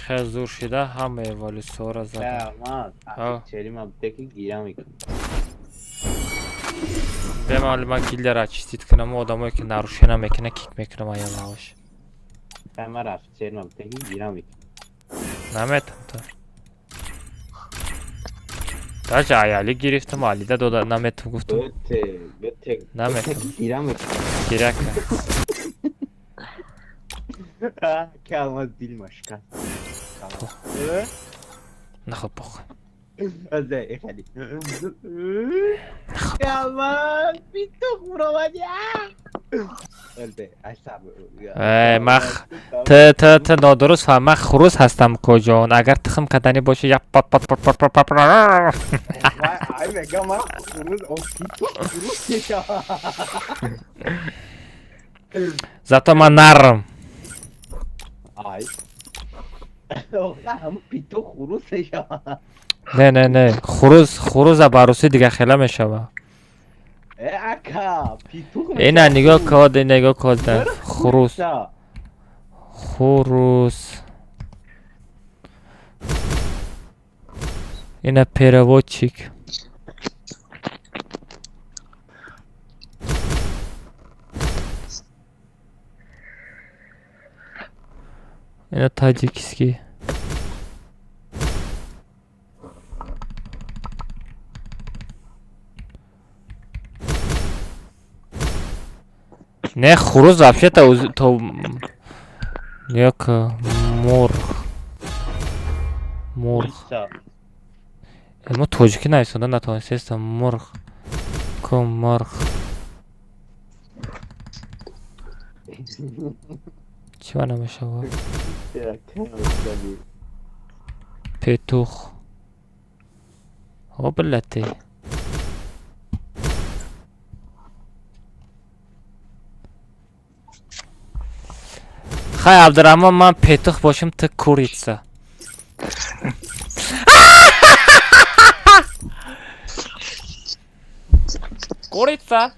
خیلی زور شده همه ولی سورا زده. به معلومه گیل را چیستید کنم و آدمایی که نروشه نمیکنه کیک میکنم آیا لاوش. من رفت چرمم تکی گیرم میکنم. نمیتم تو تا جا عیالی گرفتم علیده دودا نمیتم گفتم نمیتم گیرم میکنم گیره کن که almaz dil maşka. نخواب بخون Özel efendim. Almaz bitti kuramadı ya. Öyle aşağı. مخ ت نادرست فهم. من خروس هستم کجان اگر تخم کدنی باشه یا پات پات پات پات پات پات. Ay mega ma kuruz o kuruz ya. زتا من نرم. Ay. هم پیتو خروسش نه خروز باروسی دیگه خیلی میشه. اکا پیتو اینا نگاه کن خروز اینا پیروچیک اینا تاجیکسکی نه خروز вообще то як مرغ ما توجیکی نیستونده نتونستم مرغ کم مرغ چی بنا میشه با پیتوخ ها بلتی خیلی عبدالرحمن من پیتوخ باشم تا کوریتسا کوریتسا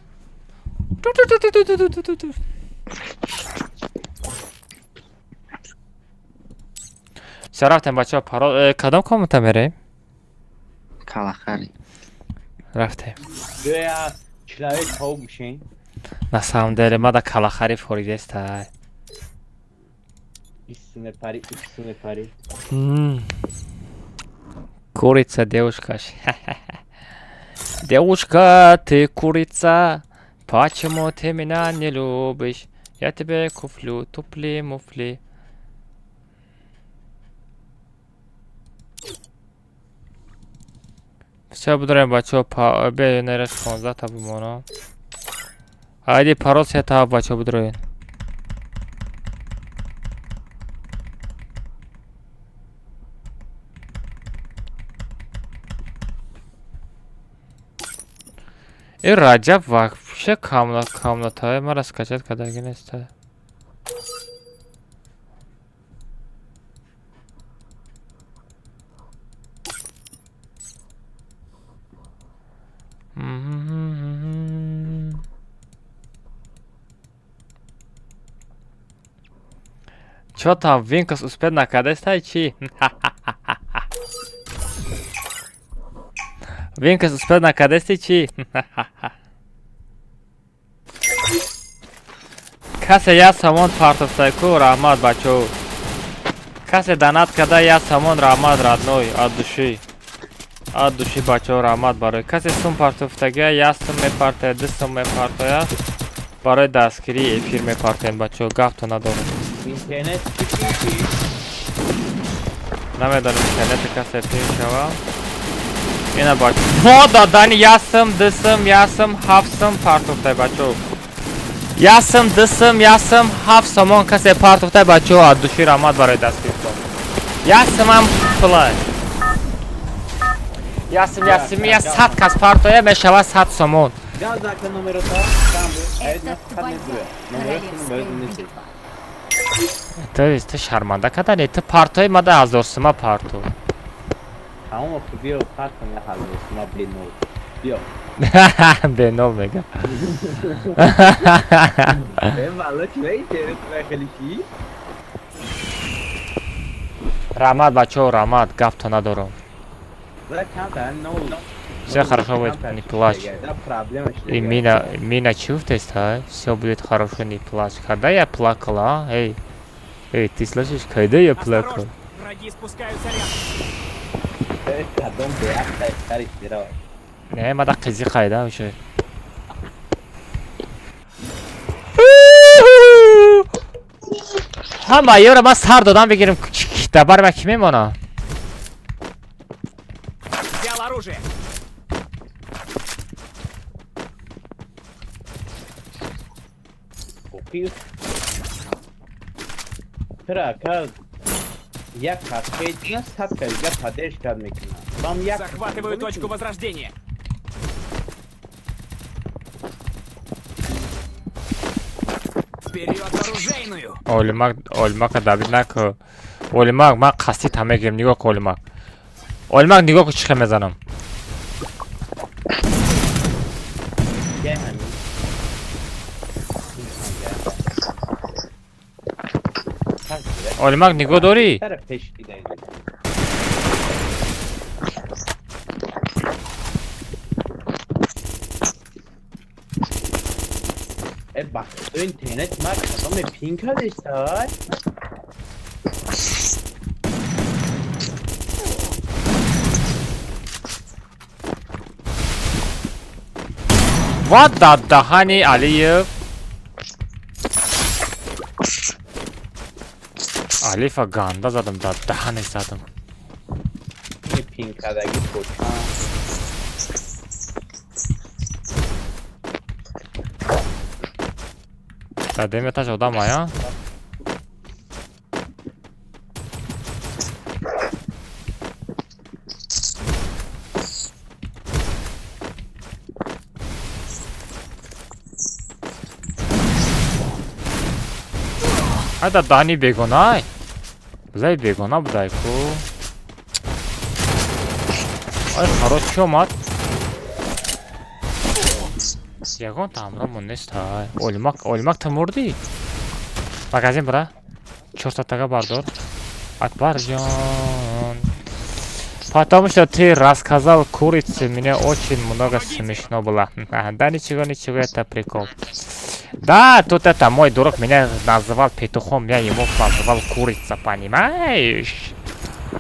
چه رفتیم بچه ها پرا کدام کامنت میریم؟ کلاخری رفتیم یا چلای تاو بشین на самом деле ما دا کلاخری فوریده است üstüne pari курица девушкаш девушка ты курица почему ты меня не любишь я тебе куплю тупли муфли все будем бачо па бе нереш 15 та бумоно айди парос я та бачо будем И Раджаб вообще комната, мы раскачать когда не ста. Чё там, Винкс успел наконец-то чи? Винкс успел наконец-то чи? Касе я самон партовтайку, рахмат, бачо. Касе донат када я самон, рахмат, родной, от души. От души, бачо, рахмат барой. Касе сум партовтага, я сум мепартая, ды сум мепартая. Барой дастгири эфир мепартаем, бачо, гафто надорум. اینترنت چی؟ Намедонам интернети касе пин шава. Ина бачо. Во дадани ясым, дысым, ясым, ҳафтсым партовтай, бачо. Ясым, дысым, ясым, ҳафт сомон касе партовтай, бачо, от души рахмат барои дастгирӣ. Ясымам пулай. Ясым, я 100 кас партоя мешавад 100 сомон. Gel zaten numara ta. Tamam bu. Evet nasıl kalmıyor. Numarasını böyle dinlesin. Ты шарманда кадан это партой мада азорсима парто. Tamam oku bir o kartım ya halbuki belli oldu. Yok. Benol mega. Ben vallahi şurayı internet bırakalım ki. Рамат бачо, рамат, гафто надорум. Zaten ben ne oldu? Всё хорошо будет, не плачь. Да проблема И мина чувствуешь, да? Всё будет хорошо, не плачь. Когда я плакала, эй, ты слышишь, когда я плакал? Осторожно, враги спускаются рядом. Evet kadın beyaz saçlar işleri var. Не, мада қизиқай да уже. Ҳама ёра ман сар додам бигирим, дабар ма ки мемона? Взял оружие. Okuyor. Trakar. Я последний статка, я подешь кадмикина. Вам я Захватываю точку возрождения. Вперед в оружейную. Олимак дабид нако. Олимак ман қасди тама гирим, нигоҳ кун Олимак. Олимак нигоҳ кун чӣ хел мезанам. Gel hani. Олимак нигоҳ дорӣ? Taraf peşkideydi. Bak, internet markası ama pink alışlar. Ва даҳани Алиев. Алифа ганда задам, даҳанеш задам. Pinkadagi koçan. Дадем этаж одам ая? Айда дани бегонай. Бузай бегона будай ку. Ай харош чӣ омад? Ягон таамромон нестай. Олимак та мурдӣ? Магазин бира. 4 тага бардор. Акбарҷон. Потому что ты рассказал курице, мне очень много смешно было. Да ничего, это прикол. Да, тут это мой дурак меня называл петухом, я ему назвал курица, понимаешь?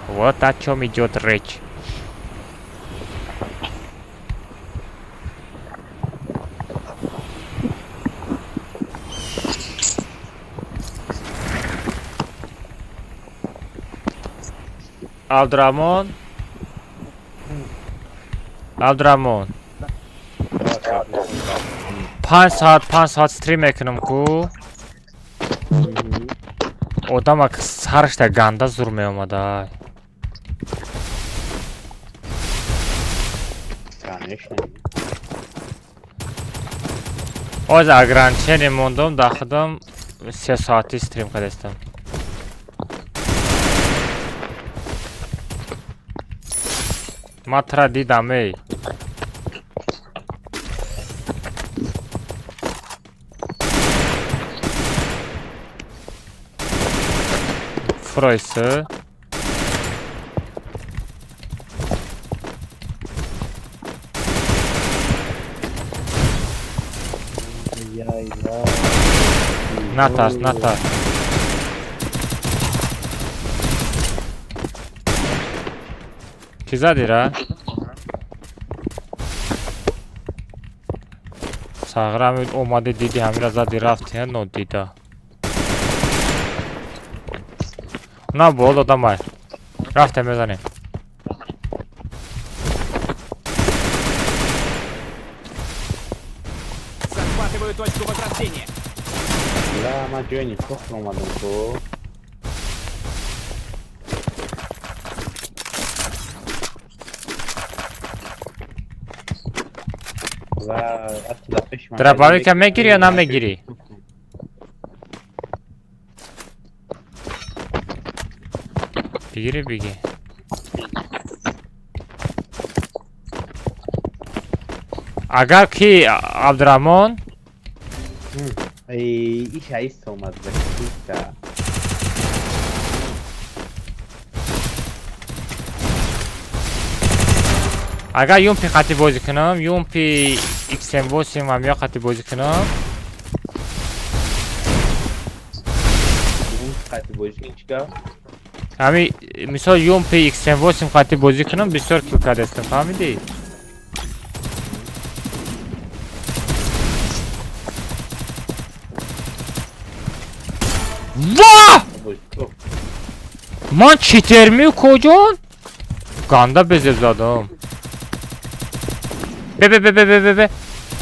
Вот о чем идет речь. Абдурамон. 5 соат стрим мекунам ку. Одамак сарашта ганда зур меомада. Конечно. Оз ограничение мондам, дахдам 3 соати стрим кардастам. Матра дидам эй. Фройсы. Яй, яй. Натас, натас. Ki zadi ra? Саграм омаде диди ҳамира зади рафти ҳа нодида. На бол одамай. Рафте мезанем. Захватываю точку возрождения. لا ما جوینی فخر اومدم تو و اطلافش من Drabavi ka megiri ya namegiri? Bigiri bigi. Agar ki Abdurrahman ای ایش ایست اومد بکیستا Agar yumpi qati bozi kunam, yumpi XM8 ham yo qati bozi kunam. اون خطی باشی چیکار Hami misol yumpi XM8 qati bozi kunam, bisyor kill kadestim, fahmidi? Vah! باشی Man cheatermi kocan? Ganda bezevzadım. Be.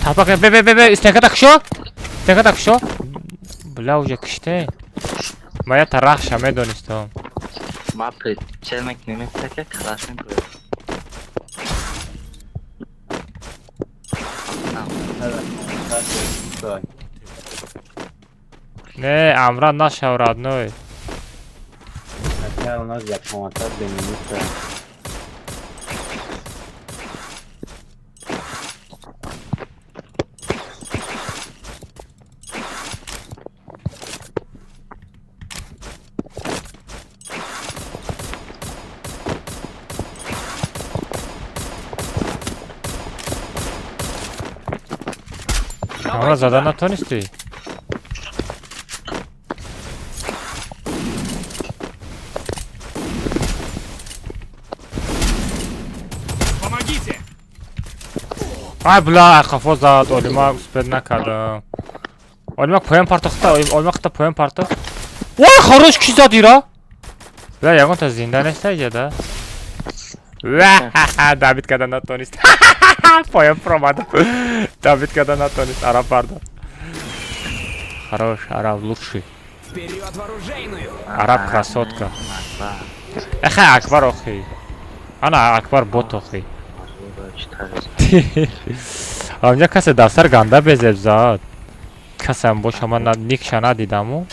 Tapak be. Stenka tak şo. Bla уже kışte. Maya tarah şame donistam. ما چرمک نمیشه که کلاش میکنه Ne, Amran nashav radnoy. مثلا اونا یک کامنتر بنویسه Amran zadan natonisti. Помогите! Ay bla kafa zat olima sped nakardam. Olima poem partoqta, olima qita poem partoq. Voy xarosh ki zat ira. Bla yagon ta zindan istayja da. Vah, David kada natonist. Poem promadım. David kada natonist, Arap pardon. Хорош, Arap лучший. Вперед в оружейную! Arap красотка. Exe Akbar oxi. Ana Akbar bot oxi. Amca kase daftar ganda bezev zat. Kasem boş ama nik şana didamu.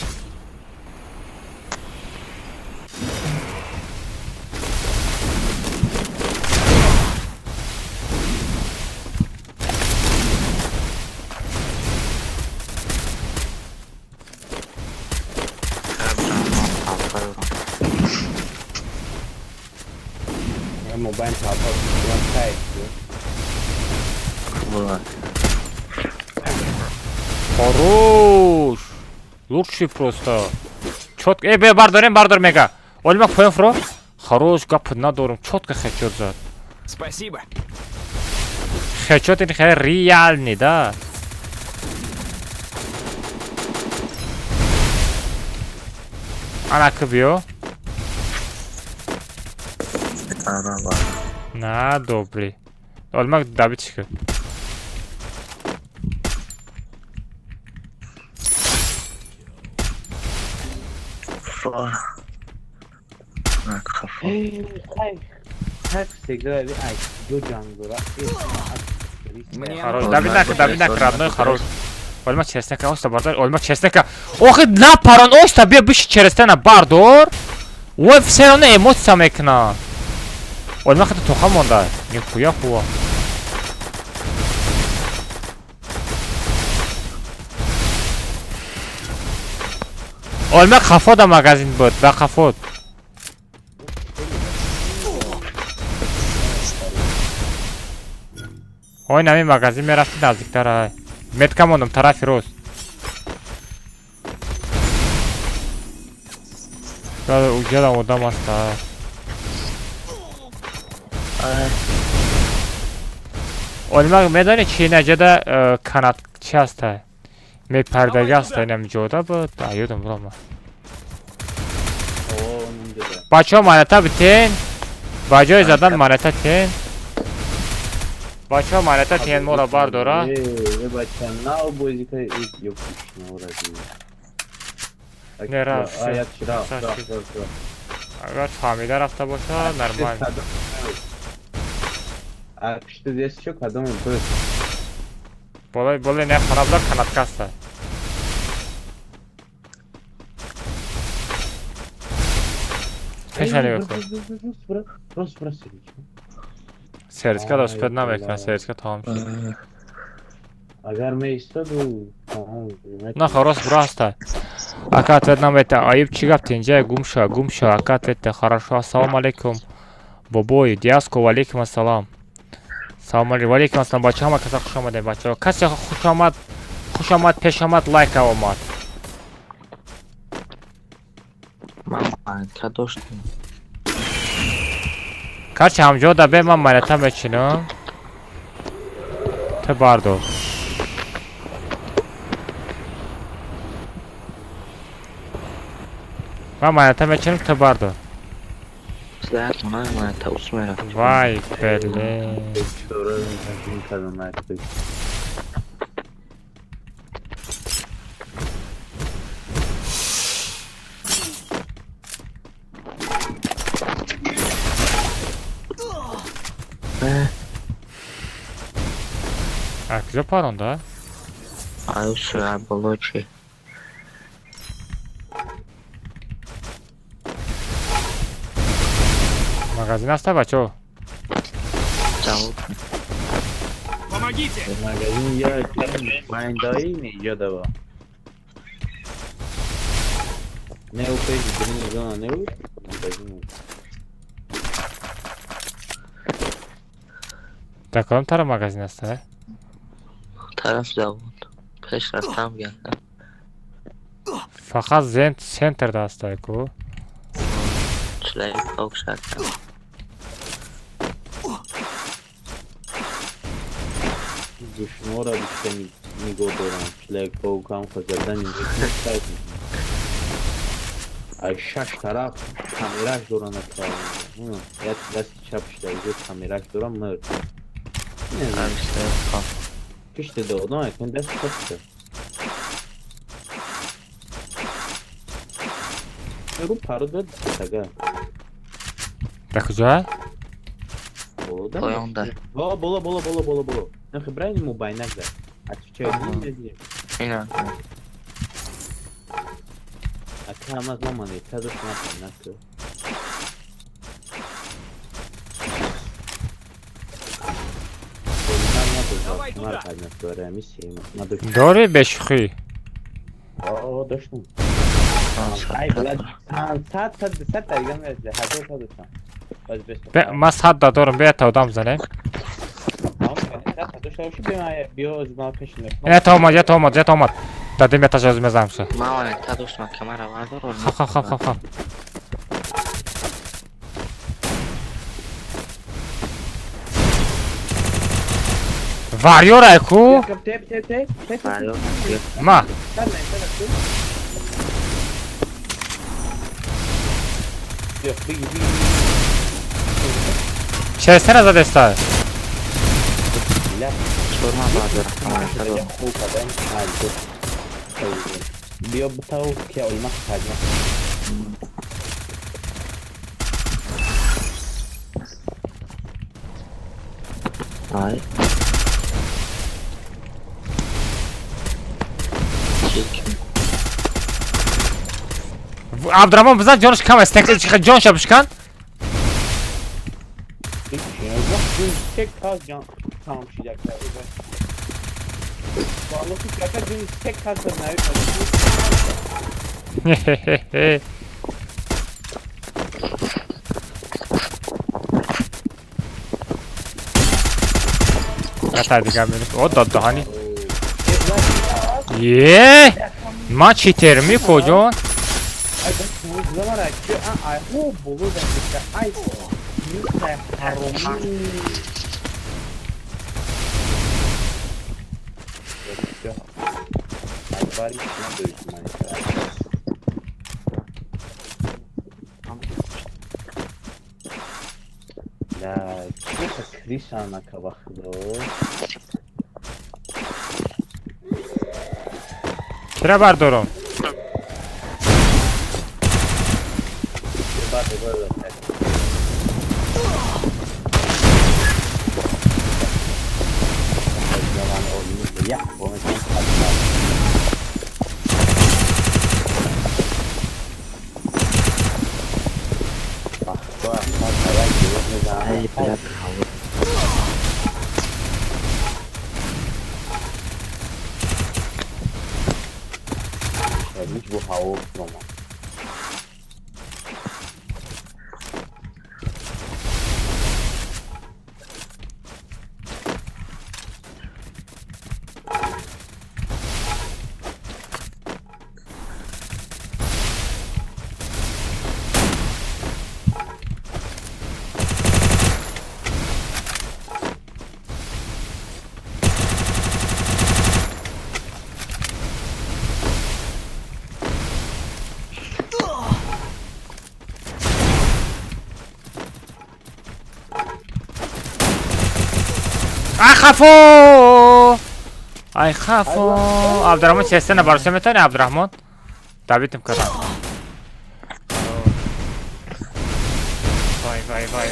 موبایل تاپا بیان تایید Хорош. Лучший просто. Чётко. Бардор мега. Олмак поем фро. Хорош гап надорум. Чётко хэчот зад. Спасибо. Хэчот ин хэ реальный, да. Ана кыбио. На, добрый. Олмак Давид çıkıyor. هر سیگار بی ای دو جانگورا Мне Хорош. нужно Давид нак, родной, хорош. Olmak çeresine olsa bardor. Olmak çeresine. Oxi na paran olsa bir çeresine bardor. Ve sen onu emosiya mekna. Olmak da toxam onda. Ne kuya kuva. Olmak xafo da magazin بود. Ba xafo. Oyun همین magazin میرفتی نزدیکتر های متکم موندم طرف روز اونجا da odam hasta ha. Olmak medani چی نجده kanat چی هسته می پردگی هسته اینم جودا بود ayudum bulama Oo onun dedi. بچه ها مانتا بتین بجای زدن مانتا تین بچه ها مانتا تین مورا بار دورا Бача, на обозика yok işte orası. Ne rafı? Ayak çıra. اگر فهمیده رفته باشه نرمال Akışta desi çok adamın böyle. بالای نه خرابدار kanat هسته پشنه بکن Burası. سرسکه داشت پد نمیکنه سرسکه تمام شد Agar me istadu. Tamam. نه خلاص براسته اکات ود نمیته عیب چی گفت اینجا گم شو اکات ود خراشو السلام علیکم بابوی دیاسکو و علیکم السلام سلام علیکم و علیکم السلام بچه همه کسی خوش آمده بچه کسی خوش آمد پیش آمد لایک آمد من که داشتم کرچه همجا دا به من مانتا بچینم تو باردو من مانتا بچینم تو باردو زیاد من توس میرم وای بله Sonra bizim kadınlar kız. کجا پارونده؟ آیو سویا بلوچی مغازین هسته بچه جواب Помогите! Magazin ya ben dahi mi ya da var. Ne o peki benim zaman ne o? Magazin. در کدام طرف مغازین هسته؟ طرف جواب پیش رفتم گردم فقط سنتر ده هسته کو چلای پاک شدم Düşünüyor abi işte mi godoran. Çilek kovkam kazadan ince Ay şaş taraf kameraj dorana kaldı. Ya ders çapışlar yok kameraj doran mı? Ne abi işte kal işte de o daken ders çapıştı. Bu parada taga. در کجا؟ Oldu. Oyunda. Bola. Ne خبرني مو باينك ده. Açıkça değil. اینا Atamaz mama ne tadı sana kaynaktı. Давай туда. Bunlar kaynaktı öğrenmişim. Надо. دوری بشخی Oo dostum. Ay bulan saat dergen verdi. Hadi otursan. من صد دا دارم بیا تا دام زنه Tamam. Saat dostum şu bir özgün peşinde. اینه تا اومد دادیم یه تجاوز میزنم شد ما وانا تا دوست ما کمر وردار خب واریو رای کو Tep. ما Sen Yok bir چه سنه زده استا چورما بردارم کمر تا خوب kadar halde. Diyor bu tavuk ki olmak sadece. Ay عبدالرحمن بزن جانش کم است جانش بشکن Bir şey yok. Bu tek kaz can tamamlayacaklar. Vallahi şaka dün tek kaz ne Yeter دیگه میرس. او داد دهانی. یه ما چیتر کجا؟ Ay ben kılıcı var ya. Ay o bolu da işte. Ay lütfen haromi. Ay bari şuna dövüşüm hani. La, çok krişana kabaklı. چرا بردارم؟ Ay bırak hava. Hiç bu hava olmaz. خفو ای خفو عبدالرحمن چستن برسه میتونی عبدالرحمن دبیتم کردم وای وای وای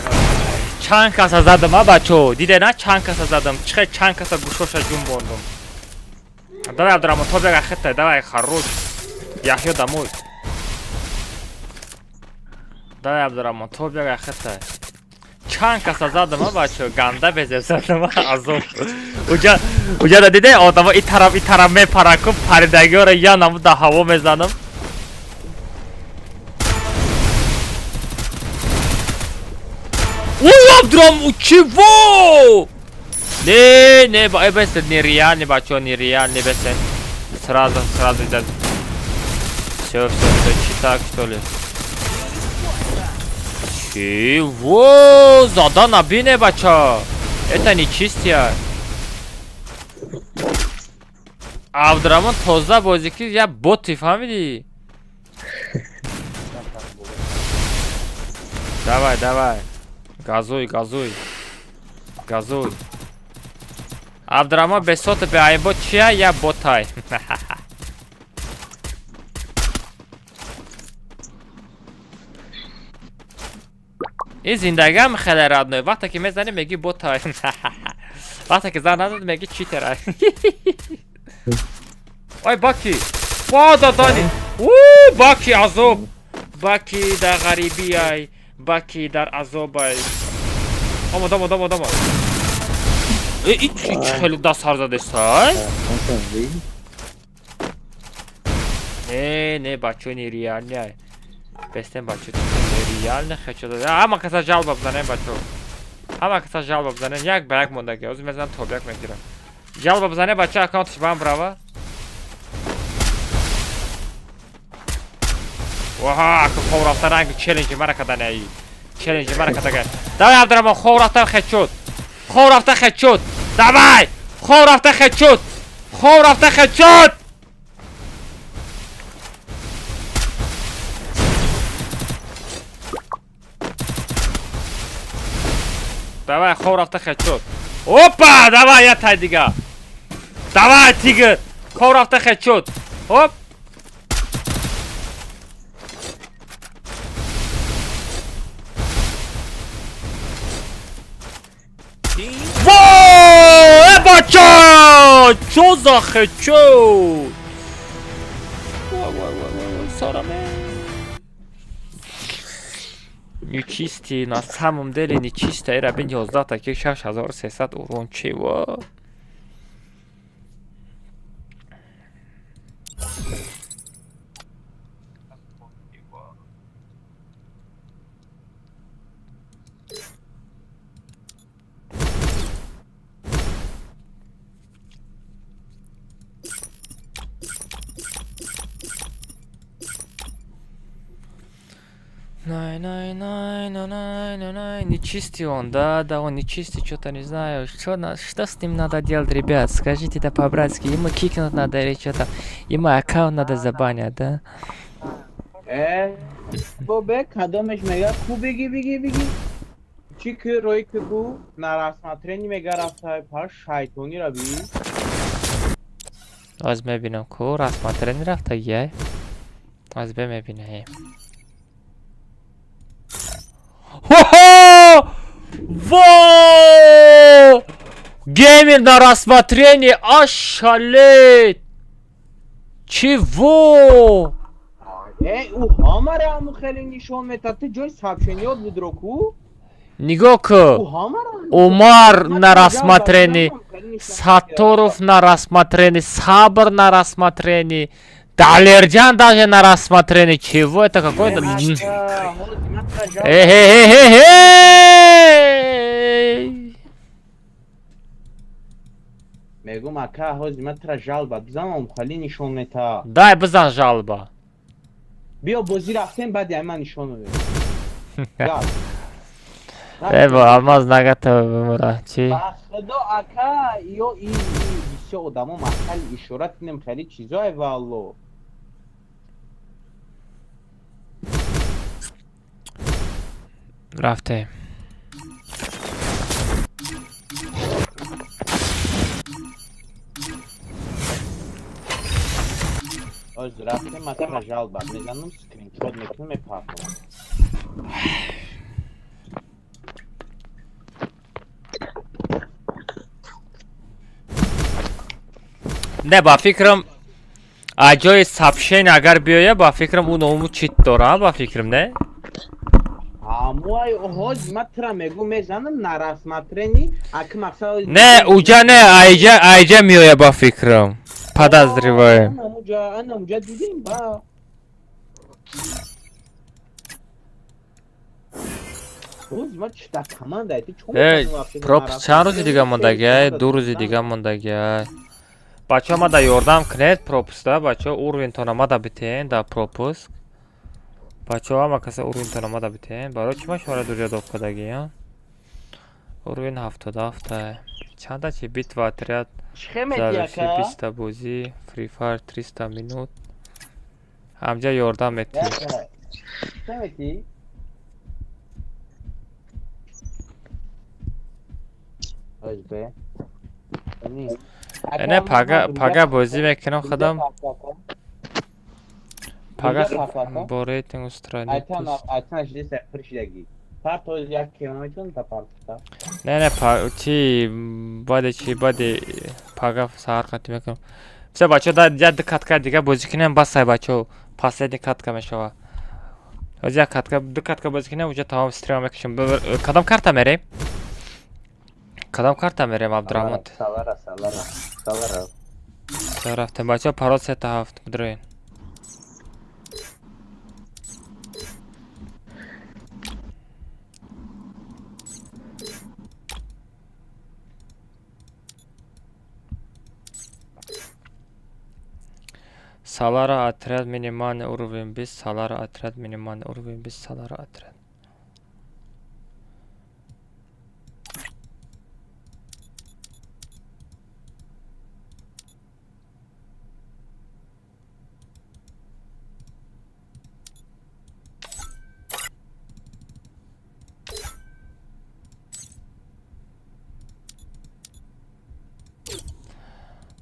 چند کسا زدم ها بچو دیده نه چند کسا زدم چند کسا گوشوشا جون بردم давай عبدالرحمن تو بگه خطه давай خروج یحیو دموی давай عبدالرحمن تو بگه خطه چند کسا زدم ها بچه گنده بزر زدم ها از اون اونجا دا دیده آدم ها این طرف می پرکم پریدگی ها را یا نمو دا هوا میزنم اوه عبدالرحمن چی وو نه با ای بسید نیریال نه بچه ها نیریال نه بسید سرازم جد شوف چی تاک تولی چی وو زادا نبینه بچه ها ایتانی چیست یا عبدالرحمن تازه بازی که یه بوتی فهمیدی давай газуй عبدالرحمن به صوت به ای بوت چیه یا بوتای این زندگی هم خیلی رادنه وقتی که میزنی میگی بوتای وقتی که زن نداد میگی چیتر ای باکی وادا دانی باکی عذاب باکی در غریبی ای باکی در عذاب ای داما این خیلی دست هر زده سای نه بچه نیریال نه بستن بچه نیریال نه خیلی داده همه کسا جلب بزنن بچه یک به یک مونده که از میزنم توبیک میگیرم جلب بزنه بچه اکانتش بهم براوه واه که خور رفته رنگ چلنج مرا کدن ای چلنج مرا کدن دوای عبدالرحمن خور رفته خیلی شد دوای خور رفته خیلی شد دوای خور رفته خیلی شد اوپا دوای یه تای دیگه دوای تیگر خور رفته خیلی شد اوپ وای بچه چو زاخه چو سارمه نیچیستی на самом деле نیچیستی ایره بین 11 تا که 6300 اورون چی و Най, най, най, най, най, най, най. Нечистый он, да, он нечистый, что-то не знаю. Что с ним надо делать, ребят? Скажите это по-братски. Ему кикнуть надо или что-то? Ему аккаунт надо забанять, да? بابا کدامش مگه خوب بگی چی که روی که بو نرسمترینی مگه رفته پر شیطانی را بی از میبینم کو رسمترین رفته یه از به میبینه Во! Геймер на рассмотрение ошалеть! Чего? او همه همو خیلی نشون میتاته جای سابشنیات بود رو کو Нигока! Умар на рассмотрении, Сатуров на рассмотрении, Сабр на рассмотрении, Далерджан даже на рассмотрении. Чего это какой-то? میگم اکا هاز متر جالبه بزنم خالی نشون میتا Дай бзан жалоба. بیا بازی رفتیم بعد من نشون میده Алмаз нагатова бимура. Чи? خدا اکا یا این بیسه آدم ها محل اشارت نیم خیلی چیزای والله رفته. از رفتیم متر جالبه میزنم سکرین شات میکنم میپاکم Не, ба фикрам аҷои сабшен агар биёя, ба фикрам ӯ ному чит дора, ба фикрам не? амуай ҳоз матра мегу мезанам нарасматрени ак мақсад Не, уҷа не, айҷа миёя ба фикрам. Подозреваем. анамуҷа дидем ба ҳоз ма чита командаи чун пропуск чанд рӯзи дига мондагиай? 2 рӯзи дига мондагиай. Бачаҳо мада ёрдам кунед пропускда, бачаҳо урвинтона мада битен да пропуск. Бачаҳо ҳама каса урвинтона мада битен. Барои чӣ ма шуморо дурёдоб кардагиям? Урвин 77. Чанда чи битва отряд завиши 20 бозӣ, Free Fire 300 минут. Ҳамҷа ёрдам метӣ. Не, пага бозӣ мекунам худам. Пага бо рейтинг Австралия. Не, чи баде пага саҳар қатӣ мекунам. Все, бачаҳо як катка дига бозӣ кунем, басай бачаҳо. Последний катка мешава. Ҳозир як катка, ду катка бозӣ кунем, уҷа тамом стримам мекушем. Кадом карта мерем? Кадом карта мерем, Абдураҳмон? Салара рафтем. Бачаҳо парол 3-7 бидроен. Салара отряд минимальный уровень 20, Салара отряд минимальный уровень 20, Салара отряд.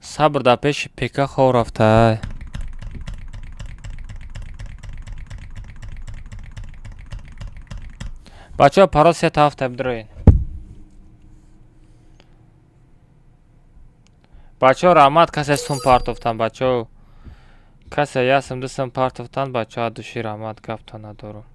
Сабр да пеши пека хов рафта. Бачаҳо парол 3-7 бидроен. Бачаҳо раҳмат касе сум партофтанд, бачаҳо. Касе ясум дусум партофтанд, бачаҳо души раҳмат гафто надорам.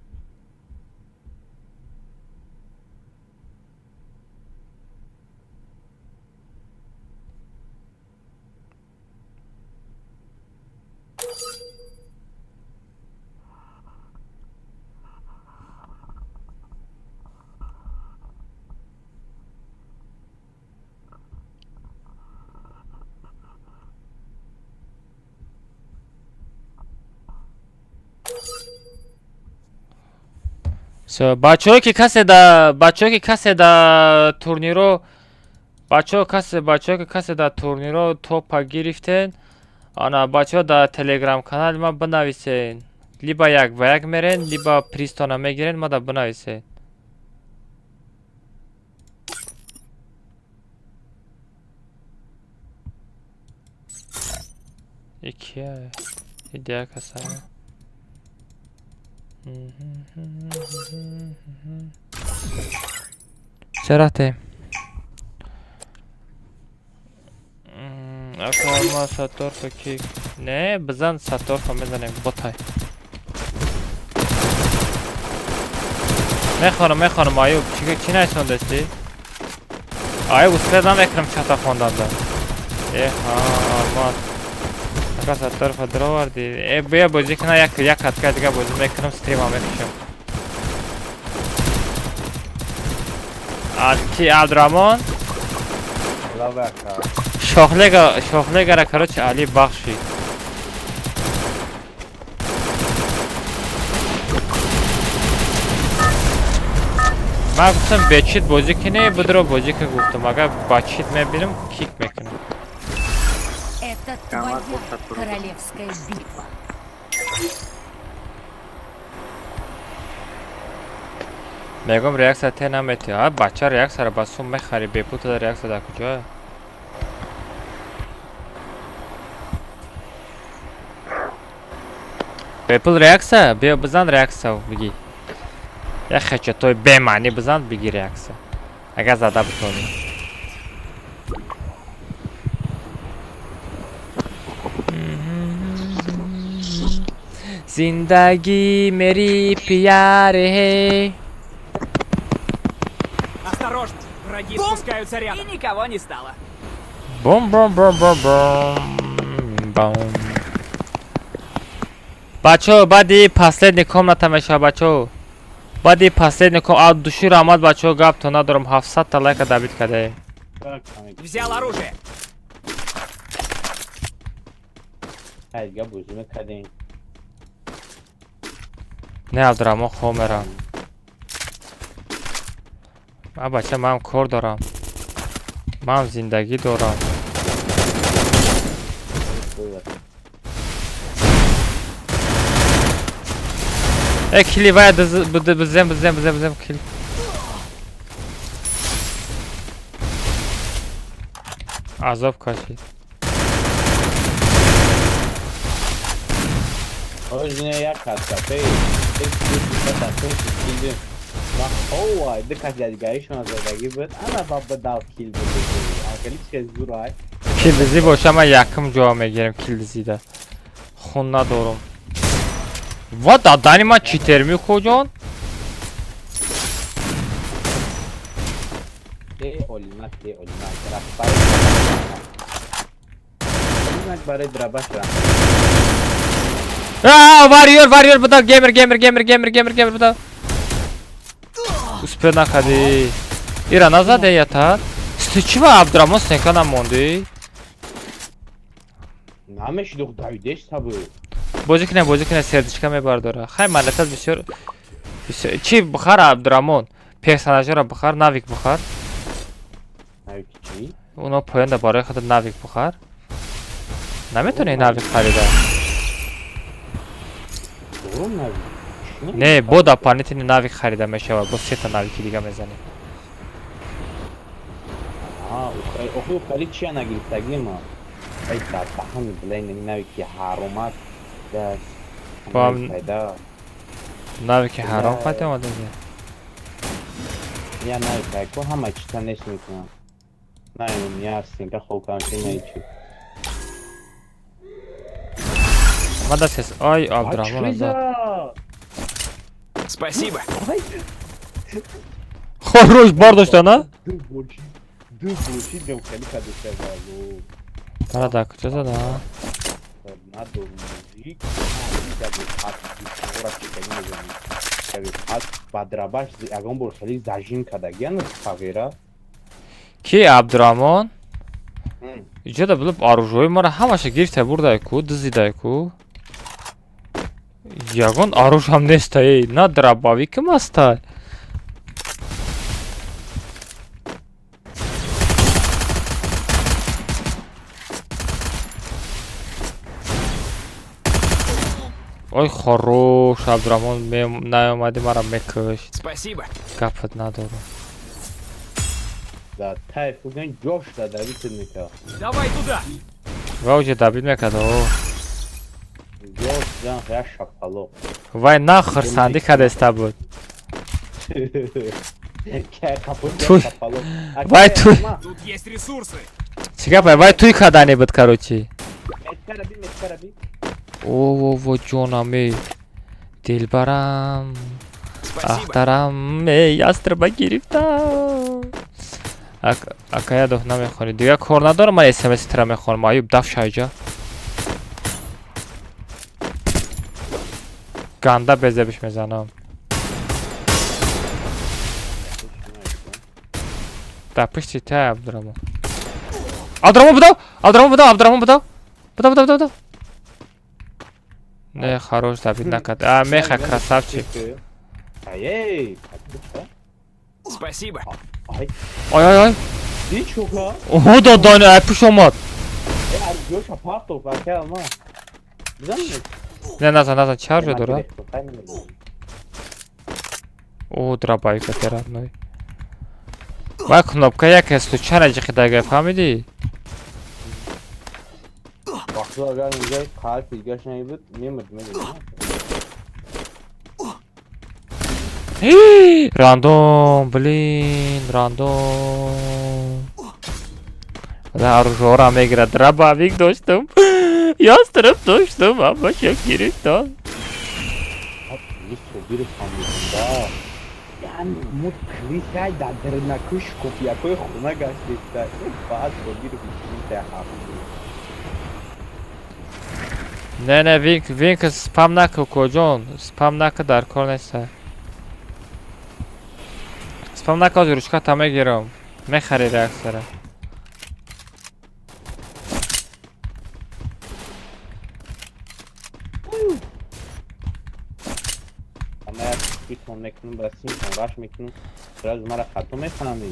So, بچه‌ها که کسی دا تورنیرو توپ گرفتن آنا بچه‌ها دا تلگرام کانال ما بنویسین لیبا یک و یک میرین لیبا پریستانا میگیرین ما دا بنویسین یکیه دیگه کسا چرا ما ساتورفا کی نه بزن ساتورفا میزنیم بطای میخوانم آیوب چی نیستون داشتی؟ آیوب اسپیدم اکرم چطا خوندن دا آلماس اکا ساتورفا درو وردی بیا بازی کنه یک حدکه دیگه بازی میکنم ستریم هم میکشم کی عبدالرحمن؟ الله بکر شاخله را کروچ علی بخشی من گفتم بچیت بازی کنه بدرو بازی که گفتم اگر بچیت میبینم کیک میکنم Это твоя королевская битва. میگم ریاکس ته نمیتی بچه ریاکس را بسون میخری بپوت در ریاکس در کجا بپل ریاکس بیا بزن ریاکس بگی یه خچه توی بمعنی بزن بگی ریاکس اگر زده بتونی زندگی میری پیاره ہے Осторожно! Враги спускаются рядом. И никого не стало. بوم بوم بوم بوم بوم بوم بچه بعدی последний комната میشه بچه بعدی последний комната دشور آمد بچه گپ تو ندارم 700 تا لایک دابید کده Взял оружие. دیگه بازی میکردیم نه عبدالرحمن خواه میرم بچه من هم کار دارم من هم زندگی دارم ای کلی باید بزن کلی عذاب کاشی Hoje é a casa, fez kill. Bak o ay dikkat edin şu an dagi bud ana baba dav kill bud. Akali چه زور ay. کلدزی باشه من یکم جا میگیرم کلدزی ده خون ندارم و دادنی من چیتر میخوجان Olimak برای درباش را. واریور بدا گیمر بدا успел نخدی ایرا نزده یا تا چی با عبدالرحمن سنکا نموندی نامش دوخ دایدش tabi. بازی کنه سردشکا میبرداره خیلی ملت از بسیار چی بخار عبدالرحمن پرسناجه را بخار ناویک بخار Navik چی؟ اونا پایان ده برای خود ناویک بخار نمیتونه ناویک خریده Doğru navik. نه بود پانیتینی ناویک خریده میشه و با 3 تا ناویکی دیگه میزنی اوخی خالی چی نگیرتگی ما ای تفهم بلین ناویکی حرامات دست با هم ناویکی حرام خواهده اومده یا ناویک کو همه چی تا نش میکنم نه اون یا سینکا خوب کنم نیچی ما دست آی عبدالرحمن ازا Спасибо. خور روش بار داشته نه؟ دو بوشی دم خیلی کدوسته بازو برا دا کجا زده ها؟ نه دو موزیک بدرباش اگه بر خیلی زجین کدگی نه فقیره کی عبدالرحمن؟ اینجا دا بلوب آروژوی ما را همشه گرفته برده کو دزیده کو Ягон оружием не стоит, на дробовиком оставь. Ой, хорош, Абдурахмон, наёмади мара мекаш. Спасибо. Гапат надорам. Да, тайф уган жош да Давид мека. Давай туда. Вау, же Давид мекад, о. Жош дан я шапало. Вай нахр санди кадеста буд. Ке капот Туй. шапало. Вай туй. Тут есть ресурсы. Чигапай, вай туй кадани буд, короче. Меткараби. О, ҷонам, дилбарам, Спасибо. ахтарам, ястраба гирифтам. Акая дух намехонӣ. Дигар кор надорам, ман смс-тра мехонам. Аюб даф шайҷа. Ганда безебиш мезанам. Да пишти та Абдурахмон. Абдурахмон будав! Абдурахмон будав! Абдурахмон будав! Будав! Не, хорош Давид накад. Меха, красавчик. Ай, Спасибо. Ой. ди чука. О, додани, ай пуш омад. Я жош апарто бака ма. Бизам. Не, назад, чаржа дора. О, драбайка терадной. Вай кнопка як est, случайно ҷиқидаga фаҳмидӣ? Вақти агар инҷа қалб игаш наибуд, мемурд. Рандом, блин, рандом. Да, оружиеро мегирад. Драбовик доштам. Ястреб доштам, аммо шак гирифтам. Собир фамилия. Яъни мо клисай дар дернакуш копиякои хона гаштиста. Баъд собир бисмита ҳафт. Не, винк спам накӯ коҷон. Спам накӯ дар кор неста. Спам накӯ аз ручката мегирам. Мехари реаксора. Ама як итон мекунум ба симтон раш мекунум. Сразу мара хато мефаҳмӣ.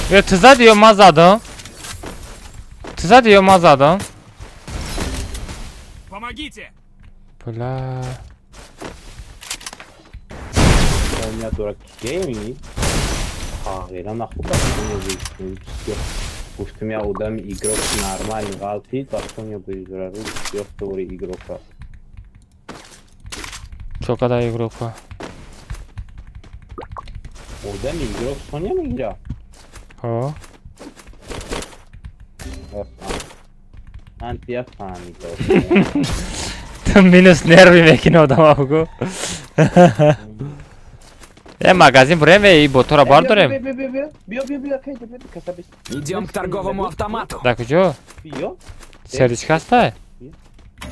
Ты сзади ее мазадом? Ты сзади ее мазадом? Помогите. Бля. У меня дурак гейминг. Тағйира нахуба все. Уж у меня удам игрок нормальный галфит, а что мне будет жрать все второй игрока. Чё когда игрока? Удам игрок Соня не игра. О. Антия фами. Там минус нерви мекине одамагу. Магазин время и ботора бардорем. Идем к торговому автомату. Да куҷо? Сердичка ҳастай?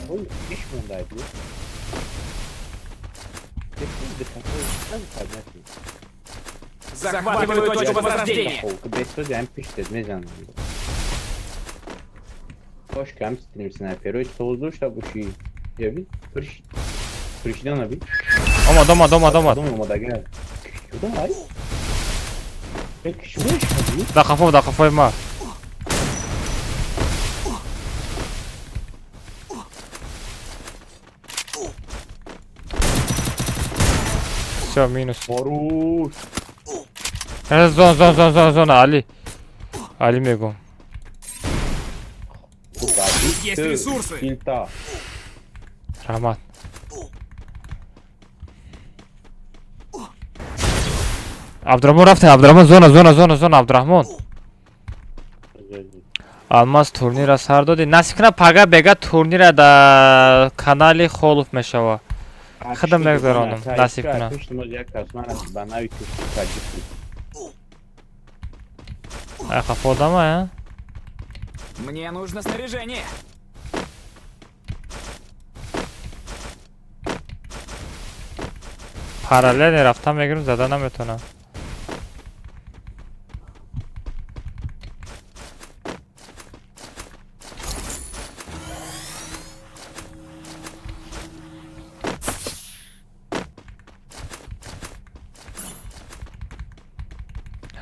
Ой, иш мондай бу. Захватываю точку возрождения. Бесстыдям пиштед, мезанам. Хош кам стрим снайпероч создуш та буши. Яви? Пришдан аби. Дома. Дома дага. Куда ай? Шуш аби? Да хафой ма. Все, минус. Baruş. Zon Ali. Ali megum. Bu da bir Есть ресурсы. Filta. Rahmat. Abdurrahman raftin. Abdurrahman zona Abdurrahman. Алмаз турнира сар додӣ. Насиб кунам пага бега турнира да канали Холов мешава. Хидм мегзаронам. Насиб кунам. Ай хафа одама, а? Мне нужно снаряжение. Параллел рафтам мегирам, зада наметонам.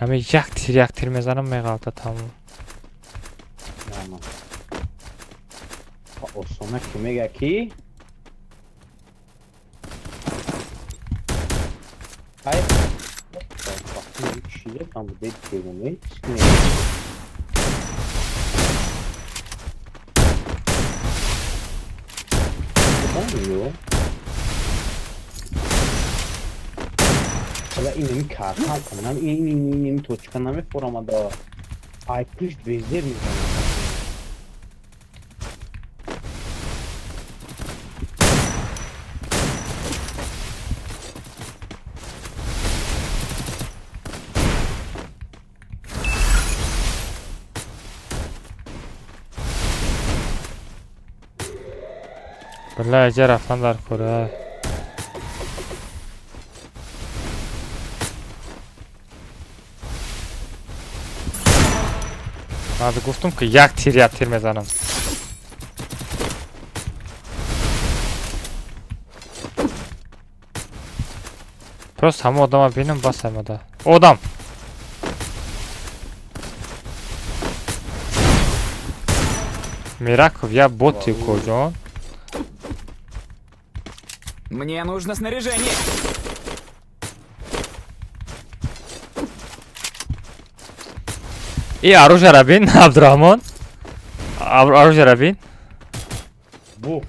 Ҳамин як тир мезанам меғалта тамом. Osona kime gel ki? Hayır. Bakın bir kişiyle tam bu değil bölümü. Olmuyor. Hala inemi kartan tamam. İnemi toçkanam hep foramada. Ay kış bezler mi? Billahi ece raftanlar kura. Hadi guftum ki yak tir mezanım. Prost hamı odama benim basayım o da. Odam. Мираков, я бот и кожон. Мне нужно снаряжение. И оружие рабин, Абдурахман. Оружие рабин. Bu.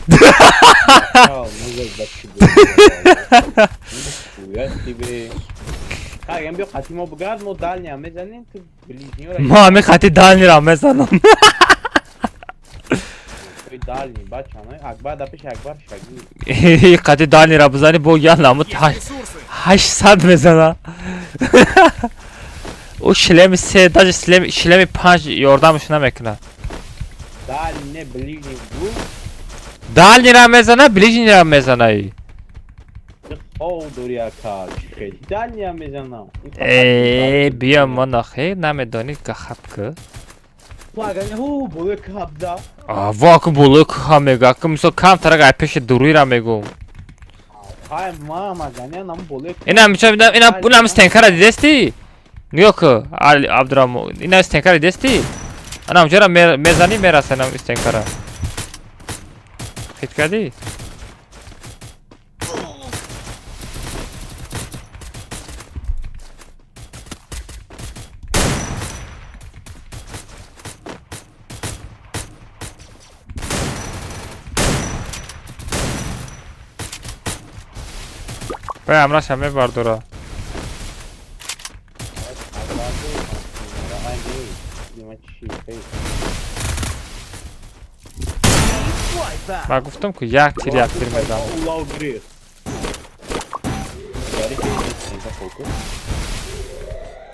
Ya ne güzel bak bu. Ya gibi. Kagem bir katimo bugad modal ne mezanin tu blizniyor. Mami khati dal nira mezanam. Koy dal ni bachana. Akbar da piş akbar şagi. Khati dal nira buzani bo yan namut Есть ресурсы. 800 mezana. O şilemi se, даже şilemi 5 yordamışına mekna. Dal ne blizniyor bu. Dal nira mezana, blizin nira mezanayı. O doriya kar. Dal ne mezana. بیا ما نخیر نمیدانی که خب که Kagem hu bu kabda. واکو بولو که هم میگه که میسو کم ترک پیش دوری را میگم Hay mama gane nam bolu. اینا میشه اینا بونم استنکر دیدستی نیو که عبدالرحمن اینا استنکر دیدستی انا همجرا میزنی میرسنم استنکر خیلی کردی؟ به امراش همه باردورا من گفتم که یک تیر میزنم Allah giriyor. Gari kelime senta foku.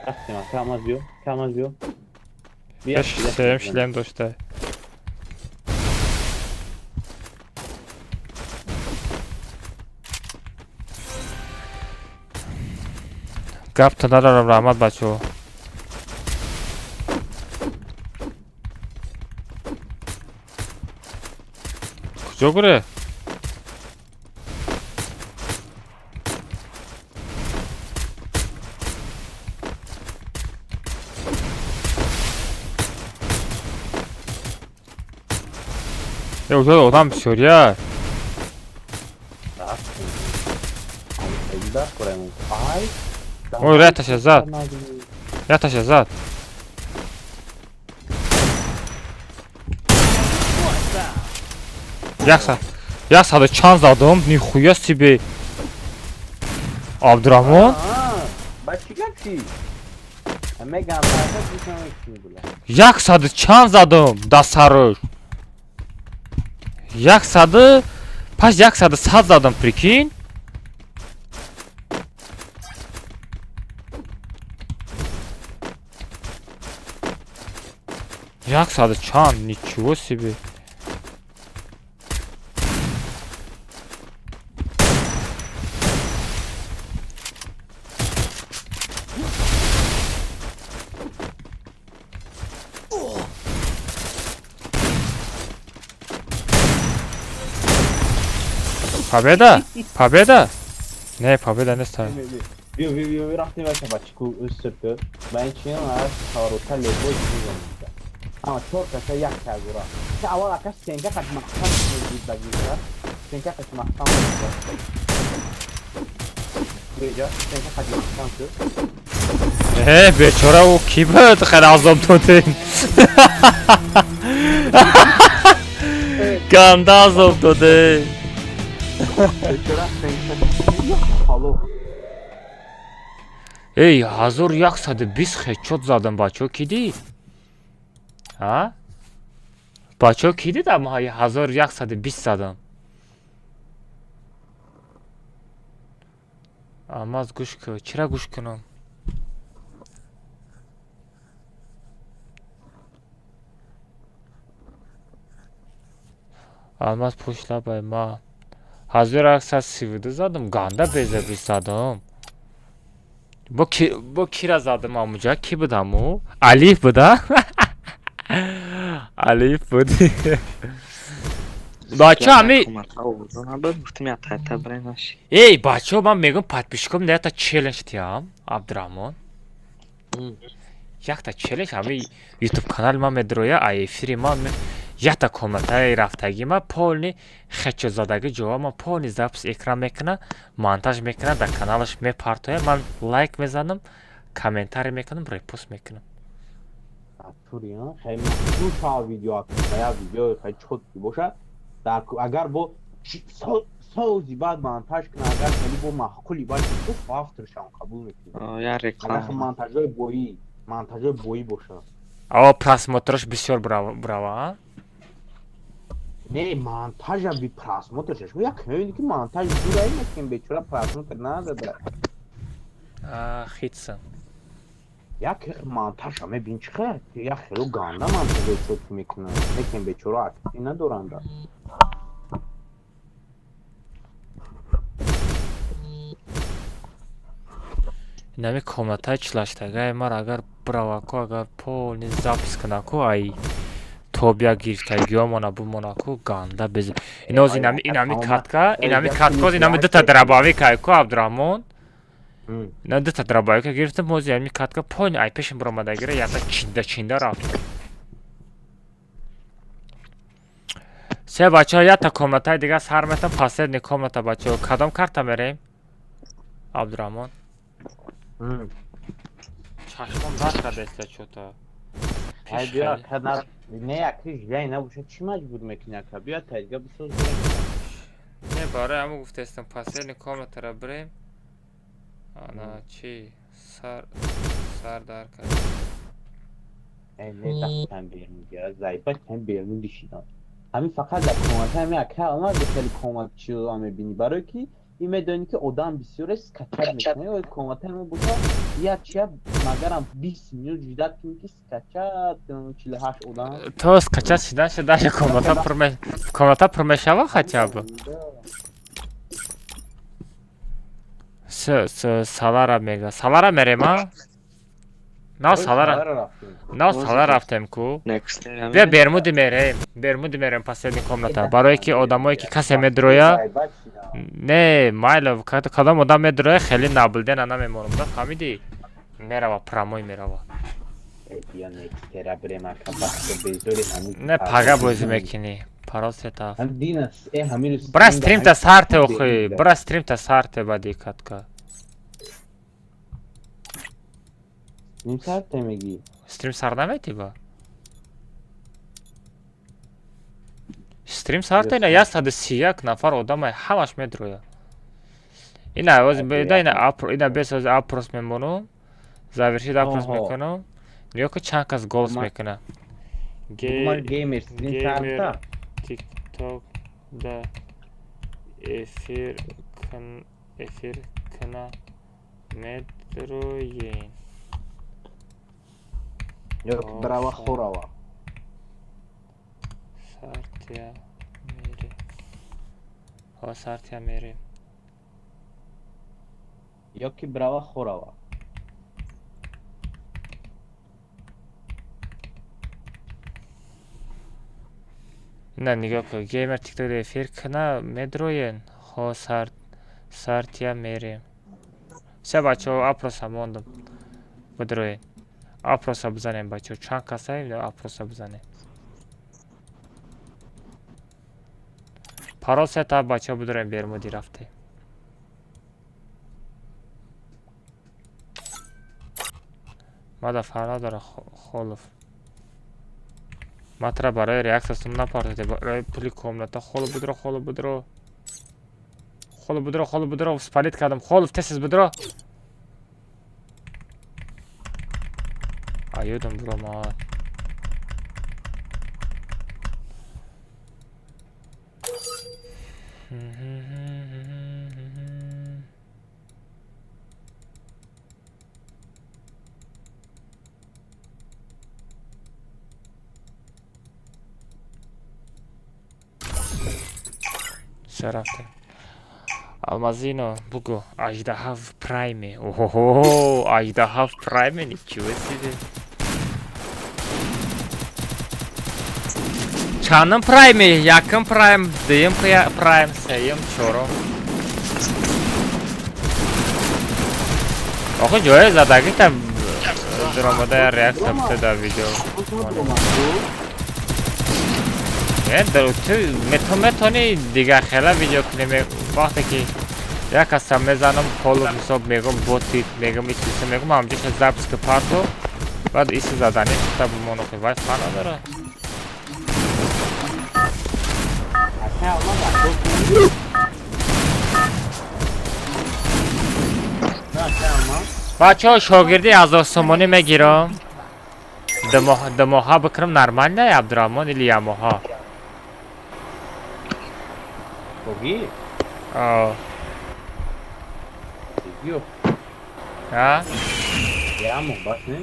Aslında kalmaz diyor. Bir سیم شلم داشته گپ تا ندارم رحمت بچه کجا بره؟ Ya orada adam bir şey ya. Eyvah koyayım. Ay. Ой, реташе зад. Реташе зад. Як саду чанд задам? Нихуя себе. Абдурамон? Başka ki. Ama gamlarda düşünmek için bula. Як саду чанд задам? Да саруш. Як саду пас як саду сад задам, прикинь? Як саду чанд? Ничего себе. Победа? Победа? Не, победа не ставит. Bir hafta başa başku üstü. Ben için var karotta lego için. Ama çok kısa yak kagura. Ki aval akas senga kaçmaktan bir bagajda. Senga kaçmaktan. Veja, senga kaçmaktan. بیچاره او کی بود خیلی عذاب دادیم گنده عذاب داده Veja, senga halo. ای 1120 خچوت زدم بچه کی دید؟ ها؟ بچه کی دید اما های 1120 زدم اما از گوش که چرا گوش کنم؟ Almaz puşla bayma. Hazır aksat sividi zadım. Ganda beze bir zadım. Bu kira zadım amuca. Ki bu da mu? Alif bu da. Alif bu da. Bacho ami. Ey bacho ben megun patpişkom ne ta challenge diyam. Abdurrahman. Jak ta challenge ami YouTube kanal ma medroya ay free ma یا تا کامنتای رفتگی ما پولنی خچ زدگی جواب ما پولنی زاپس اکران میکنه مانتاژ میکنه در کانالش میپارتوه من لایک میزنم کامنتاری میکنم ریپوست میکنم Turiyan خیلی مشهور تا ویدیو اکرده یا ویدیو خیلی چوت باشه اگر با سوزی بعد مانتاژ کنه اگر خیلی با محکولی باشه تو فافترشان قبول میکنه یا اگر reklam. مانتاژ بویی باشه او просмотрش بسیار براوا نه مانتاژ بی پراسموترش یا خیلی که مانتاژ دورایی میکنیم بیچاره پراسموتر نداده خیتسم یا که مانتاژ همه بین چخه یا خیلی گانده مانتاژ چوت میکنه لیکن بیچاره اکتی ندارنده нами комнатай члаштагай мар агар бравако агар полни запис канако ай тобия гиртагио мона бумонако ганда без иноз инами катка инами дата драбави кайко Абдуррахмон ина дата драбави ка гирфтам мози инами катка полни ай пешим буромадагира ята чинда рафтам се бачаҳо ята комнатай дига сар метам последний комната бачаҳо кадом карта мерем Абдуррахмон چشمم بر کرده چطور ای بیا کنار نه یکیش جای نباشه چی مجبور میکنی که بیا تجربه بساز نه برای همون گفته استم پسه نکام تر بریم آنا چی سر در کرد ای نه تن بیرون گیره زایبا تن بیرون دیشیدن همین فقط در کامنت همین اکه آنها به خیلی کامنت چی رو هم میبینی برای کی این میدانی که آدم بسیار اسکچر میکنه و کامنت همه بوده یا چیه مگرم 20 میلیون جدید که اسکچر 48 آدم تو اسکچر شده کامنت پرمشاوه хотя бы سالارا میریم ها نه سالار رفتیم کو بیا برمودی میریم последний комната برای که آدمایی که کسی میدرویا نه مایل کدام آدم میدرویا خیلی نبلدن انا میمونم دا فهمیدی میروا پراموی میروا یا نکسترا بریم کباس بیزوری همین نه پاگا بازی میکنی پاراستا هم دین است همین برا استریم تا سارت اخی برا استریم تا سارت با دیکت که نیم ساعت میگی استریم سر نمیتی با استریم سارت اینا یا 131 نفر آدم همش میدرویا اینا از بیدا اینا بیس از اپروس میمونم زاورشید اپروس میکنم نیا که چند کس گولز میکنه ما گیمر استریم ساعت تیک توک da efir kına medroyin yok brava khorava sartya meri yok ki brava khorava نه نگاه کن گیمر تیک توک افیر کنه مدروین ها سارتیا میریم سه بچه ها اپروسا موندم بدروین اپروسا بزنیم بچه ها چند کساییم اپروسا بزنیم پاروسه تا بچه ها بدروین برمودی رفته ما دفعه داره خلف ماترا برای ریاکسیون نپارده برای پولی کاملتا خلو بدرو سپالیت کردم خلف تسیز بدرو ایودم برو ما رفته Алмазино бугу аждаҳа в прайме оҳо аждаҳа в прайме ничего себе чандум прайме якум прайм дуюм прайм сеюм чорум охо ҷое задаги там дромада реакция буда дар видео تو میتونی دیگه خیلی ویدیو کنی وقتی که یک هستم میزنم کالو حساب میگم بوتید میگم ایتیسه میگم همجوش زبس که پارتو بعد ایسی زدنی تا بمانو که وای خانه داره بچه ها شاگردی از آسمانی میگیرم دماها بکرم نرمال نه عبدالرحمن ایلی یماها Kogi? Yok. Ha? Ya ama bak ne?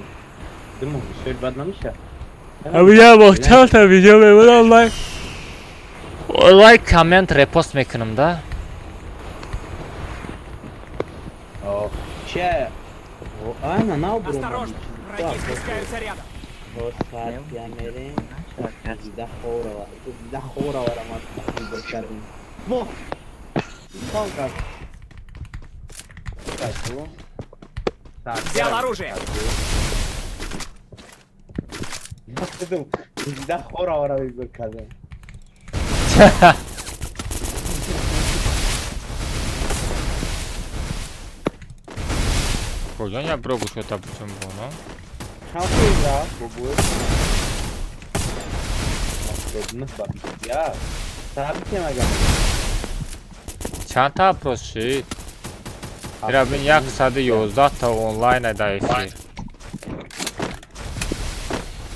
Değil mi? Şöyle badlamış ya. Abi ya bak çanta video memnun like. Like, comment, repost mekanım da. Şey. Aynen ne oldu? Осторожно, враги спускаются рядом. Bu. Kanka. Взял оружие. Dedim. Bizden hora bir kadın. Kocam ya bro bu şota bütün bunu. Şanslı ya bu. Nasıl bak ya. Sabit yemegem. چند تا پروشید رابین 111 تا آنلاین دایفی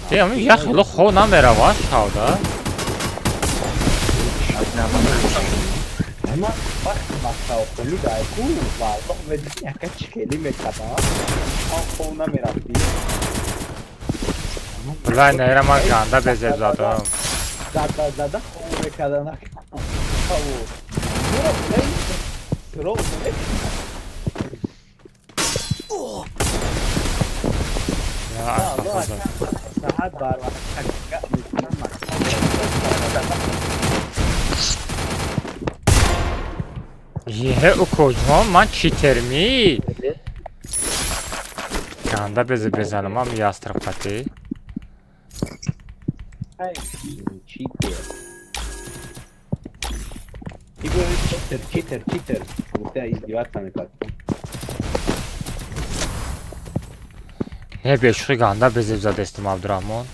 دیگه همین یک خیلی خوب نمیره واش شاوده Ama bak okulu da okulu var. Bak ve yakın kelime kadar. Okula meraklı. والله نهره ما گنده بزید زدم Zada okula kadar. Ya aslında Saat var. یه او کجا من چیتر می Ganda bezi bezelim ama yastırıp pati. Hayır. Cheater. Bir böyle cheater. Çubukta izdivat sanık attım. Ne beşi ganda bezi bize destim Abdurrahman.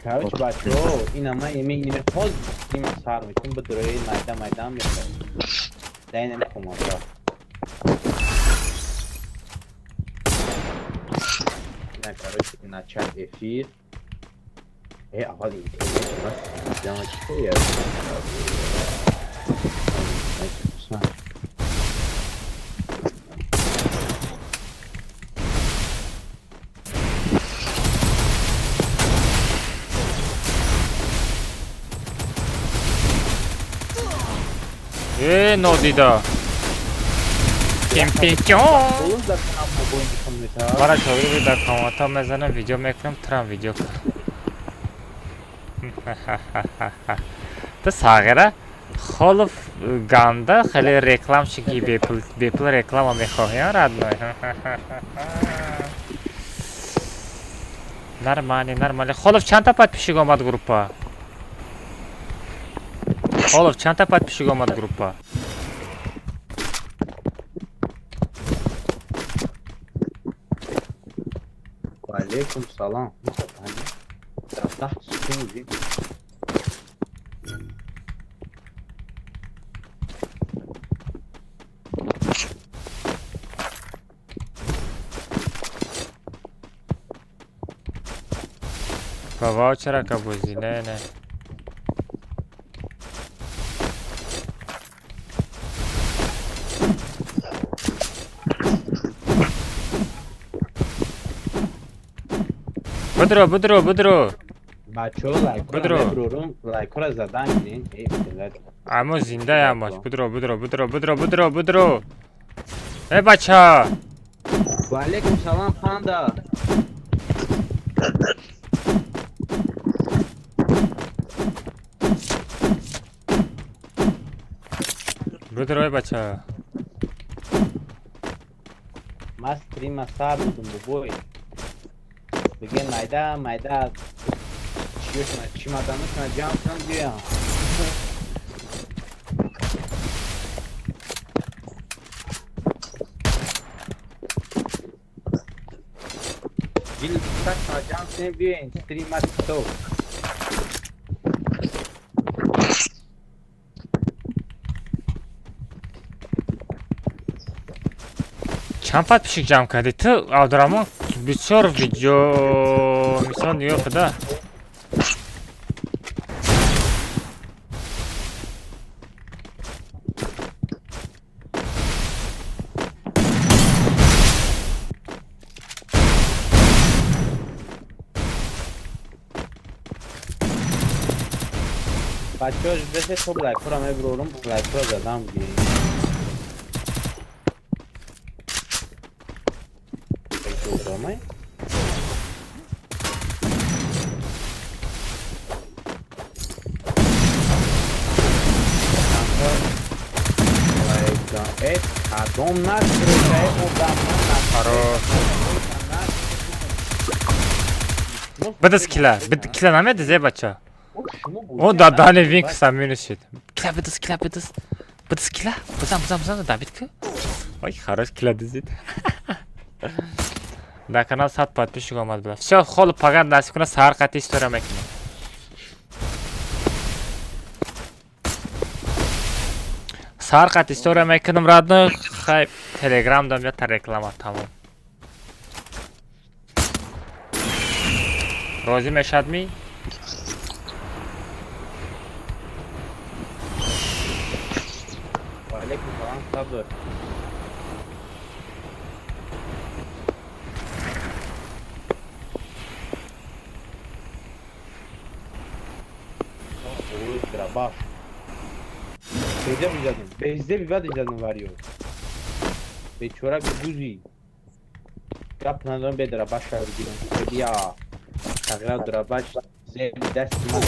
Короче, бачо, ин ама еми поз има сар мекун бдрои майда мекун. Дай нем команда. На короче, начать эфир. Авал интернет у нас. Прямо что я. Nodida. Kempinçon. Oğlum da kanalma boyunca konuyu. Bana çeviri bir dakika ama mesela video mekrem tram video. Ta sagira خلف گانده خیلی رکلام شکی بیپل رکلام هم میخواهیم رادنوی نرمالی خلف چند تا подписчик آمد گروپا خلف چند تا подписчик آمد گروپا Aleyküm salam. Taht sütun Baba çara kabuzi ne Budro Bacho like like zadan gidin. Amo zinda yamaç budro bacha Aleyküm salam panda. budro bacha Mas prima sabe do boi. Bugün mayda çimadanı sana camsan diyor. Dil tak sana camsan diyor. Stream atto. چند подписчик جمع کردی تو Abdurrahman بسیار ویدیو مثلا yok da Bacho vese çok like pura me brorum like pura zadan diyor. Uğramay. Adamlar sıraya بدس کلا نمیاد زی بچه او دادانی وینک سامینو شد کلا بدس بزن داوید که وای خراج کلا دزید در کانال 100 подписчик آمد بلا все خول پاگان نصیب کنه سهر قطعی استوری میکنه سهر قطعی استوری میکنم رادنو خیلی تلگرام دام یا تا رکلام تمام روزی مشهد می Aleyküm salam sabır. Bak. Bezde bir vadin var yok. Ve çorak bir buzi. Yapmadan bir drabaş var bir ya. Takrar drabaş zevli ders mi var?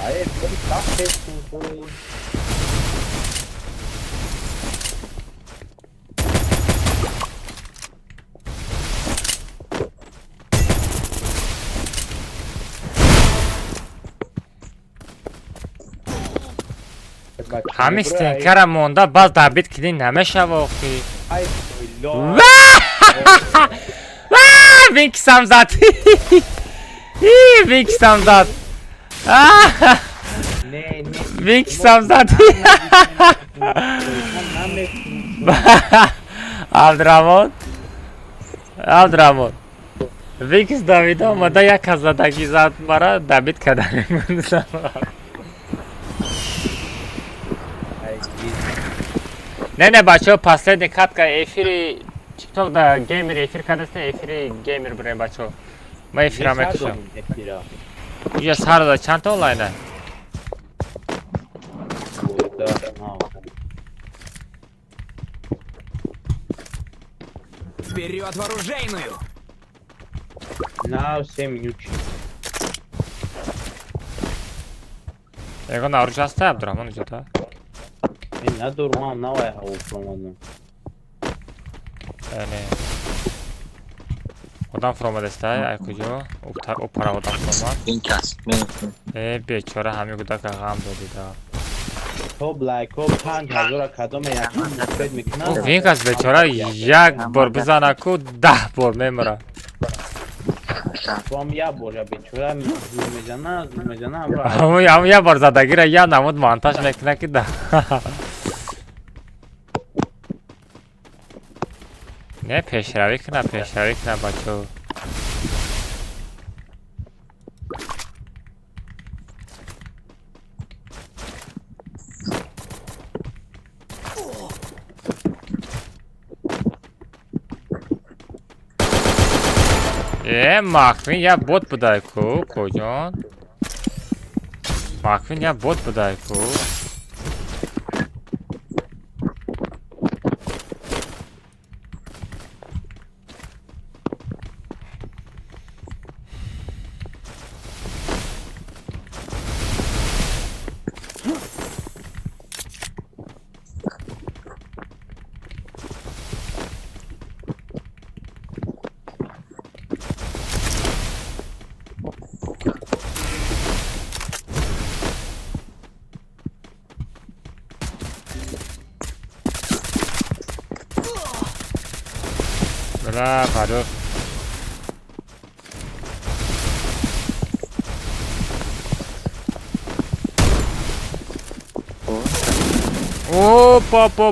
Hayır, bir tak etsin. Hami stenkara monda baz David kidin nemesha ki. Ay lo. Vink samzat. Vink samzat. Ne. Vink samzat. Abdramon. Vink David olmadı ya kazadaki zat bana David kadar. Ne бачо последний катка эфири TikTok да геймер эфир кадасте эфири геймер бре бачо ма эфира мекушам я сарда чанд та онлайн Вперед в оружейную! Now 7 minutes. Ego narucasta Abdurrahman ucata Ne durmam ne var olmadı. yani odan froma destai ay kujo o para odan froma Vinkas. bechora hami kudaka gam dodi da تو بلک ها 5000 کدام یکی مفید میکنن o Vinkas bechora yak bor bizana ku 10 bor memra تو هم یه بوجه بیچاره زور میزنه برای Ama ya bar zadagira ya namud montaj mekne ki da. Ne peşravi kına bacho. Makvin ya bot buday ku kojon. Makvin ya bot buday ku. Bela baru.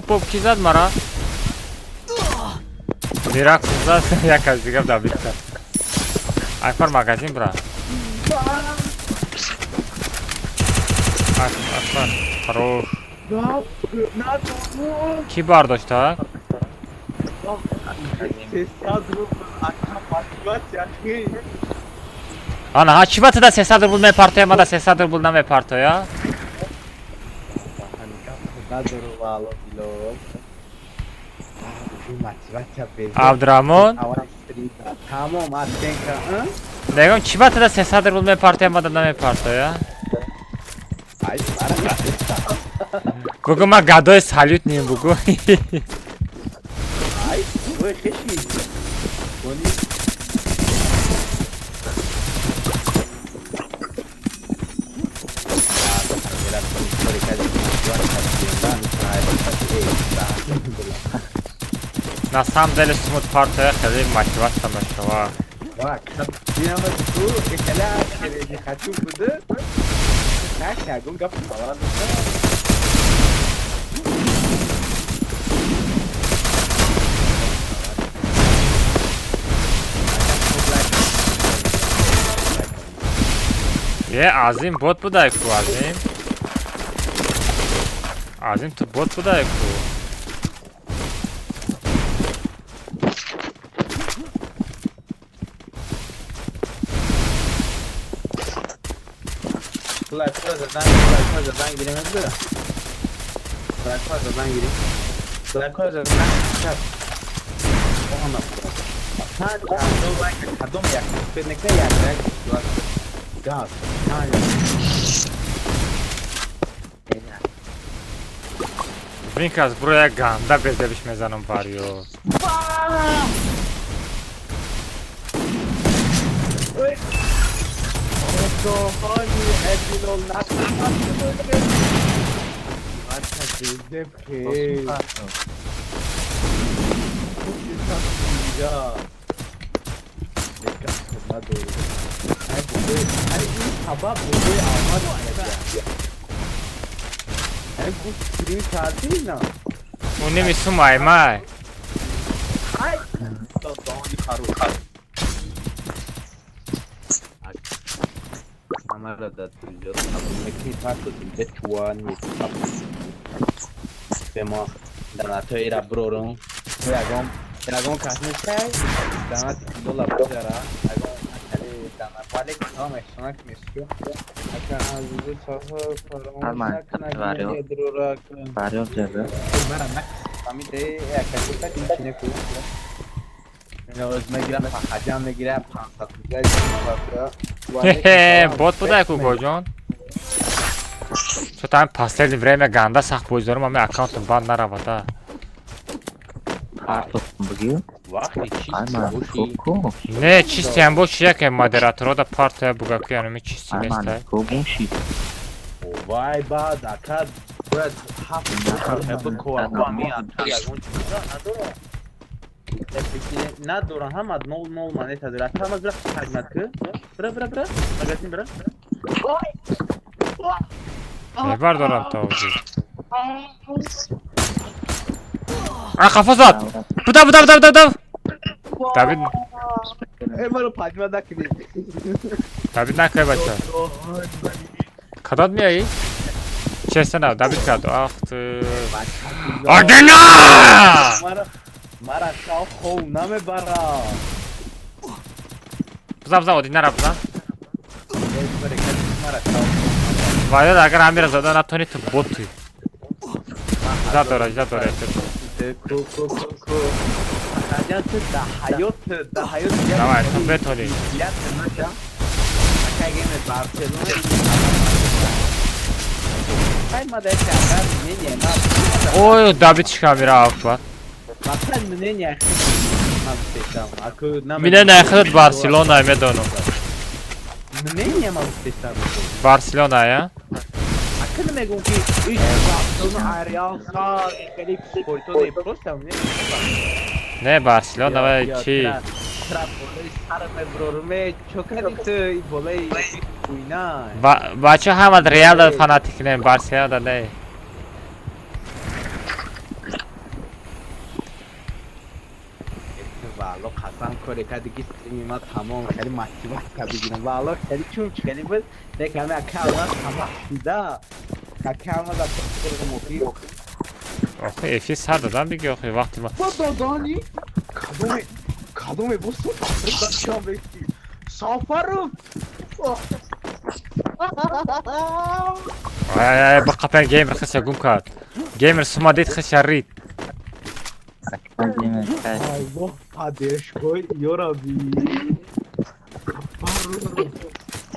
Pop ki zad mara. Direkt zad ya kazdigam da bitti. Ayfar magazin bra. Ayfar. Хорош. Ki bardoshta? Ana hakivatı da sesadır bulmaya partoya ma da sesadır bulmaya partoya. Abdurrahman. Tamam Atenka. Negam kivatı da sesadır bulmaya partoya ma da namaya partoya. Ay para. Gugu ma gadoy salut niyim bugu. Ay bu keşi. Boni. На самом деле смут партия хели мотивация нашла. Bak, yine bu ekela kereci kaçı budu. Kaç ya gun kapı falan. Ye azim bot buday ku azim. Azim tu bot buday ku. Blackwater'dan giremez mi? Blackwater'dan gireyim. Blackwater'dan çıkar. O anlamda. Sadece kadın yaklaşık bir nekle yaklaşık. Gaz. Vinkas buraya ganda bezlemiş mezanım varıyor. Recep Bey. Ya. Dikkat doğru. Hani bu sabah bu almaz ya. Hani bu screen saati ne? Onu mi sumay may? Ay. Doğru karu. Kamera da tutuyor. Tabii ki farklı bir tuan yok. Tema dan atau era brorong. Dragão carne sai. Dan atau dolar berjara. Agak dan balik sama sana kesiyor. Akan azı sahur Arman, var yok. Var yok cebe. Kami de akan kita di sini pun. Ne özme giren hacam ne giren pansatlıklar Hehe, bot bu da ku gojon. Co tam последнее время ganda saq bozdorim ama akkauntim band naravada. Artık bugün. Vah içi. Arman, koku. Ne чистим boş яке moderatora da partiya bugaku yanımı çistim Arman, este. koku şey. Vay ba dakika. Biraz hafif bu koami atıyor. Peki ne duran hamad nol manet adır. Atamaz bırak hizmetki. Bırak. Magasin bırak. Ne var doran tavucu? Ah kafası at. Bu da. David Emre pajmada kini. David ne kaybaça? Kadat mı yayı? Çesene David kadı. Ahtı. Adena! Mara kau kau name bara. Bza odinler abza. Mara kau. Vayda da agar hamira zadan atoni tu botu. Zadora. Ku. Hayatı da hayat. Давай, там betoni. Ya tırnaca. Akageme Barcelona. Kaymadı eşyalar ne Oy David çıkamira akbar. Bakın ne ne? Mine ne khad Barcelona medono. Ne mal testam. Barcelona ya. Akın me gonki 3 Barcelona Real sağ Felipe Porto de prostam ne? Ne Barcelona ve ki. Trapolei sarme brorme çokaditı voley uyna. Bacho hamad Real fanatik ne Barcelona ne. Valo Hasan Kore kadiki streamima tamam khali maçı var tabii valo khali çum khali bas ne kame akama tamam da akama da mofi Oxi efis hardadan bir yox vaxtı var. Dani kadome bu Afrika şambeki safarım Ay baqapan gamer xisa gumkat. Gamer sumadit xisharit. Allah adeş koy yorabi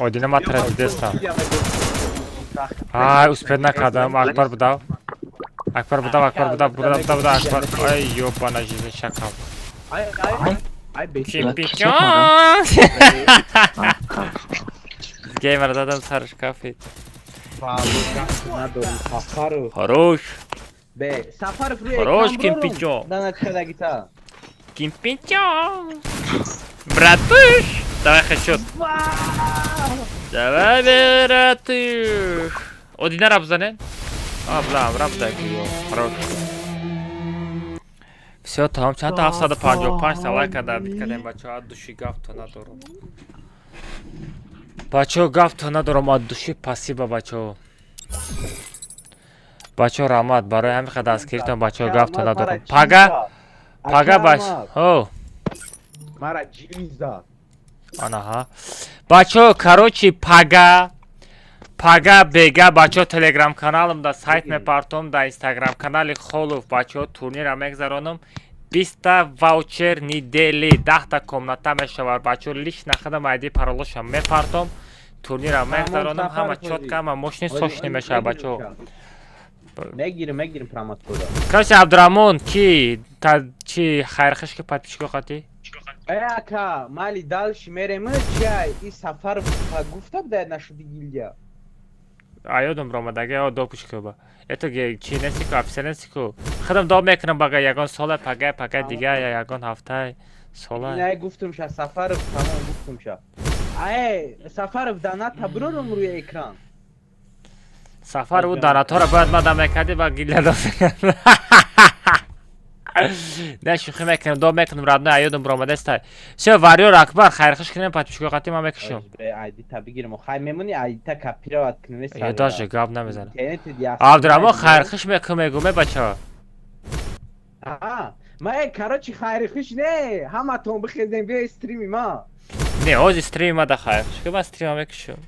Odina matra desta. Ay usped nakadam akbar budav. Burada akbar. Ay yo bana jize şakam. ay beşi Kimpiço. Gamer dadan sarış kafe. na doğru safarı Хорош. be safarı fru Хорош Kimpiço. dana kada gita Kimpiço. Bratуш. Давай хэчот. Давай братуш. Odina rabzanen. Абза. Хорош. Все, там чата афсада 55 лайка да биткадем бачо ад души гафто надорум. Бачо гафто надорум ад души спасибо бачо. Бачо рамат барои ҳамин қадар аз киритон бачо гафто надорум. Пага баш. О. mara ciliza Анаҳа. Бачо короче Пага бега бачо телеграм каналымда сайт мепартом да инстаграм канали холов бачо турнира мегзаронам 20 ваучер недели 10 комната мешавад бачо лиш нахадам айди паролошам мепартом турнира мегзаронам ҳама чотка ҳама мошини сошни мешавад бачо megirim pramat koda короче Абдурамон ки чи хайрхиш ки подписчико хати aka mali dal shimeremi çay i safar gufta da naşudi gilya айодам ромадаги о допушкоба ето чинесику афисенесику хадам доб мекунам бага ягон сола пага дига я ягон ҳафта сола نه گفتم شا سفر تمام گفتم شا ای سفر دانا تبرورم روی اکران сафар ӯ данатҳоро бояд мада мекарди ба гилля досекард не шӯхӣ мекунам доб мекунам родной айодам ромадастай все вариёр акбар хайрхуш кунем подпишкоқати ма мекушам айди та бигирم خای میمونی айди та کپیروات کنی ё даже гап намезанам اینترنت دیگه абдурамон хайрхуш мегуме бача ما کراچی خیرخوش نه همتون بخیزیم بیا استریمی ما не ҳозир стрими мада хайрхуш ки ман стрима мекушам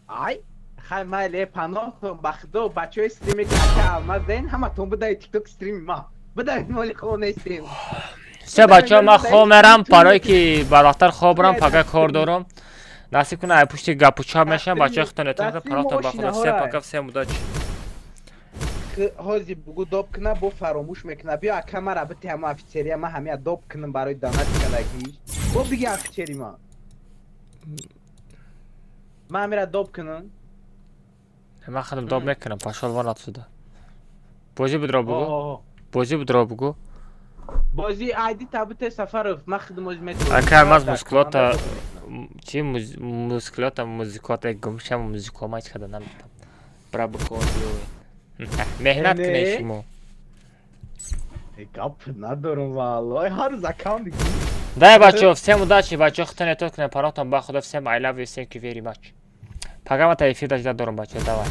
ай خای ما لی پناهتون بخدا بچه های استریمی که алмаз دین همتون بدای تیک توک استریمی ما بدای مالی خونه استریم все бачаҳо ман хоб мерам барое ки барохтар хоб бурам пага кор дорам насиб кунад ай пушти гапучап мешам бачаҳои худтон эътимод парохтон ба худо все пока все мудачи ҳозир бугу доб кина бо фаромӯш мекуна биё ака мара бити ҳама офитсерия ма ҳамия доб кинам барои донат кадагӣ бо биги офитсери ма ман ҳамира доб кинам ман худам доб мекунам пашолвон отшуда бозӣ будро бугу бозӣ будро бугу бозӣ айди табите сафаров ман хидмоз метавонам акар маз мускулота чи мускулота музикота гумшам музикомач када намедам брабукоё меҳнат кунед шумо гап надорам валлои ҳар рӯз аккаунт дай бачаҳо всем удачи бачаҳо худтон эътимод кунед парохтон ба худо всем I love you thank you very much пагамата эфир дажда дорам бачаҳо давай